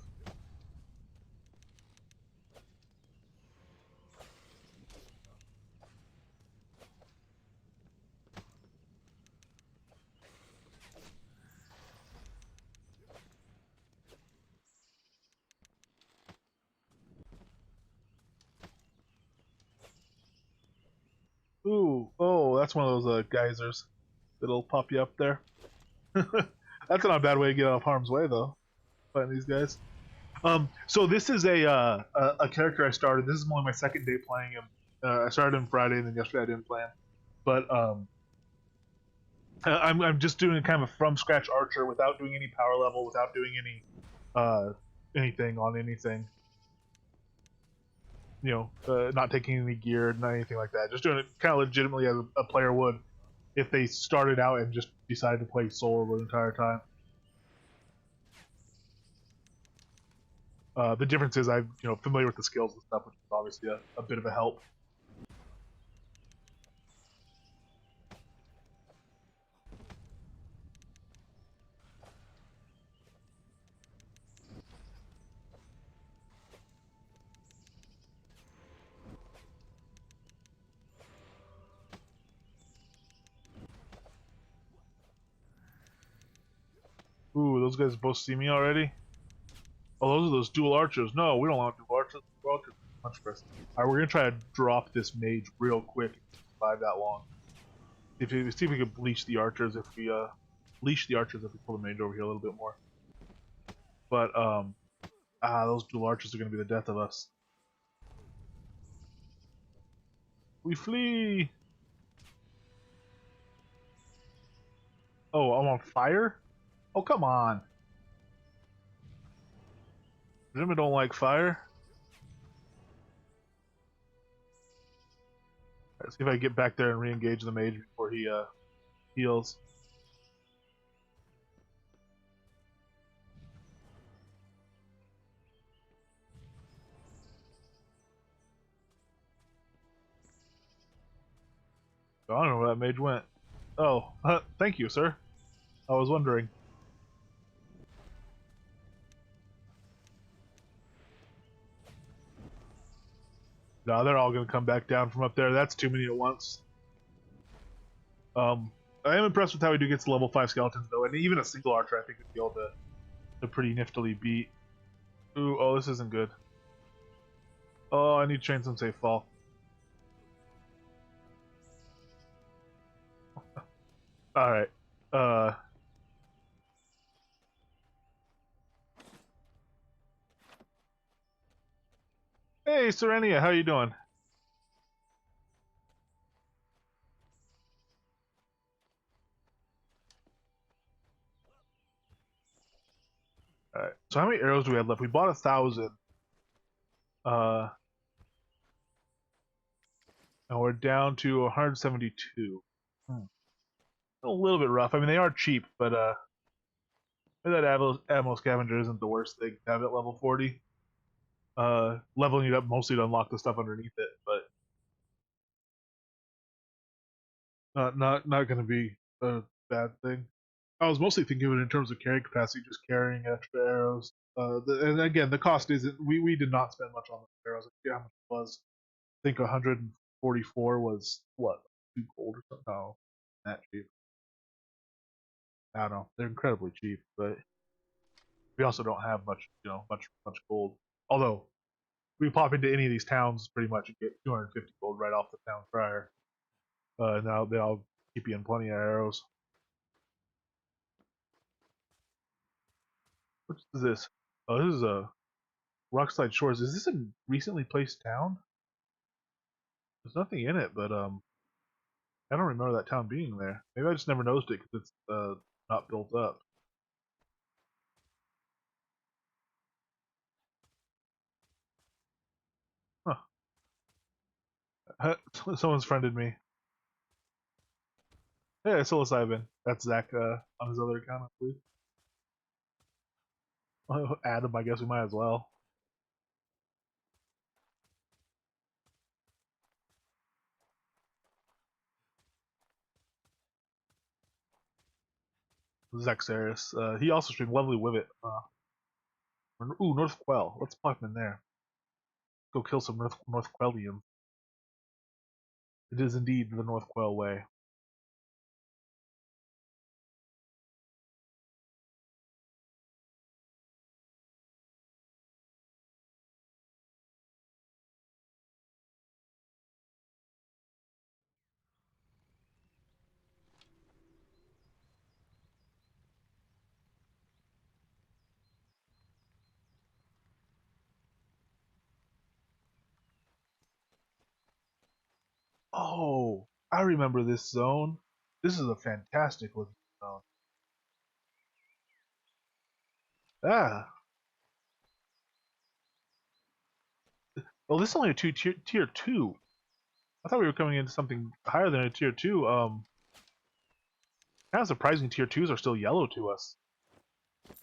Ooh, oh, that's one of those geysers that'll pop you up there. That's not a bad way to get out of harm's way, though. Fighting these guys. So this is a character I started. This is only my second day playing him. I started him Friday, and then yesterday I didn't play him. But I'm just doing a kind of a from scratch archer without doing any power level, without doing any anything on anything. Not taking any gear, not anything like that. Just doing it kind of legitimately as a player would if they started out and just decided to play solo the entire time. The difference is I'm familiar with the skills and stuff, which is obviously a bit of a help. Ooh, those guys both see me already. Oh, those are those dual archers. No, we don't want dual archers. Dual archers much first. All right, we're gonna try to drop this mage real quick. Survive that long. See if we can leash the archers if we pull the mage over here a little bit more. But those dual archers are gonna be the death of us. We flee. Oh, I'm on fire. Oh, come on. Jimmy don't like fire. Let's see if I can get back there and re-engage the mage before he heals. I don't know where that mage went. Oh, thank you, sir. I was wondering. No, they're all going to come back down from up there. That's too many at once. I am impressed with how he gets level 5 skeletons, though, and even a single archer I think would be able to pretty niftily beat. Ooh, oh, this isn't good. Oh, I need to train some safe fall. Alright. Hey, Serenia, how you doing? Alright, so how many arrows do we have left? We bought 1,000. Uh, and we're down to 172. A little bit rough. I mean, they are cheap, but that ammo scavenger isn't the worst thing to have at level 40. Leveling it up mostly to unlock the stuff underneath it, but not going to be a bad thing. I was mostly thinking of it in terms of carrying capacity, just carrying extra arrows. And again, the cost isn't. We did not spend much on the arrows. I forget how much it was. I think 144 was what, 2 gold or something. No, that cheap. I don't know. They're incredibly cheap, but we also don't have much, much gold. Although we pop into any of these towns pretty much and get 250 gold right off the town crier. Now they all keep you in plenty of arrows. What is this? Oh, this is a Rockside Shores. Is this a recently placed town? There's nothing in it, but I don't remember that town being there. Maybe I just never noticed it because it's not built up. Huh. Someone's friended me. Yeah, psilocybin. That's Zach on his other account, I believe. Add him, I guess we might as well. Zach Saris. He also streamed Lovely Wivet. Ooh, North Quell. Let's pop him in there. Go kill some North Quellians. It is indeed the North Quell way. Oh, I remember this zone. This is a fantastic looking zone. Ah, well, this is only a tier 2. I thought we were coming into something higher than a tier 2. Kind of surprising tier 2s are still yellow to us.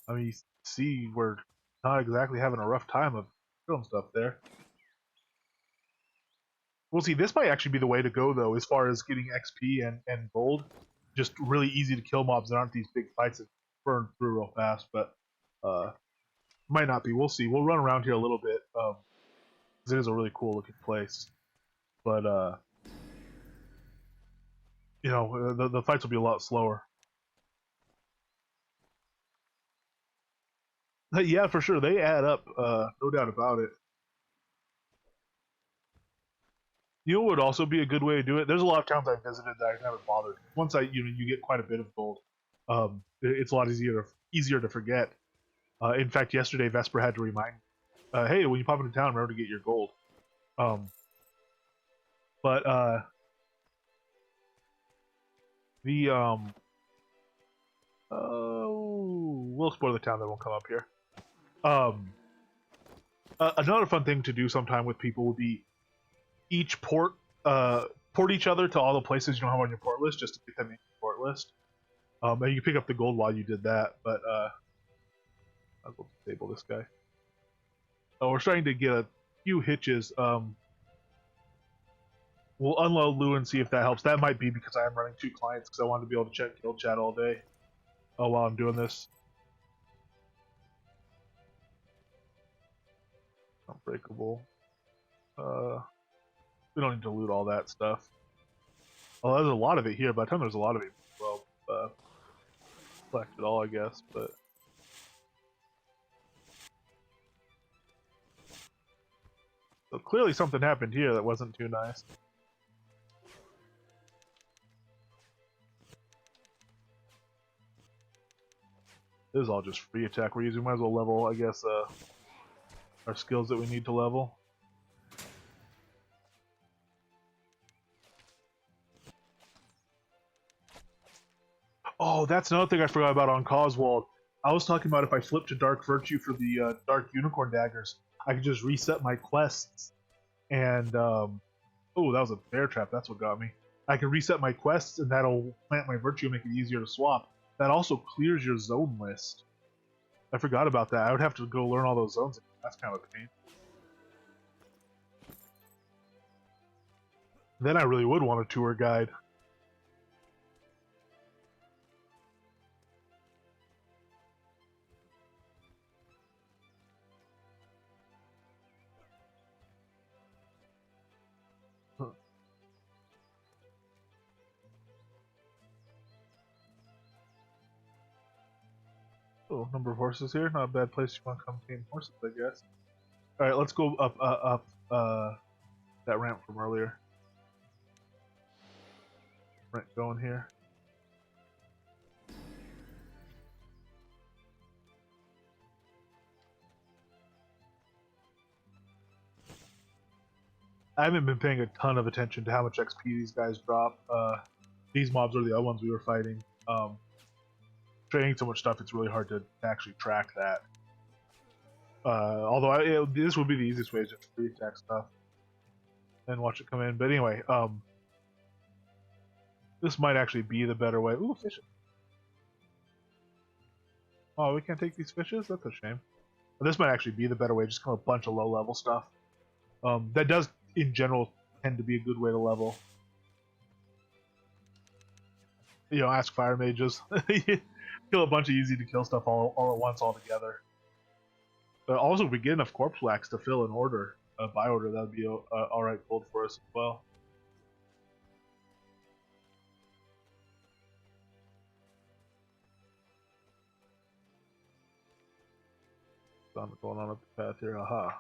I mean, you see, we're not exactly having a rough time of killing stuff there. We'll see, this might actually be the way to go, though, as far as getting XP and gold. Just really easy to kill mobs that aren't these big fights that burn through real fast, but might not be. We'll see. We'll run around here a little bit, because it is a really cool looking place. But, the fights will be a lot slower. Yeah, for sure. They add up, no doubt about it. You know what would also be a good way to do it? There's a lot of towns I visited that I never bothered. Once you get quite a bit of gold, it's a lot easier to forget. In fact, yesterday Vesper had to remind me, hey, when you pop into town, remember to get your gold. Um, but the we'll explore the town that won't come up here. Um, Another fun thing to do sometime with people would be each port each other to all the places you don't have on your port list, just to get them in your port list. And you can pick up the gold while you did that, but I'll go disable this guy. Oh, we're starting to get a few hitches. We'll unload Lou and see if that helps. That might be because I am running 2 clients because I wanted to be able to check guild chat all day. Oh, while I'm doing this. Unbreakable. We don't need to loot all that stuff. Oh, there's a lot of it here. By the time there's a lot of it, well, collect it all, I guess. But so clearly something happened here that wasn't too nice. This is all just free attack we're using. We might as well level, I guess, our skills that we need to level. Oh, that's another thing I forgot about on Coswald. I was talking about if I flip to Dark Virtue for the Dark Unicorn Daggers, I could just reset my quests. And, oh, that was a bear trap. That's what got me. I can reset my quests, and that'll plant my Virtue and make it easier to swap. That also clears your zone list. I forgot about that. I would have to go learn all those zones. That's kind of a pain. Then I really would want a tour guide. Oh, number of horses here. Not a bad place you want to come tame horses, I guess. Alright, let's go up that ramp from earlier. Right, going here. I haven't been paying a ton of attention to how much XP these guys drop. These mobs are the other ones we were fighting. Trading so much stuff, it's really hard to actually track that. Although this would be the easiest way, is just free attack stuff. and watch it come in. But anyway, this might actually be the better way. Ooh, fishes. Oh, we can't take these fishes? That's a shame. But this might actually be the better way, just kind of a bunch of low-level stuff. That does, in general, tend to be a good way to level. You know, ask fire mages. Kill a bunch of easy-to-kill stuff all at once, all together. Also, if we get enough corpse wax to fill an order, by order, that would be alright gold for us as well. Going on up the path here, aha.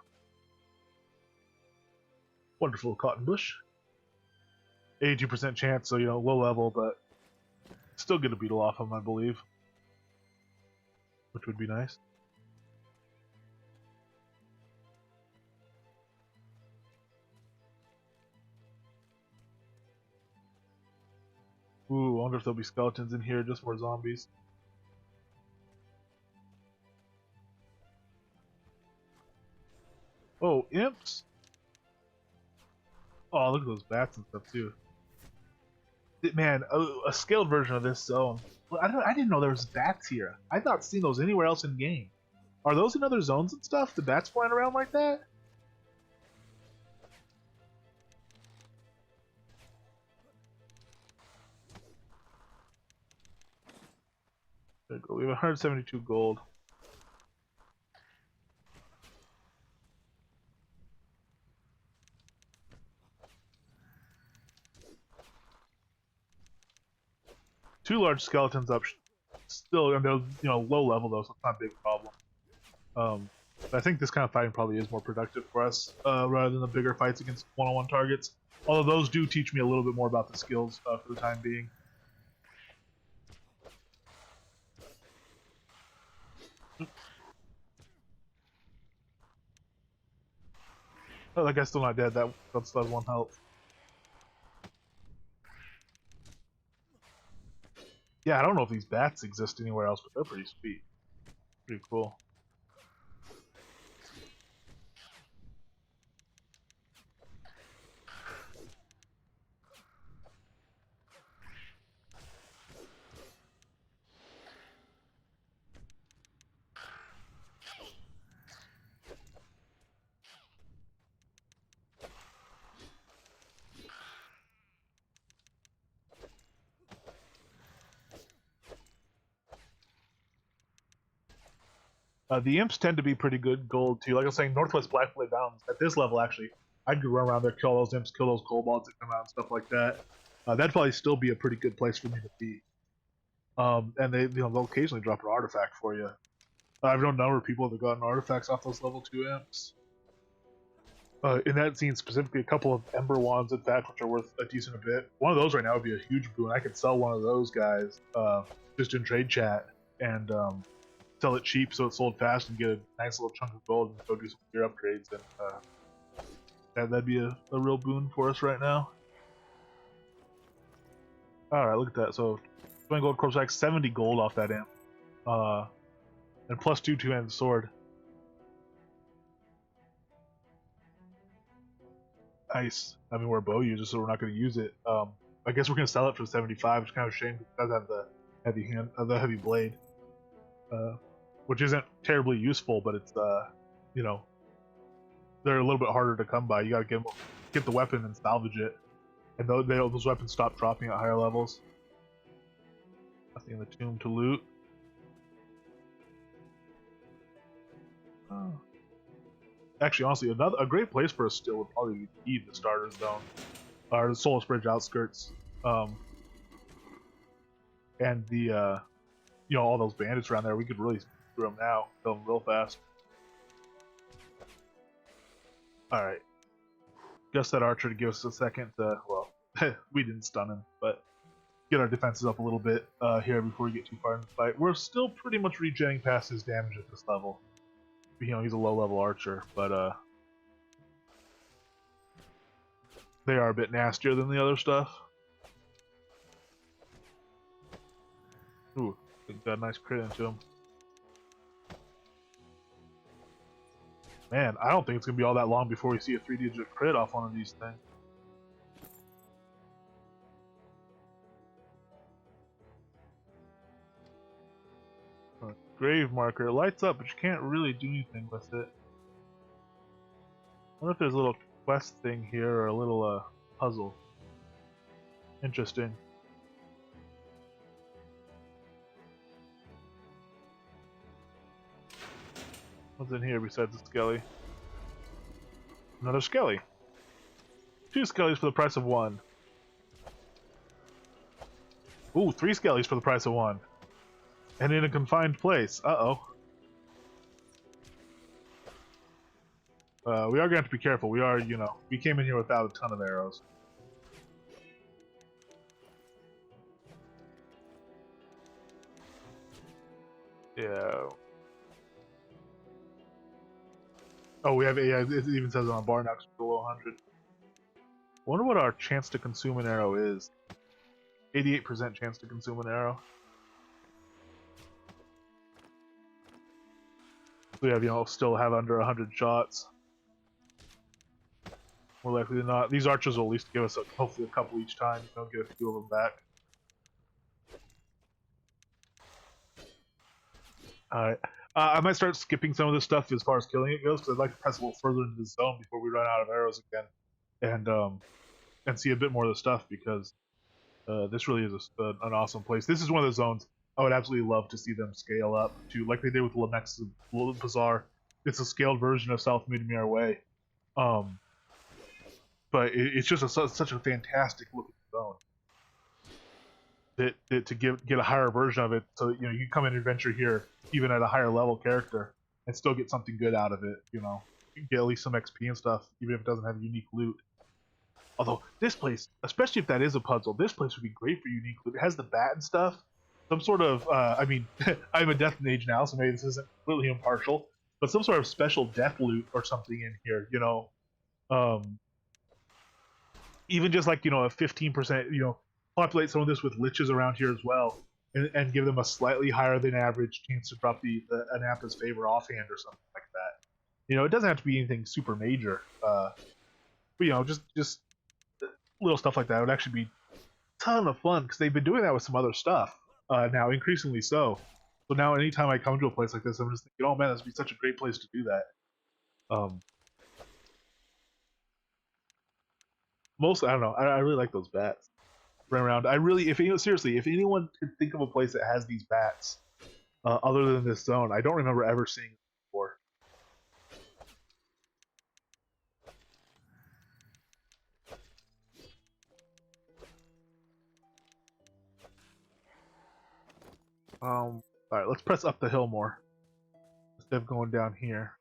Wonderful cotton bush. 82% chance, so you know, low level, but still get a beetle off him, I believe. Which would be nice. Ooh, I wonder if there'll be skeletons in here, just more zombies. Oh, imps! Oh, look at those bats and stuff too. Man, a scaled version of this zone. I didn't know there was bats here. I've not seen those anywhere else in game. Are those in other zones and stuff? The bats flying around like that? There we go. We have 172 gold. Two large skeletons up, still, and they're, you know, low level though, so it's not a big problem. But I think this kind of fighting probably is more productive for us, rather than the bigger fights against one-on-one targets. Although those do teach me a little bit more about the skills for the time being. Oh, that guy's still not dead. That still has 1 health. Yeah, I don't know if these bats exist anywhere else, but they're pretty sweet. Pretty cool. The imps tend to be pretty good gold too. Like I was saying, Northwest Blackblade Mountains, at this level actually, I could run around there, kill those imps, kill those kobolds that come out and stuff like that. That'd probably still be a pretty good place for me to be. And they'll occasionally drop an artifact for you. I've known a number of people that have gotten artifacts off those level 2 imps. In that scene specifically, a couple of Ember Wands, in fact, which are worth a decent a bit. One of those right now would be a huge boon. I could sell one of those guys just in trade chat and sell it cheap so it's sold fast and get a nice little chunk of gold and go do some gear upgrades. And that'd be a real boon for us right now. Alright, look at that. So, 20 gold corpse axe, 70 gold off that imp. And plus 2 two-handed sword. Nice. I mean, we're a bow user, so we're not going to use it. I guess we're going to sell it for 75. It's kind of a shame because it does have the heavy hand, the heavy blade, which isn't terribly useful, but it's you know, they're a little bit harder to come by. You got to get the weapon and salvage it, and those weapons stop dropping at higher levels. Nothing in the tomb to loot. Oh. Actually, honestly, a great place for us still would probably be the starter zone, or the Soulless Bridge outskirts, and the you know, all those bandits around there. We could really through them now, kill them real fast. All right, just that archer to give us a second. Well, we didn't stun him, but get our defenses up a little bit here before we get too far in the fight. We're still pretty much regenerating past his damage at this level. You know, he's a low-level archer, but they are a bit nastier than the other stuff. Ooh, got a nice crit into him. Man, I don't think it's gonna be all that long before we see a 3-digit crit off one of these things. grave marker. It lights up, but you can't really do anything with it. I wonder if there's a little quest thing here or a little puzzle. Interesting. What's in here besides the skelly? Another skelly. 2 skellies for the price of 1. Ooh, 3 skellies for the price of 1. And in a confined place. Uh-oh. We are going to have to be careful. We are, you know, we came in here without a ton of arrows. Yeah. Oh, we have, yeah, it even says on bar knocks below 100. I wonder what our chance to consume an arrow is. 88% chance to consume an arrow. We have, you know, still have under 100 shots. More likely than not. These archers will at least give us hopefully a couple each time. You know, get a few of them back. Alright. I might start skipping some of this stuff as far as killing it goes, because I'd like to press a little further into the zone before we run out of arrows again. And see a bit more of the stuff, because this really is an awesome place. This is one of the zones I would absolutely love to see them scale up to, like they did with Lamex's Bazaar. It's a scaled version of South Midmere Way. But it's just such a fantastic looking zone. To get a higher version of it, so you know you come and adventure here even at a higher level character and still get something good out of it. You know, you can get at least some XP and stuff, even if it doesn't have unique loot. Although this place, especially if that is a puzzle, this place would be great for unique loot. It has the bat and stuff. Some sort of, I mean, I'm a death mage now, so maybe this isn't completely impartial, but some sort of special death loot or something in here. You know, even just like, you know, a 15%, you know, populate some of this with liches around here as well, and give them a slightly higher than average chance to drop the Anapa's favor offhand or something like that. You know, it doesn't have to be anything super major, but you know, just little stuff like that would actually be a ton of fun, because they've been doing that with some other stuff now, increasingly so. So now anytime I come to a place like this, I'm just thinking, oh man, this would be such a great place to do that. Mostly, I don't know, I really like those bats. Run around. I really, seriously, if anyone could think of a place that has these bats, other than this zone, I don't remember ever seeing them before. Alright, let's press up the hill more instead of going down here.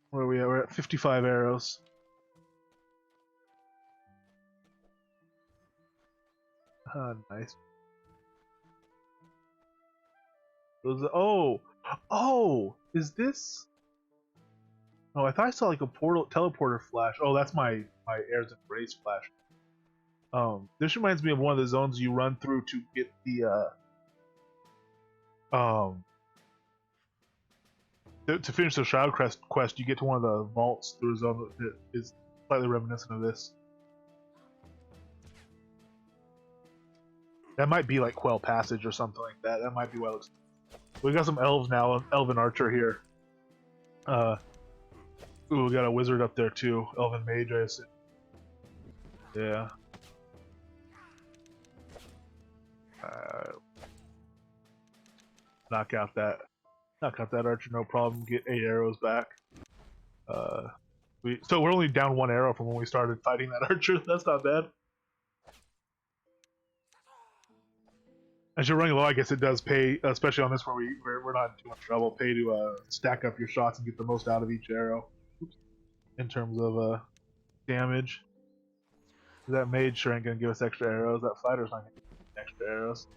Where are we at? We're at 55 arrows. Nice. Oh, is this? Oh, I thought I saw like a teleporter flash. Oh, that's my Airs and Grace flash. This reminds me of one of the zones you run through to get the to finish the Shroud quest. You get to one of the vaults through a zone that is slightly reminiscent of this. That might be like Quell Passage or something like that. That might be what it looks like. We got some elves now, elven archer here. Ooh, we got a wizard up there too. Elven mage, I assume. Yeah. Knock out that archer, no problem. Get 8 arrows back. So we're only down 1 arrow from when we started fighting that archer. That's not bad. As you're running low, I guess it does pay, especially on this where we're not in too much trouble. Pay to stack up your shots and get the most out of each arrow. Oops. In terms of damage. That mage sure ain't gonna give us extra arrows. That fighter's not gonna give us extra arrows.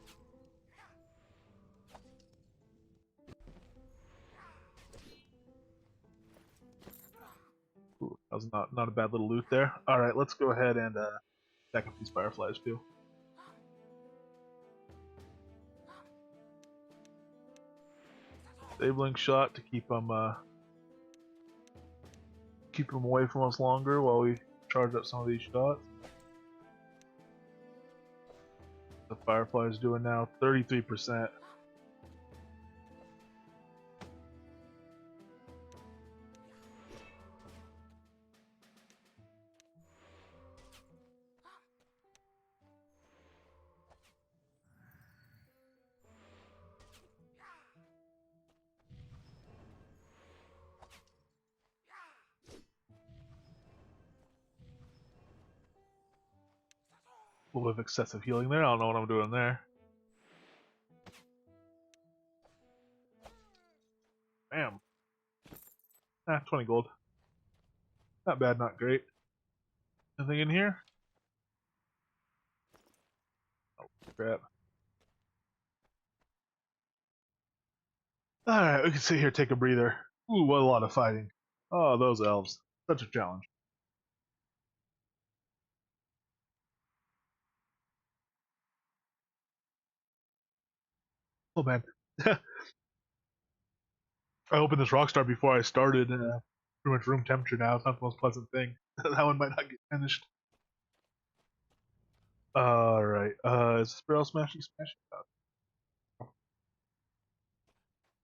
Ooh, that was not a bad little loot there. All right, let's go ahead and stack up these fireflies too. Disabling shot to keep them away from us longer while we charge up some of these shots. The firefly is doing now 33%. little bit of excessive healing there. I don't know what I'm doing there. Bam. 20 gold. Not bad, not great. Anything in here? Oh, crap. Alright, we can sit here, take a breather. Ooh, what a lot of fighting. Oh, those elves. Such a challenge. Oh, man. I opened this Rockstar before I started, and pretty much room temperature now. It's not the most pleasant thing. That one might not get finished. Alright, is this barrel smashing?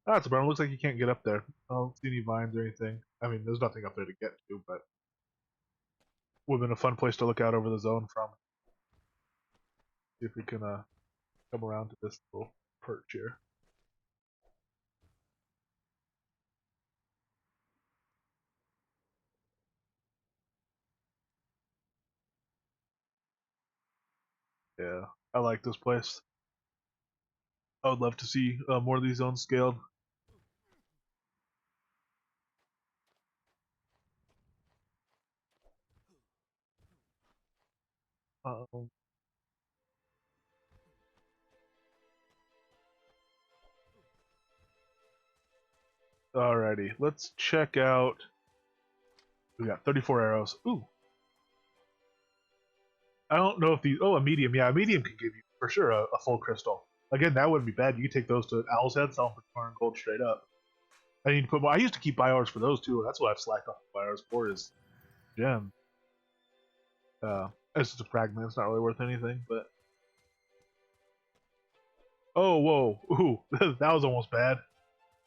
Ah, it's a bummer. Looks like you can't get up there. I don't see any vines or anything. I mean, there's nothing up there to get to, but would have been a fun place to look out over the zone from. See if we can come around to this little perch here. Yeah, I like this place. I would love to see more of these zones scaled. Um, Alrighty, let's check out. We got 34 arrows. Ooh, I don't know if these. Oh, a medium. Yeah, a medium can give you for sure a full crystal. Again, that wouldn't be bad. You could take those to Owl's Head, sell them for 200 gold straight up. I need to put more. I used to keep biors for those too. That's what I've slacked off biors for is gem. It's just a fragment. It's not really worth anything, but. Oh, whoa. Ooh, that was almost bad.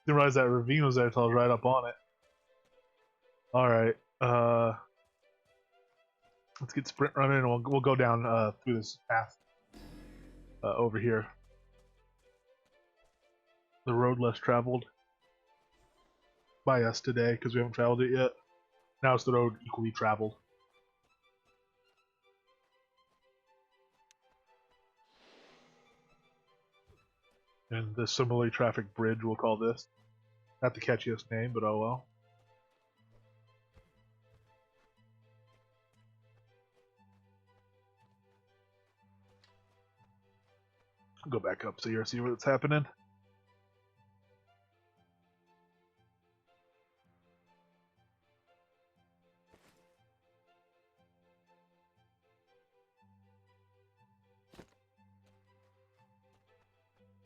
Didn't realize that ravine was there until I was right up on it. Alright. Let's get sprint running and we'll go down through this path over here. The road less traveled by us today because we haven't traveled it yet. Now it's the road equally traveled. And the similarly traffic bridge, we'll call this. Not the catchiest name, but oh well. Go back up so you see what's happening.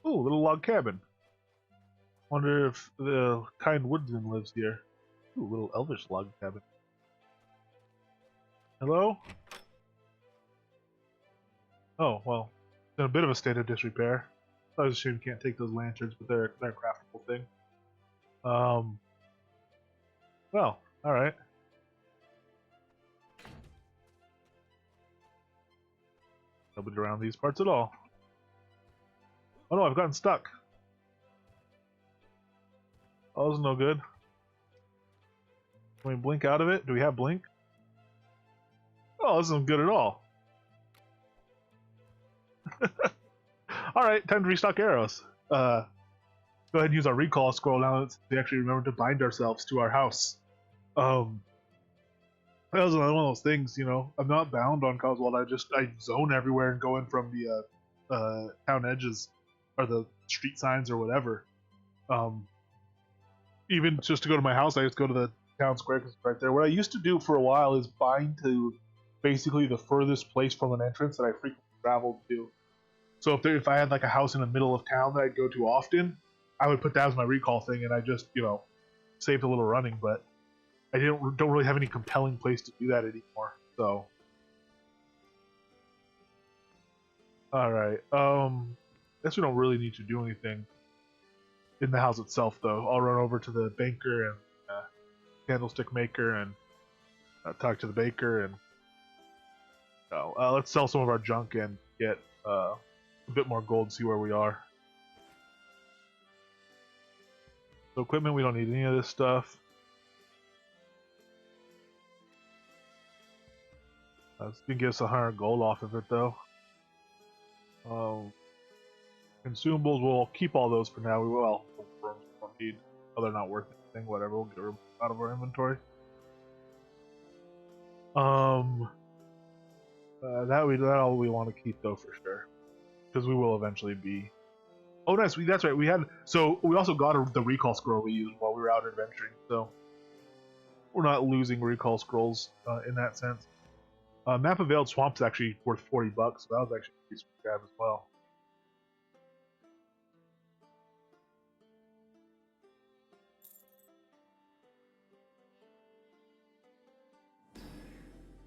Ooh, little log cabin. Wonder if the kind woodsman lives here. Ooh, little elvish log cabin. Hello? Oh, well, in a bit of a state of disrepair. I was assumed you can't take those lanterns, but they're a craftable thing. Well, alright. Nobody around these parts at all. Oh no, I've gotten stuck. Oh, that was no good. Can we blink out of it? Do we have blink? Oh, this isn't good at all. Alright, time to restock arrows. Go ahead and use our recall scroll now that we actually remember to bind ourselves to our house. That was another one of those things, you know. I'm not bound on Coswald. I zone everywhere and go in from the town edges or the street signs or whatever. Even just to go to my house, I just go to the town square because it's right there. What I used to do for a while is bind to basically the furthest place from an entrance that I frequently traveled to. So if I had like a house in the middle of town that I'd go to often, I would put that as my recall thing, and I just saved a little running. But I don't really have any compelling place to do that anymore. So, all right. Guess we don't really need to do anything in the house itself, though. I'll run over to the banker and candlestick maker and talk to the baker, and let's sell some of our junk and get a bit more gold and see where we are. So equipment, we don't need any of this stuff. It's gonna give us 100 gold off of it, though. Consumables, we'll keep all those for now. We will. We'll need. Oh, they're not worth anything. Whatever. We'll get rid out of our inventory. That all we want to keep though for sure, because we will eventually be. Oh, that's right. We had we also got the recall scroll we used while we were out adventuring, so we're not losing recall scrolls in that sense. Map of Veiled Swamp's actually worth $40, so that was actually a pretty sweet grab as well.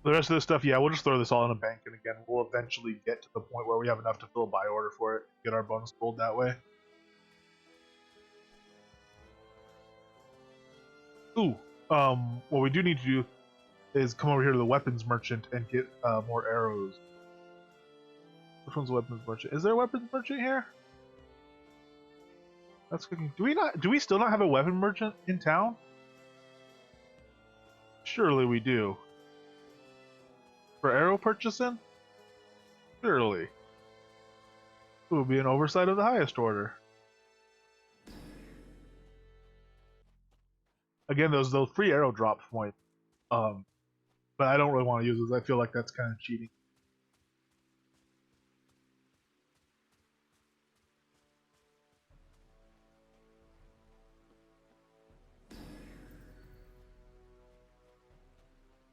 The rest of this stuff, yeah, we'll just throw this all in a bank, and again, we'll eventually get to the point where we have enough to fill a buy order for it, get our bonus gold that way. Ooh, what we do need to do is come over here to the weapons merchant and get more arrows. Which one's the weapons merchant? Is there a weapons merchant here? That's cooking. Do we still not have a weapon merchant in town? Surely we do. For arrow purchasing? Surely. It would be an oversight of the highest order. Again, those free arrow drop points. But I don't really want to use those. I feel like that's kind of cheating.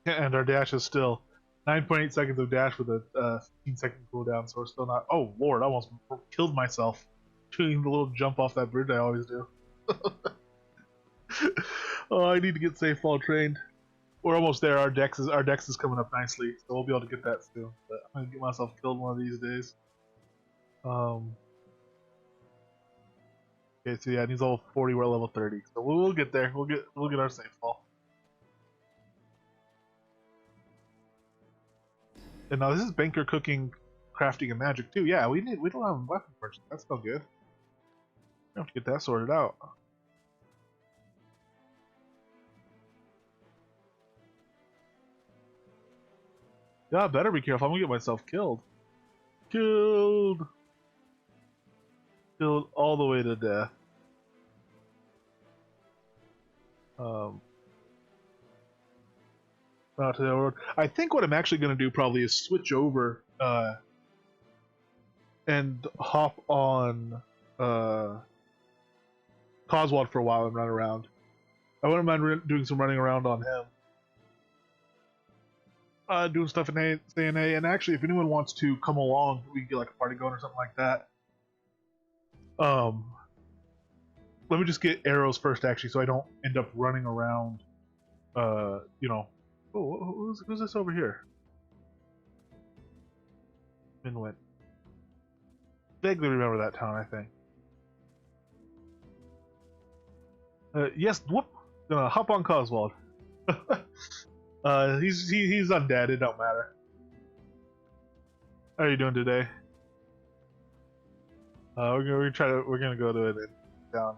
And our dash is still 9.8 seconds of dash with a 15-second cooldown, so we're still not. Oh lord, I almost killed myself doing the little jump off that bridge I always do. Oh, I need to get safe fall trained. We're almost there. Our dex is coming up nicely, so we'll be able to get that soon. But I'm gonna get myself killed one of these days. Okay, so yeah, it needs level 40. We're at level 30, so we'll get there. We'll get our safe fall. And now this is banker cooking, crafting, and magic too. Yeah, we don't have a weapon merchant. That's no good. We have to get that sorted out. Yeah, I better be careful. I'm gonna get myself killed. Killed all the way to death. Not to the road. I think what I'm actually gonna do probably is switch over and hop on Coswald for a while and run around. I wouldn't mind doing some running around on him. Doing stuff in A&A, and actually, if anyone wants to come along, we can get like a party going or something like that. Let me just get arrows first, actually, so I don't end up running around. You know. Oh, who's this over here? Minwent. Vaguely remember that town, I think. Yes, whoop. Gonna hop on Coswald. He's undead. It don't matter. How are you doing today? We're gonna go to it and down.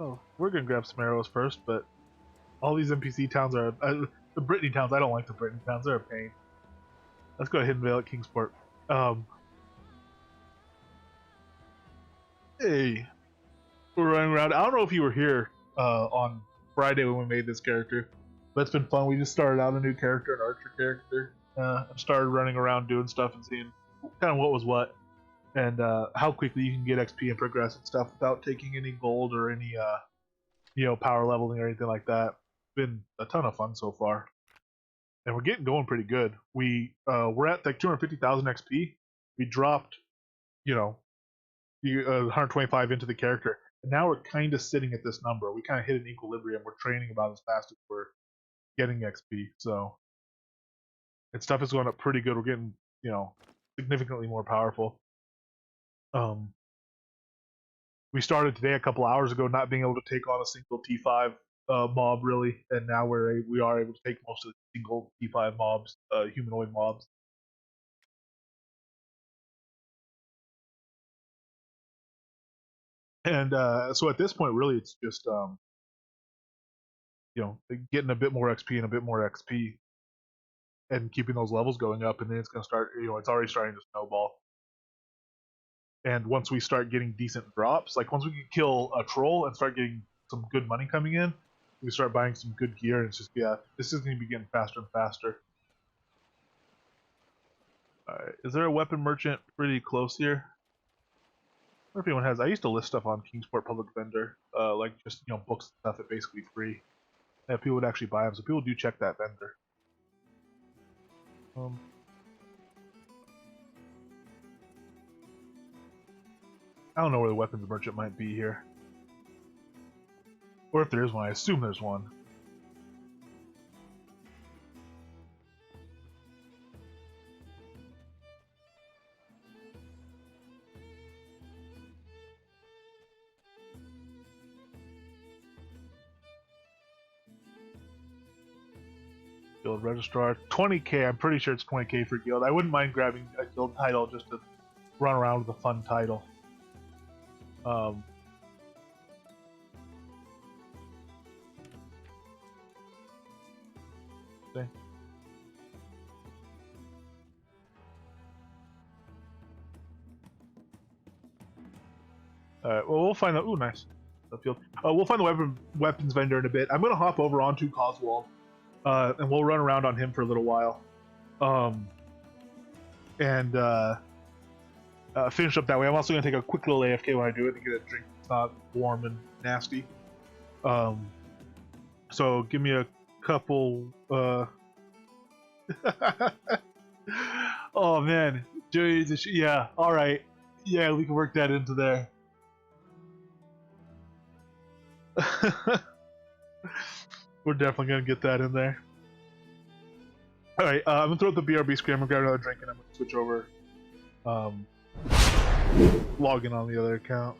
Oh, we're gonna grab some arrows first, but all these NPC towns are the Brittany towns. I don't like the Brittany towns. They're a pain. Let's go to Hidden Vale at Kingsport. Hey, we're running around. I don't know if you were here on Friday when we made this character, but it's been fun. We just started out a new character, an archer character, and started running around doing stuff and seeing kind of what was what, and how quickly you can get XP and progress and stuff without taking any gold or any power leveling or anything like that. It's been a ton of fun so far, and we're getting going pretty good. We're at like 250,000 XP. We dropped, 125 into the character, and now we're kind of sitting at this number. We kind of hit an equilibrium. We're training about as fast as we're getting XP, so and stuff is going up pretty good. We're getting, significantly more powerful. We started today a couple hours ago not being able to take on a single T5 mob really, and now we are able to take most of the single T5 mobs, humanoid mobs. And so at this point, really, it's just getting a bit more XP and a bit more XP. and keeping those levels going up, and then it's gonna start. It's already starting to snowball. And once we start getting decent drops, like once we can kill a troll and start getting some good money coming in, we start buying some good gear, and it's just this is gonna be getting faster and faster. Alright, is there a weapon merchant pretty close here? I wonder if anyone has. I used to list stuff on Kingsport Public Vendor, like just books and stuff at basically free. And people would actually buy them, so people do check that vendor. I don't know where the weapons merchant might be here, or if there is one. I assume there's one. Guild Registrar, 20k. I'm pretty sure it's 20k for guild. I wouldn't mind grabbing a guild title just to run around with a fun title. Okay. Alright, well, we'll find out. Ooh, nice. We'll find the weapons vendor in a bit. I'm going to hop over onto Coswald, and we'll run around on him for a little while. And finish up that way. I'm also going to take a quick little AFK when I do it to get a drink that's not warm and nasty. So give me a couple... Oh, man. Yeah, alright. Yeah, we can work that into there. We're definitely gonna get that in there. Alright, I'm gonna throw out the BRB screen, I'm gonna grab another drink, and I'm gonna switch over. Log in on the other account.